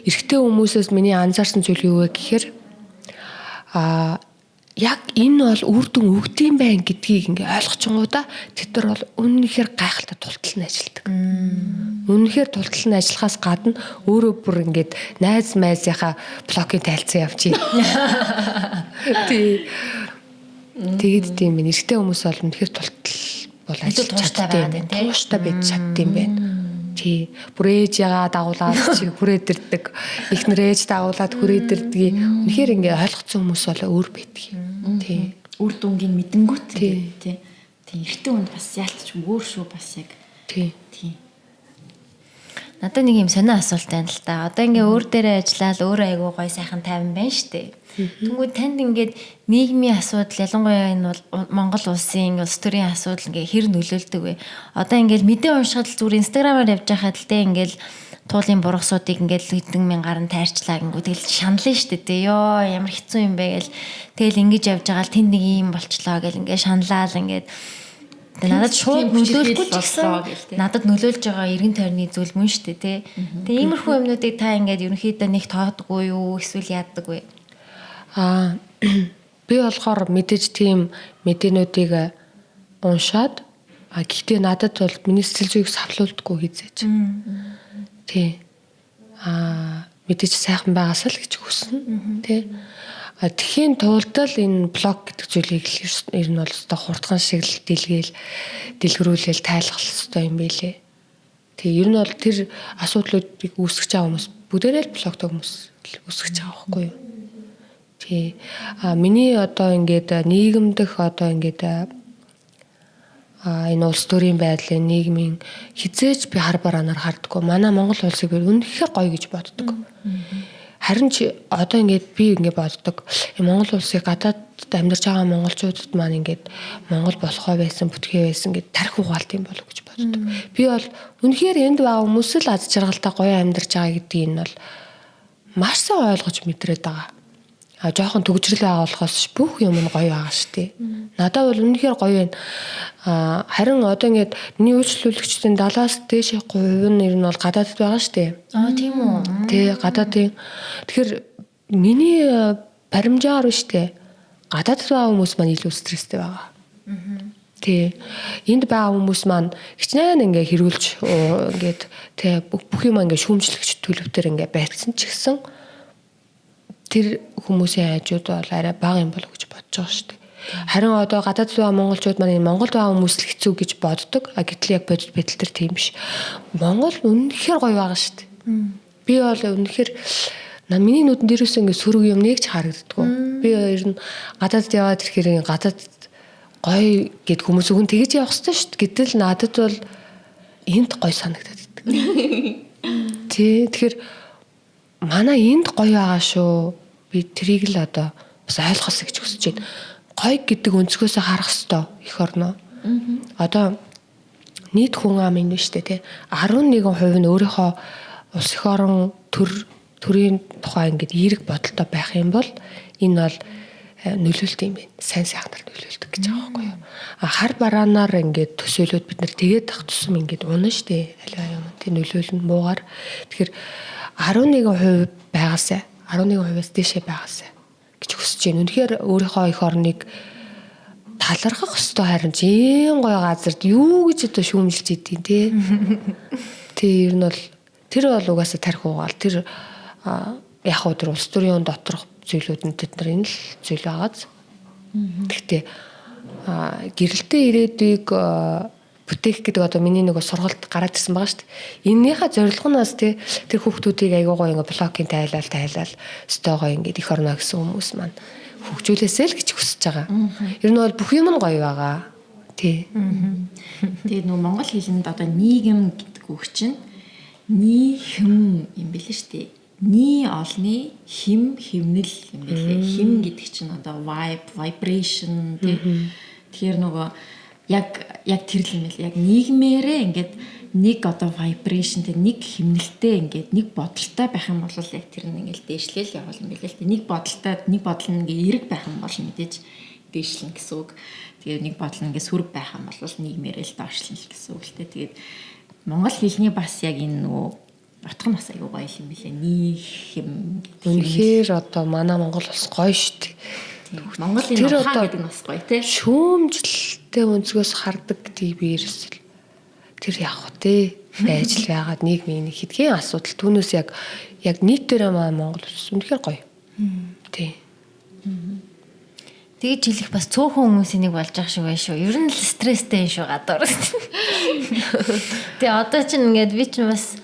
эрэгтэй хүмүүсээс миний анзаарсан зүйл юу вэ гэхээр яг энэ бол үр дүн өгдөм байх гэдгийг ингээ ойлгочингуудаа тэд нар бол үнэнхээр гайхалтай тултал нь ажилдаг. Үнэнхээр тултал нь ажиллахаас гадна өөрөө бүр ингээд найз майзынхаа блокийн тайлцсан явчих. Тэгээд тийм байна. Эрэгтэй хүмүүс бол үнэхээр тултал бол ажиллаж чаддаг юм. Тууштай байж чаддаг юм байна. Тий. Бүр ээж ягаа дагуулаад чи хүрээд ирдэг. Эхнэр ээж дагуулаад хүрээд ирдэг. Үнэхээр ингээ ойлгоцсон хүмүүс бол өөр байдаг юм. Тий. Үр дүнгийн мэдэнгүүт тий. Тий. Эрэгтэй хүнд бас яалтч өөр шүү бас яг. Тий. Тий. Надад нэг юм сонио асуулт байна л та. Одоо ингээ өөр дээрээ ажиллаад өөрөө айгуу гой сайхан тайван байна штэ. Тэнгүүд танд ингээд нийгмийн асуудал ялангуяа энэ бол Монгол улсын улс төрийн асуудал ингээ хэр нөлөөлдөг вэ? Одоо ингээл мэдээ уншихад зүгээр инстаграмаар явж байхад л те ингээл туулын бургасуудыг ингээл хэдэн мянгаар нь тайрчлаа гингүү тэгэл шанална штэ те. Йоо ямар хэцүү юм бэ гэл тэгэл ингэж явж байгаа л тэнд нэг юм болчлоо гэл ингээ шаналал ингээд надад шууд нөлөөлөхгүй ч гэсэн надад нөлөөлж байгаа эргэн тойрны зүйл мөн штэ те. Тэгээ иймэрхүү юмнуудыг та ингээд ерөнхийдөө нэг тоодгүй юу эсвэл яаддаг вэ? Би болохоор мэдээж тийм мэдээнүүдийг уншаад гэхдээ надад бол миний сэтгэл зүйг савлуулдаггүй хизээж. Тий. Мэдээж сайхан байгаас л гэж хүснэ. Тий. Тэхийн тулд л энэ блог гэдэг зүйлийг ер нь бол өстой хурдхан шиг л дэлгэрүүлэл тайлах хэрэгтэй юм билэ. Тэгээ ер нь бол тэр асуудлуудыг үүсгэж байгаа хүмүүс бүгдээрээ л блогтой хүмүүс үүсгэж байгаа байхгүй юу? Тий. Миний одоо ингээд нийгэмдэх одоо ингээд энэ улс төрийн байдлын нийгмийн хизээч би хар бараанаар хардггүй. Манай Монгол улсыг би үнэхээр гоё гэж боддог. Харин ч одоо ингээд би ингээд боддог. Монгол улсыг гадаад амьдарч байгаа монголчуудад маань ингээд Монгол болохоо байсан, бүтгээ байсан гэд тарих угаалт юм болов гэж боддог. Би бол үнэхээр энд байгаа хүмүүс л аз жаргалтай гоё амьдарч байгаа гэдгийг нь бол маш сайн ойлгож мэдрээд байгаа. Жоохон төгжрөл байгаа болохоос бүх юм нь гоё байгаа шүү дээ. Надад бол үнэхээр гоё байна. Харин одоо ингээд миний үйлчлүүлэгчдийн 70-аас дээшээ 30% нь ер нь бол гадаадд байгаа шүү дээ. Тийм үү. Тий, гадаадын. Тэгэхээр миний баримжаагаар биш дээ. Гадаадд байгаа хүмүүс маань илүү стресстэй байгаа. Тий. Энд байгаа хүмүүс маань хичнээн ингээ хэрүүлж ингээд тий бүх юм ингээ шүүмжлэгч төлөвтөр ингээ байцсан ч гэсэн тэр хүмүүсийн хажууд бол арай бага юм болов гэж бодож байгаа шүү дээ. Харин одоо гадаад байгаа монголчууд маань Монголд байгаа хүмүүс л хэцүү гэж боддог. Гэтэл яг бодит байдал төр тийм биш. Монгол үнэхээр гоё байгаа шүү дээ. Би бол үнэхээр миний нүдэн дээрээс ингэ сөрөг юм нэг ч харагддаггүй. Би ер нь гадаад яваад ирэхээр гадаад гоё гэд хүмүүс өгөн тэгэж явах хэрэгтэй шүү дээ. Гэтэл надад бол энд гоё санагдаад идэг. Тий, тэгэхээр манай энд гоё байгаа шүү. Би трийг л одоо бас ойлгосоо гэж хүсэж байна. Гоё гэдэг өнцгөөсөө харах хэрэгтэй их орноо. Одоо нийт хүн ам энэ шүү дээ тий. 11% нь өөрийнхөө улс их орон төрийн тухай ингээд эерэг бодолтой байх юм бол энэ бол нөлөөлт юм байна. Сайн сайхнаар нөлөөлдөг гэж байгаа байхгүй юу? Хар бараанаар ингээд төсөөлөд бид нар тэгээд тах тусам ингээд унаа штэ. Аливаа юм тий нөлөөлнө муугаар. Тэгэхээр 11% байгаасай. 11%-аас дээшээ байгаасай гэж хүсэж байна. Үнэхээр өөрийнхөө эх орныг талархах ёстой харин зэн гоё газарт юу гэж одоо шүүмжилж идэв тий. Тий ер нь бол тэр бол угаасаа тарих угаал. Тэр яг өдөр улс төрийн доторх зүйлүүд нь тэд нар энэ л зүйл байгааз. Гэхдээ гэрэлтэй ирээдүйг бүтээх гэдэг одоо миний нэг сургалт гараад ирсэн байгаа шүү дээ. Эннийхээ зорилгоноос тэр хүүхдүүдийг аягүй ингээ блокийн тайлал стогоо ингээ их орно гэсэн хүмүүс маань хөгжүүлээсэй л гэж хүсэж байгаа. Ер нь бол бүх юм нь гоё байгаа. Тий. Тэгээд нөгөө монгол хэлэнд одоо нийгэм гэдэг үг чинь нийхэм юм билээ шүү дээ. Ни олны хим химнэл юм билээ. Хим гэдэг чинь одоо vibe, vibration тэгэхээр нөгөө яг тэр л юм л яг нийгмээрээ ингээд нэг одоо vibration тэ нэг химнэлтэй ингээд нэг бодолтой байх юм бол яг тэр нь ингээд дээшлэл явуулна билээ л тэ нэг бодол нь ингээд эерэг байх юм бол мэдээж дээшлэн гэсэн үг. Тэгээд нэг бодол нь ингээд сүрэг байх юм бол нийгмээрээ л доошлно л гэсэн үг л тэ. Тэгээд монгол хэлний бас яг энэ нөгөө утга нь бас аюу гоё юм билээ. Нийхэм үнэхээр одоо манай Монгол бас гоё шүү дээ. Монголын ухаан гэдэг нь бас гоё тий. Шүүмжлэлтэй өнцгөөс хардаг гэдэг би ерөөсөл тэр явах тий байж л байгаад нийгмийн нэг хэдхэн асуудал түүнээс яг нийтээрээ Монгол улс үнэхээр гоё. Тий. Тэгж хэлэх бас цөөхөн хүмүүсийн нэг болж байгаа шиг байна шүү. Ер нь л стресстэй юм шүү гадуур. Тэгээ одоо чинь ингээд би чинь бас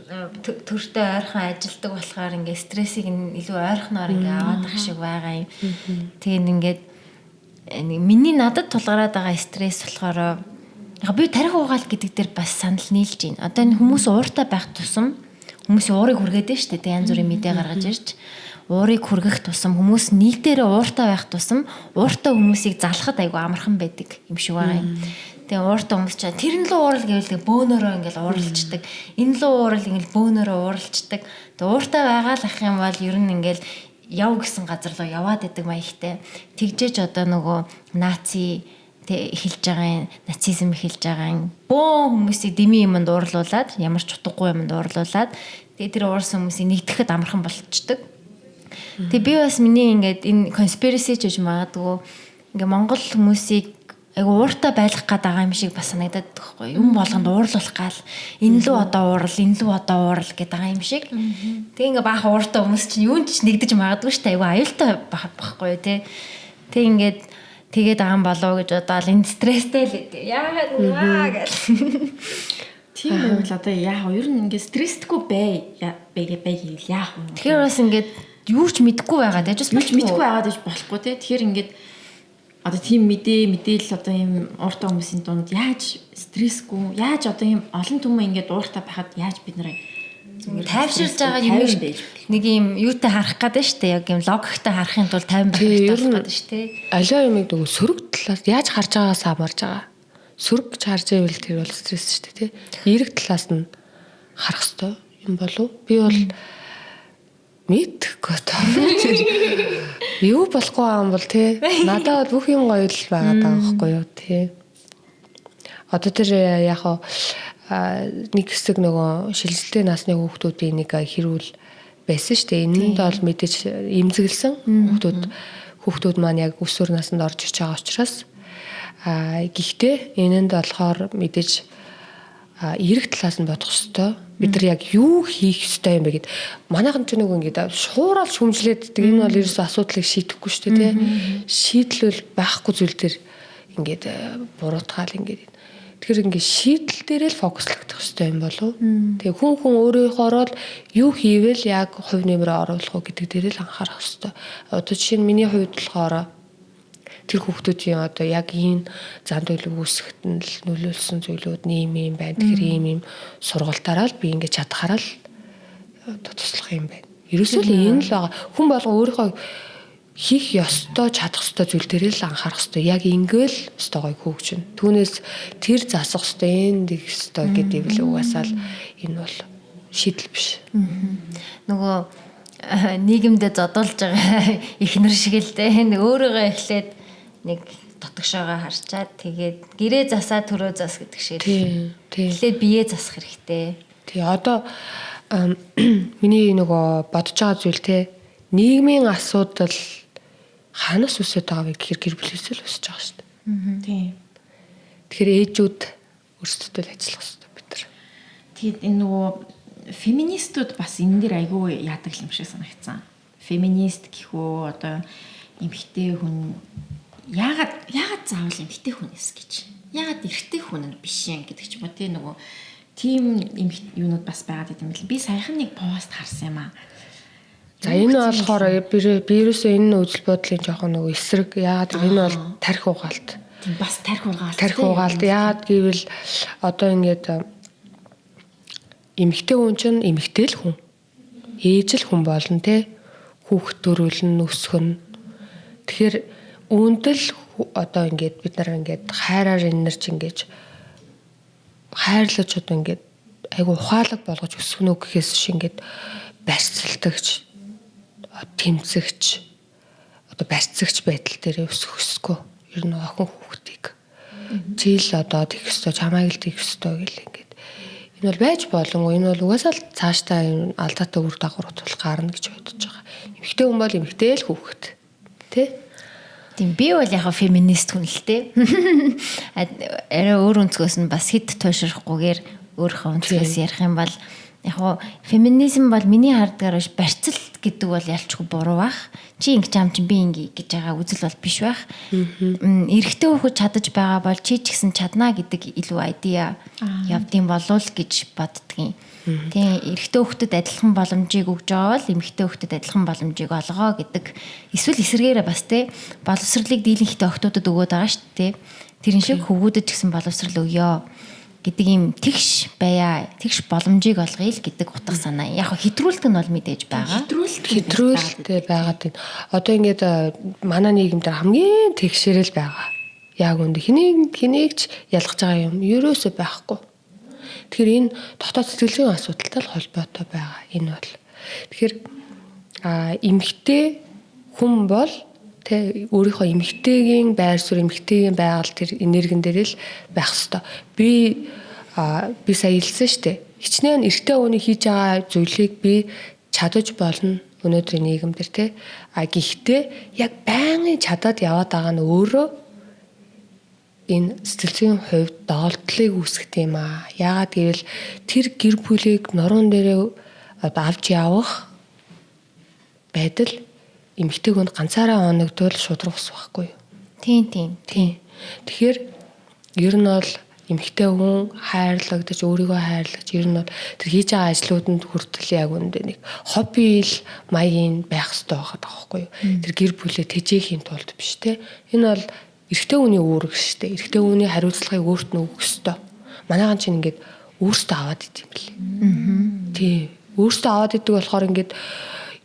төртөө ойрхон ажилдаг болохоор ингээд стрессийг илүү ойрхоноор ингээд аваад ах шиг байгаа юм. Тэгээд ингээд миний надад тулгараад байгаа стресс болохоор би тарих угаал гэдэг дээр бас санал нийлж байна. Одоо энэ хүмүүс ууртай байх тусам хүмүүсийн уурыг хүргээд байна шүү дээ. Янз бүрийн мэдээ гаргаж ирж уурыг хүргэх тусам хүмүүс нийтээрээ ууртай байх тусам ууртай хүмүүсийг залхахад айгу амархан байдаг юм шиг байгаа юм. Тэгээ ууртай хүмүүс ч тэр нь л уурал гэвэл бөөнөрөө ингээл ууралцдаг. Энэ л уурал ингээл бөөнөрөө ууралцдаг. Тэгээ ууртай байгаа л ах юм бол ер нь ингээл яв гэсэн газар руу яваад идэг маягтай. Тэгжээч одоо нөгөө наци эхэлж байгаа нацизм эхэлж байгаа бөөн хүмүүсийг дэмий юмд уурлуулад ямар ч утгагүй юмд уурлуулад тэгээ тэр уурсан хүмүүсийг нэгтгэхэд амархан болчихдог. Тэгээ би бас миний ингээд энэ conspiracy ч гэж магадгүй ингээ Монгол хүмүүсийг айгу ууртай байлгах гээд байгаа юм шиг бас санагдаад байхгүй юм болгонд уурлуулах гал энэ лүү одоо уурал энэ лүү одоо уурал гэдэг байгаа юм шиг. Тэгээ ингээ баах ууртай хүмүүс чинь юунд ч нэгдэж магадгүй шүү дээ айгу аюултай байхгүй тий. Тэг ингээд тэгээд байгаа юм болов гэж бодоод энэ стресстэй л үү. Яагаад гэл. Тийм байвал одоо яах вэ? Ер нь ингээд стресстэйгүй бай гэвэл яах вэ? Тэгэхээр бас ингээд юу ч мэдэхгүй байгаа дэж юу ч мэдэхгүй байгаад гэж болохгүй те. Тэгэхээр ингээд одоо тийм мэдээлэл одоо ийм ууртай хүмүүсийн дунд яаж стрессгүй, яаж одоо ийм олон түмэн ингээд ууртай байхад яаж бид нэр тайвширж байгаа юм нэг юм юутай харах гэдэг нь шүү дээ. Яг юм логиктой харахын тулд 50 байх хэрэгтэй шүү дээ. Аливаа юмыг нөгөө сөрөг талаас яаж харж байгаагаас хамаарж байгаа. Сөрөг гэж харж байвал тэр бол стресс шүү дээ, тий. Эерэг талаас нь харах хэрэгтэй юм болов. Би бол мэдгүй таа. Юу болохгүй юм бол тий. Надад бүх юм гоё л байгаад байгаа байхгүй юу, тий. Одоо тэр яг нэг хэсэг нөгөө шилжилтийн насны хүүхдүүдийн нэг хэрүүл байсан шүү дээ. Энэнд бол мэдээж эмзэглсэн хүүхдүүд маань яг өсвөр наснд орж иж байгаа учраас гэхдээ энэнд болохоор мэдээж эерэг талаас нь бодох ёстой. Бид нар яг юу хийх ёстой юм бэ гэд манайхан ч нэг ингээд шуурал шүмжлээд энэ бол ерөөсөө асуудлыг шийдэхгүй шүү дээ, тий. Шийдлэл байхгүй зүйл төр ингээд буруутгаал ингээд. Тэгэхээр ингээд шийдэл дээрээ л фокуслогдох ёстой юм болов. Тэгээ хүн өөрийнхөө л юу хийвэл яг хувь нэмрээ оруулах уу гэдэг дээрээ л анхаарах ёстой. Одоо жишээ нь миний хувьд болохоор тэр хүүхдүүдийн одоо яг энэ зан төлөв үүсгэхэд нь л нөлөөлсөн зүйлүүд нэм юм байна. Тэгэхээр ийм сургалтаараа л би ингээд чадхаараа л одоо туслах юм байна. Ерөөсөө л энэ л байгаа. Хүн болго өөрийнхөө хийх ёстой, чадах ёстой зүйл дээрээ л анхаарах ёстой. Яг ингээл ёстой гой хөгжин. Түүнээс тэр засах ёстой, энэ дэх ёстой гэдэг л угаасаа л энэ бол шийдэл биш. Нөгөө нийгэмдээ зодолж байгаа ихнэр шиг л дээ. Өөрийгөө эхлээд нэг дотгошоогоо харчаад тэгээд гэрээ засаа төрөө зас гэдэг шиг. Тийм. Эхлээд биеэ засах хэрэгтэй. Тий, одоо миний нөгөө бодож байгаа зүйл те нийгмийн асуудал хаанаас үсэж байгааг гэхээр гэр бүлээс л үсэж байгаа шүү дээ. Тийм. Тэгэхээр ээжүүд өөрсдөө л ажиллах хэрэгтэй бид нар. Тэгээд энэ нөгөө феминистүүд бас энэ дэр айгүй яадаг юм шиг санагдсан. Феминист гэхүү одоо эмэгтэй хүн яагаад заавал эмэгтэй хүнээс гэж. Яагаад эрэгтэй хүн нь биш юм гэдэг ч юм уу тий нөгөө тийм юунууд бас байгаад идэм бил. Би саяхан нэг пост харсан юм аа. За энэ болохоор вирусээ энэ үзэл бодлын жоохон нөгөө эсрэг яагаад энэ бол тархи угаалт. Тийм бас тархи угаалт. Тархи угаалт яагаад гэвэл одоо ингээд эмэгтэй хүн чинь эмэгтэй л хүн. Ээж л хүн болно те. Хүүхэд төрүүлнэ, өсгөн. Тэгэхээр үүндэл одоо ингээд бид нар ингээд хайраар энэрч ингээд хайрлаж одоо ингээд айгу ухаалаг болгож өсгөнө гэхээс шиг ингээд барьцалтагч тэмцэгч одоо барьцагч байдал дээр өсөхгүй ер нь охин хүүхдийг жил одоо тэгх ёстой чамайг л тэгх ёстой гэл ингээд энэ бол байж болонгүй энэ бол угаасаа л цаашдаа алдаатай үр дагавар тул гарна гэж бодож байгаа. Эмэгтэй хүн бол эмэгтэй л хүүхэд тий. Тийм би бол яг феминист хүн л дээ. Арай өөр өнцгөөс нь бас хэд туушрахгүйгээр өөрийнхөө өнцгөөс ярих юм бол яг феминизм бол миний хардгаар биш барьцалт гэдэг бол ялчгүй буруу бах. Чи ингэж ам чи би ингэ гэж байгаа үзэл бол биш байх. Эрэгтэй хүүхэд чадаж байгаа бол чи ч гэсэн чадна гэдэг илүү айдиа явдсан болов л гэж боддгийн. Тэгээ эрэгтэй хүүхдэд адилхан боломжийг өгж байгаа бол эмэгтэй хүүхдэд адилхан боломжийг олгоо гэдэг эсвэл эсэргээрээ бас те боловсролыг дийлэнхтэй охтуудад өгөөд байгаа шүү дээ. Тэрэн шиг хөвгүүдэд ч гэсэн боловсрол өгөө гэдэг юм тэгш байя тэгш боломжийг олгоё л гэдэг утга санаа. Яг хэтрүүлэлт нь бол мэдээж байгаа. Хэтрүүлэлтэй байгаад байна. Одоо ингээд манай нийгэмд хамгийн тэгшэрэл байгаа. Яг үндэ хэнийг ч ялгаж байгаа юм ерөөсөө байхгүй. Тэгэхээр энэ дотоод сэтгэлийн асуудалтай л холбоотой байгаа. Энэ бол. Тэгэхээр эмэгтэй хүн бол тэ өөрийнхөө эмэгтэйгийн байр суурь эмэгтэйгийн байгаль тэр энергин дээр л байх хэвээр. Би сая хэлсэн шүү дээ. Хичнээн эрэгтэй хүний хийж байгаа зүйлийг би чадаж болно өнөөдрийн нийгэмдэр тэ. Гэхдээ яг байнгын чадаад яваад байгаа нь өөрөө энэ сэтгэл зүйн хувьд доголдлыг үүсгэх юм аа. Яагаад гэвэл тэр гэр бүлийг нуруунд дээрээ авч явах байдал эмэгтэй хүнд ганцаараа оногдвол шудраг ус байхгүй юу? Тийм. Тэгэхээр ер нь бол эмэгтэй хүн хайрлагдаж өөрийгөө хайрлаж ер нь бол тэр хийж байгаа ажлууданд хүртэл яг үндэ нэг хобби л маягийн байх хэрэгтэй байгаад байгаа байхгүй юу. Тэр гэр бүлээ тэжээхийн тулд биш те. Энэ бол эрэгтэй хүний үүрэг шүү дээ. Эрэгтэй хүний хариуцлагыг өөрт нь өгөх хэрэгтэй. Манайхан чинь ингээд өөртөө аваад идэв юм лээ. Тий. Өөртөө аваад идэг болохоор ингээд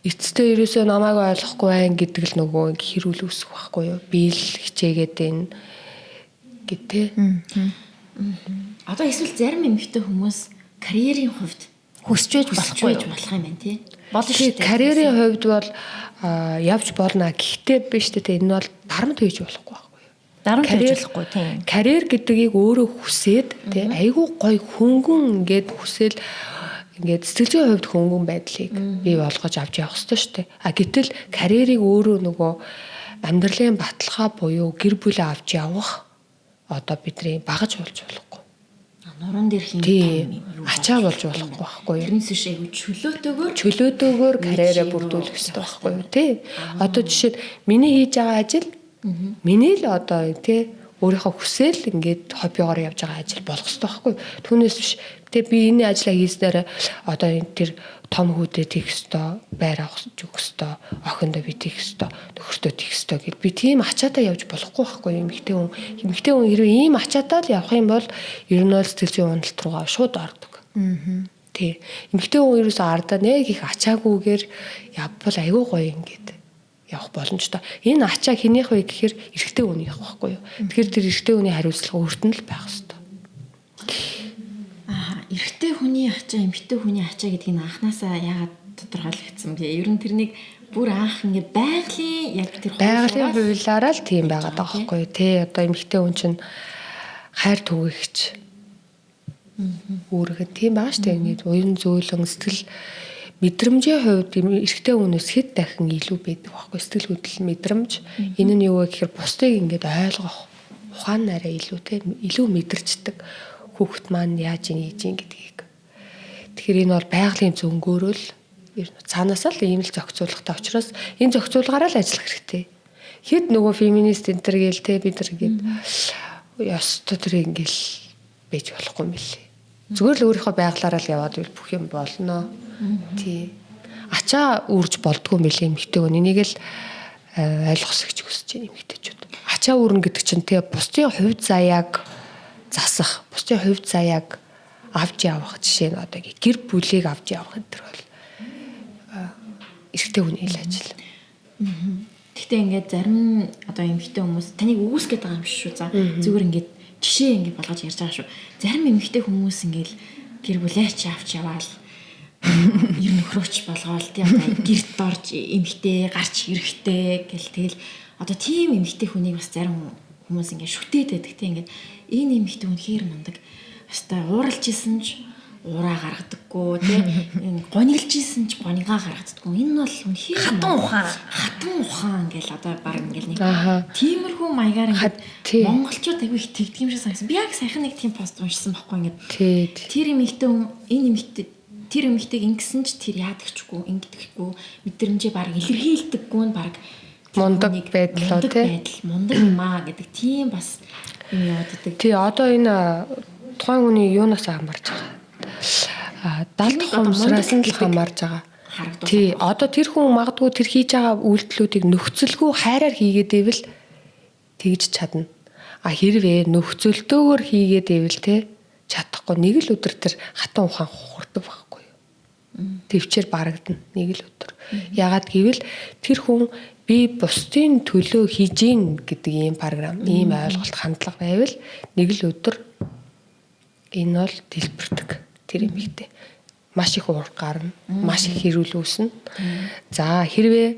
эцэстээ ерөөсөө намайг ойлгохгүй байх гэдэг л нөгөө хэрүүл үүсэх байхгүй юу. Би л хичээгээд энэ гэдэг. Одоо эсвэл зарим эмэгтэй хүмүүс карьерийн хувьд хүсч болохгүй болох юм байна тий. Болно шүү дээ. Карьерийн хувьд бол явж болно. Гэхдээ биш дээ. Энэ бол дарамт хийж болохгүй байхгүй юу. Дарамт хийж болохгүй тийм. Карьер гэдгийг өөрөө хүсээд тий айгүй гоё хөнгөн ингээд хүсэл ингээд сэтгэлзүйн хувьд хөнгөн байдлыг бий болгож авч явах хэрэгтэй шүү дээ. Гэтэл карьерийг өөрөө нөгөө амьдралын баталгаа буюу гэр бүлээ авч явах одоо бидний багаж болж болохгүй. Нуруунд ирэх юм ачаа болж болохгүй байхгүй юу? Тэрнээс биш айгүй чөлөөтэйгээр карьераа бүрдүүлэх хэрэгтэй байхгүй юу? Тий. Одоо жишээд миний хийж байгаа ажил миний л одоо тий өөрийнхөө хүсэл ингээд хоббигоор явж байгаа ажил болох хэрэгтэй байхгүй юу? Түүнээс биш. Тэгээ би энэ ажлаа хийснээр одоо тэр том хүүдээ тийх ёстой, байр авах зүг ёстой, охиндоо би тийх ёстой, нөхөртөө тийх ёстой гэд би тийм ачаатай явж болохгүй байхгүй юу? Эмэгтэй хүн хэрвээ ийм ачаатай л явах юм бол ер нь бол сэтгэл зүйн уналт руугаа шууд ордог. Тий. Эмэгтэй хүн ерөөсөө ардаа нэг их ачаагүйгээр явбал айгүй гоё ингээд явах боломжтой. Энэ ачаа хэнийх вэ гэхээр эрэгтэй хүнийх байхгүй юу? Тэгэхээр тэр эрэгтэй хүний хариуцлага өөрт нь л байх ёстой. Эрэгтэй хүний ачаа, эмэгтэй хүний ачаа гэдгийг анханасаа яагаад тодорхойлогдсон бэ? Ер нь тэрнийг бүр анх ингээ байгалийн яг тэр байгалийн хуулиараа л тийм байгаад байгаа байхгүй юу? Тэ одоо эмэгтэй хүн чинь хайр түгээгч үүрэг тийм байгаа шүү дээ. Ингээд уян зөөлөн сэтгэл мэдрэмжийн хувьд эрэгтэй хүнээс хэд дахин илүү байдаг байхгүй юу? Сэтгэл хөдлөл мэдрэмж энэ нь юу вэ гэхээр бусдыг ингээд ойлгох ухаан нараа илүү те илүү мэдэрчдэг. Хүүхэд маань яаж хийж ийн гэдгийг. Тэгэхээр энэ бол байгалийн зөнгөөрөл цаанаасаа л ийм л зохицуулгатай учраас энэ зохицуулгаараа л ажиллах хэрэгтэй. Хэд нөгөө феминист энэ төр гээл те бид нар гээд ёстой тэр ингээл байж болохгүй юм билээ. Зүгээр л өөрийнхөө байглаараа л яваад ивэл бүх юм болно. Тий. Ачаа үрж болдгоо юм билээ эмэгтэй хүн. Энийг л ойлгосгч хүсэж байна эмэгтэйчүүд. Ачаа үрнэ гэдэг чинь те бусдын хувьд заяаг засах, бусдын хувьд заяаг авч явах жишээ нь одоо гэр бүлийг авч явах энэ төр бол эрэгтэй хүний л ажил. Гэхдээ ингээд зарим одоо эмэгтэй хүмүүс таныг үүсгэж байгаа юм шүү. За зүгээр ингээд жишээ ингээд болгож ярьж байгаа шүү. Зарим эмэгтэй хүмүүс ингээд гэр бүлээч авч яваал ер нь нөхрөөч болгоол тийм гэрт орж эмэгтэй гарч ирэхтэй гэл тэгэл одоо тийм эмэгтэй хүнийг бас зарим хүмүүс ингээд шүтээд байдаг тийм ингээд энэ эмэгтэй хүн хээр мундаг. Хаста ууралж исэн ч ураа гаргадаггүй тийм гонилж исэн ч гонигаа гаргадаггүй. Энэ бол үнэхээр хатан ухаан гэл одоо баг ингээд нэг тиймэрхүү маягаар ингээд монголчууд аягүй их тэгдэг юм шиг санагсан. Би яг сайхан нэг тийм пост уншсан байхгүй ингээд. Тэр эмэгтэй хүн энэ эмэгтэй тэр эмэгтэйг ингэсэн ч тэр яадагчгүй ингэдэггүй мэдрэмжээ баг илэрхийлдэггүй нь баг мундаг байдлаа тий мундаг юм аа гэдэг тийм бас юм яваад идэг. Тий одоо энэ тухайн хүний юунаас хамаарч байгаа. Далд хумсраас нь л хамаарж байгаа. Тий одоо тэр хүн магадгүй тэр хийж байгаа үйлдэлүүдийг нөхцөлгүй хайраар хийгээд ивэл тэгж чадна. Хэрвээ нөхцөлтөөр хийгээд ивэл тий чадахгүй нэг л өдөр тэр хатан ухаан хурдаг байхгүй юу. Төвчээр барагдана нэг л өдөр. Ягаад гэвэл тэр хүн би бусдын төлөө хийж гин гэдэг ийм програм, ийм ойлголт хандлага байвал нэг л өдөр энэ бол дэлбэрдэг тэр эмэгтэй. Маш их уур гарна, маш их хэрүүл үүснэ. За хэрвээ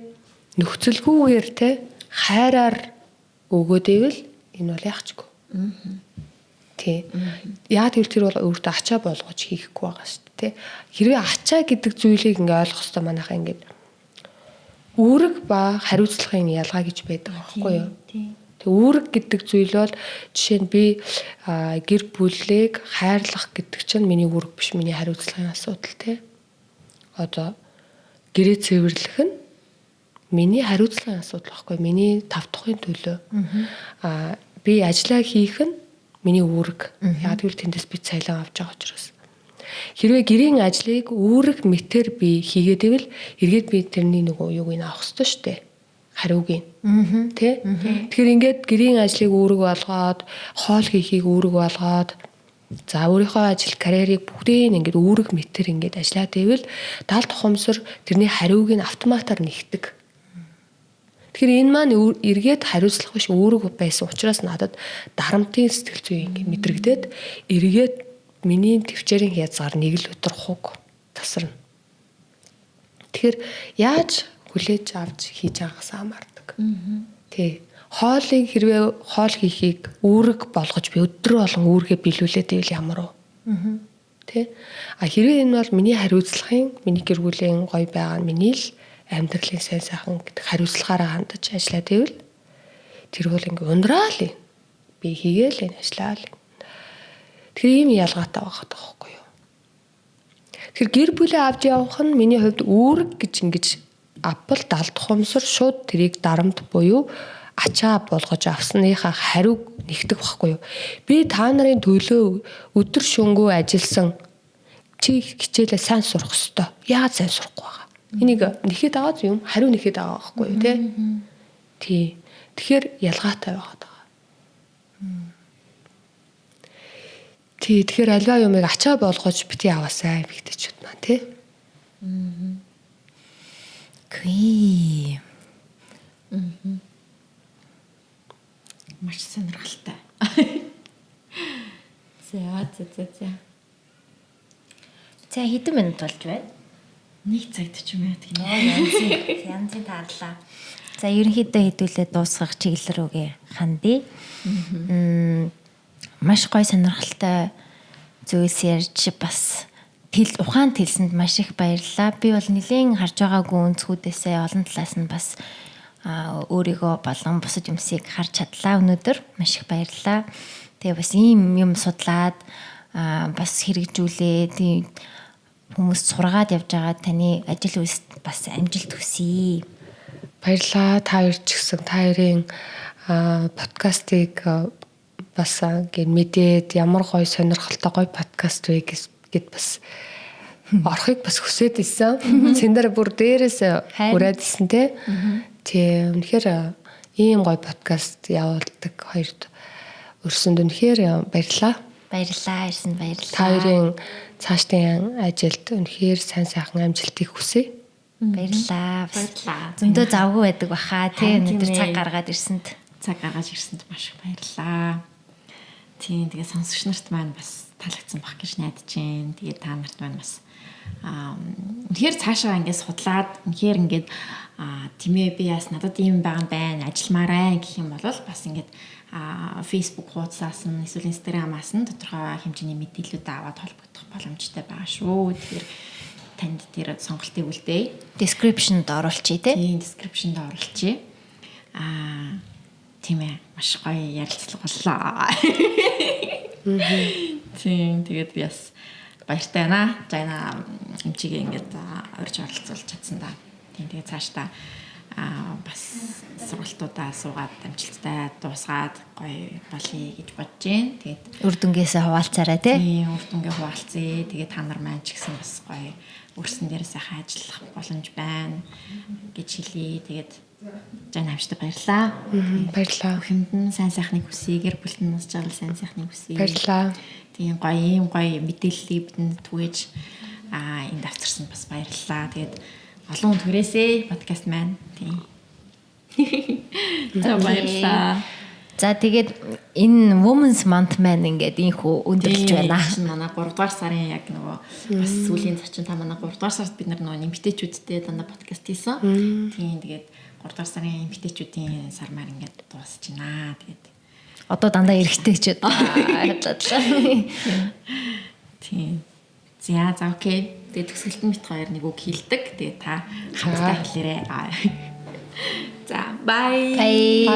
нөхцөлгүйгээр те хайраар өгөөд ивэл энэ бол яахчгүй. Тий. Яг тэр бол өөртөө ачаа болгож хийхгүй байгаа шүү дээ. Хэрвээ ачаа гэдэг зүйлийг ингээ ойлгох хэрэгтэй манайхаа ингээд үүрэг ба хариуцлагын ялгаа гэж байдаг байхгүй юу? Тэг үүрэг гэдэг зүйл бол жишээ нь би гэр бүлийг хайрлах гэдэг чинь миний үүрэг биш, миний хариуцлагын асуудал тий. Одоо гэрээ цэвэрлэх нь миний хариуцлагын асуудал байхгүй юу? Миний тав тухын төлөө. Би ажиллаа хийх нь Миний үүрэг. Яг тэгвэл тэндээс би цалин авч байгаа учраас. Хэрвээ гэрийн ажлыг үүрэг мэтэр би хийгээд ивэл эргээд би тэрний нөгөө юуг нь авах хэрэгтэй шүү дээ. Хариуг нь. Тэ? Тэгэхээр ингээд гэрийн ажлыг үүрэг болгоод, хоол хийхийг үүрэг болгоод за өөрийнхөө ажил карьерийг бүгдийг ингээд үүрэг мэтэр ингээд ажиллаад ивэл даалт ухамсар тэрний хариуг нь автоматар нэгдэг. Тэгэхээр энэ маань эргээд хариуцлах биш үүрэг байсан учраас надад дарамтын сэтгэл зүй ингээд мэдрэгдээд эргээд миний төвчээрийн хязгаар нэг л өдөр хуг тасарна. Тэгэхээр яаж хүлээж авч хийж байгаагаас хамаардаг. Тий. Хоолыг хэрвээ хоол хийхийг үүрэг болгож би өдрөө болон үүргээ биелүүлээд ивэл ямар вэ? Тий. Хэрвээ энэ бол миний хариуцлагын, миний гэр бүлийн гоё байгаа нь миний л амьдралын сайн сайхан гэдэг хариуцлагаараа хандаж ажиллаад ивэл тэр бол ингээ ундраал юм. Би хийгээл энэ ажиллаа л. Тэгэхээр ийм ялгаатай байгаа байхгүй юу? Тэгэхээр гэр бүлээ авч явах нь миний хувьд үүрэг гэж ингэж апл далд ухамсар шууд тэрийг дарамт буюу ачаа болгож авсныхаа хариуг нэгтгэх байхгүй юу? Би та нарын төлөө өдөр шөнөгүй ажилласан чи хичээлээ сайн сурах ёстой. Яагаад сайн сурахгүй байгаа? Энийг нэхэд байгаа юм, хариу нэхэд байгаа байхгүй юу, тий? Тий. Тэгэхээр ялгаатай байгаа. Тий, тэгэхээр альва юмыг ачаа болгож бити аваасай эмэгтэйчүүд маань, тий? Гүй. Маш сонирхолтой. За. За хэдэн минут болж байна? 1 цаг 40 минут гинэ. Янзын таарлаа. За ерөнхийдөө хэдүүлээ дуусгах чиглэл рүүгээ хандъя. Маш гоё сонирхолтой зүйлс ярьж бас ухаан тэлсэнд маш их баярлалаа. Би бол нэлээд харж байгаагүй өнцгүүдээсээ олон талаас нь бас өөрийгөө болон бусад юмсыг харж чадлаа өнөөдөр. Маш их баярлалаа. Тэгээ бас ийм юм судлаад бас хэрэгжүүлээ. Хүмүүст сургаад явж байгаа таны ажил үйлс бас амжилт хүсье. Баярлалаа. Та хоёр ч гэсэн та хоёрын подкастыг бас ингээд мэдээд ямар гоё сонирхолтой гоё подкаст вэ гэд бас орохыг бас хүсээд исэн. Цэндэр бүр дээрээс хүрээд исэн те. Тий, үнэхээр ийм гоё подкаст явуулдаг хоёрт өрсөнд үнэхээр баярлалаа. Баярлалаа, ирсэнд баярлалаа. Та хоёрын цаашдын ажилд үнэхээр сайн сайхан амжилтыг хүсье. Баярлалаа. Баярлалаа. Зөндөө завгүй байдаг баха тий. Өнөөдөр цаг гаргаад ирсэнд. Цаг гаргаж ирсэнд маш их баярлалаа. Тийм, тэгээ сонсогч нарт маань бас таалагдсан бах гэж найдаж байна. Тэгээ та нарт маань бас үнэхээр цаашаа ингээд судлаад үнэхээр ингээд тэмээ би яас надад ийм байгаа юм байна, ажилмаарай гэх юм бол бас ингээд Facebook хуудасаас нь эсвэл Instagram-аас нь тодорхой хэмжээний мэдээлэлүүд аваад холбогдох боломжтой байгаа шүү. Тэгэхээр танд тэр сонголтыг үлдээе. Description-д оруулчихъя тий. Тийм, description-д оруулчихъя. Тийм ээ, маш гоё ярилцлага боллоо. Тийм, тэгээд би бас баяртай байна. Жайна эмчигээ ингээд орж оролцуулж чадсан да. Тийм, тэгээд цаашдаа бас сургалтуудаа суугаад амжилттай дуусгаад гоё болъё гэж бодож байна. Тэгээд Үр дүнгээсээ хуваалцаарай тий. тийм, үр дүнгээ хуваалцъя. Тэгээд та нар маань ч гэсэн бас гоё өрсөн дээр сайхан ажиллах боломж байна гэж хэлье. Тэгээд Жан хамштай баярлаа. Баярлалаа. Хүмдэн сайн сайхныг хүсье. Гэр бүлтэн нас жаргал сайн сайхныг хүсье. Баярлалаа. Тийм гоё мэдээллийг бидэнд түгээж энд авчирсан бас баярлалаа. Тэгээд олон хүнд хүрээсэй подкаст маань. Тийм. За баярлалаа. За тэгээд энэ Women's Month маань ингээд инхүү өндөрлж байна. Чинь манай 3 дугаар сарын яг нөгөө бас сүүлийн зочин та манай 3 дугаар сард бид нар нөгөө эмгтээчүүдтэй дандаа подкаст хийсэн. Тийм тэгээд 3 дугаар сарын эмгтээчүүдийн сармаар ингээд дуусч байна. Тэгээд Одоо дандаа эргэжтэйчүүд хадлаа. Тийм. За окей. Тэгээд төгсгөлтөн бит хоёр нэг үг хэлдэг. Тэгээд та хамтдаа хэлээрэй. За bye. Bye.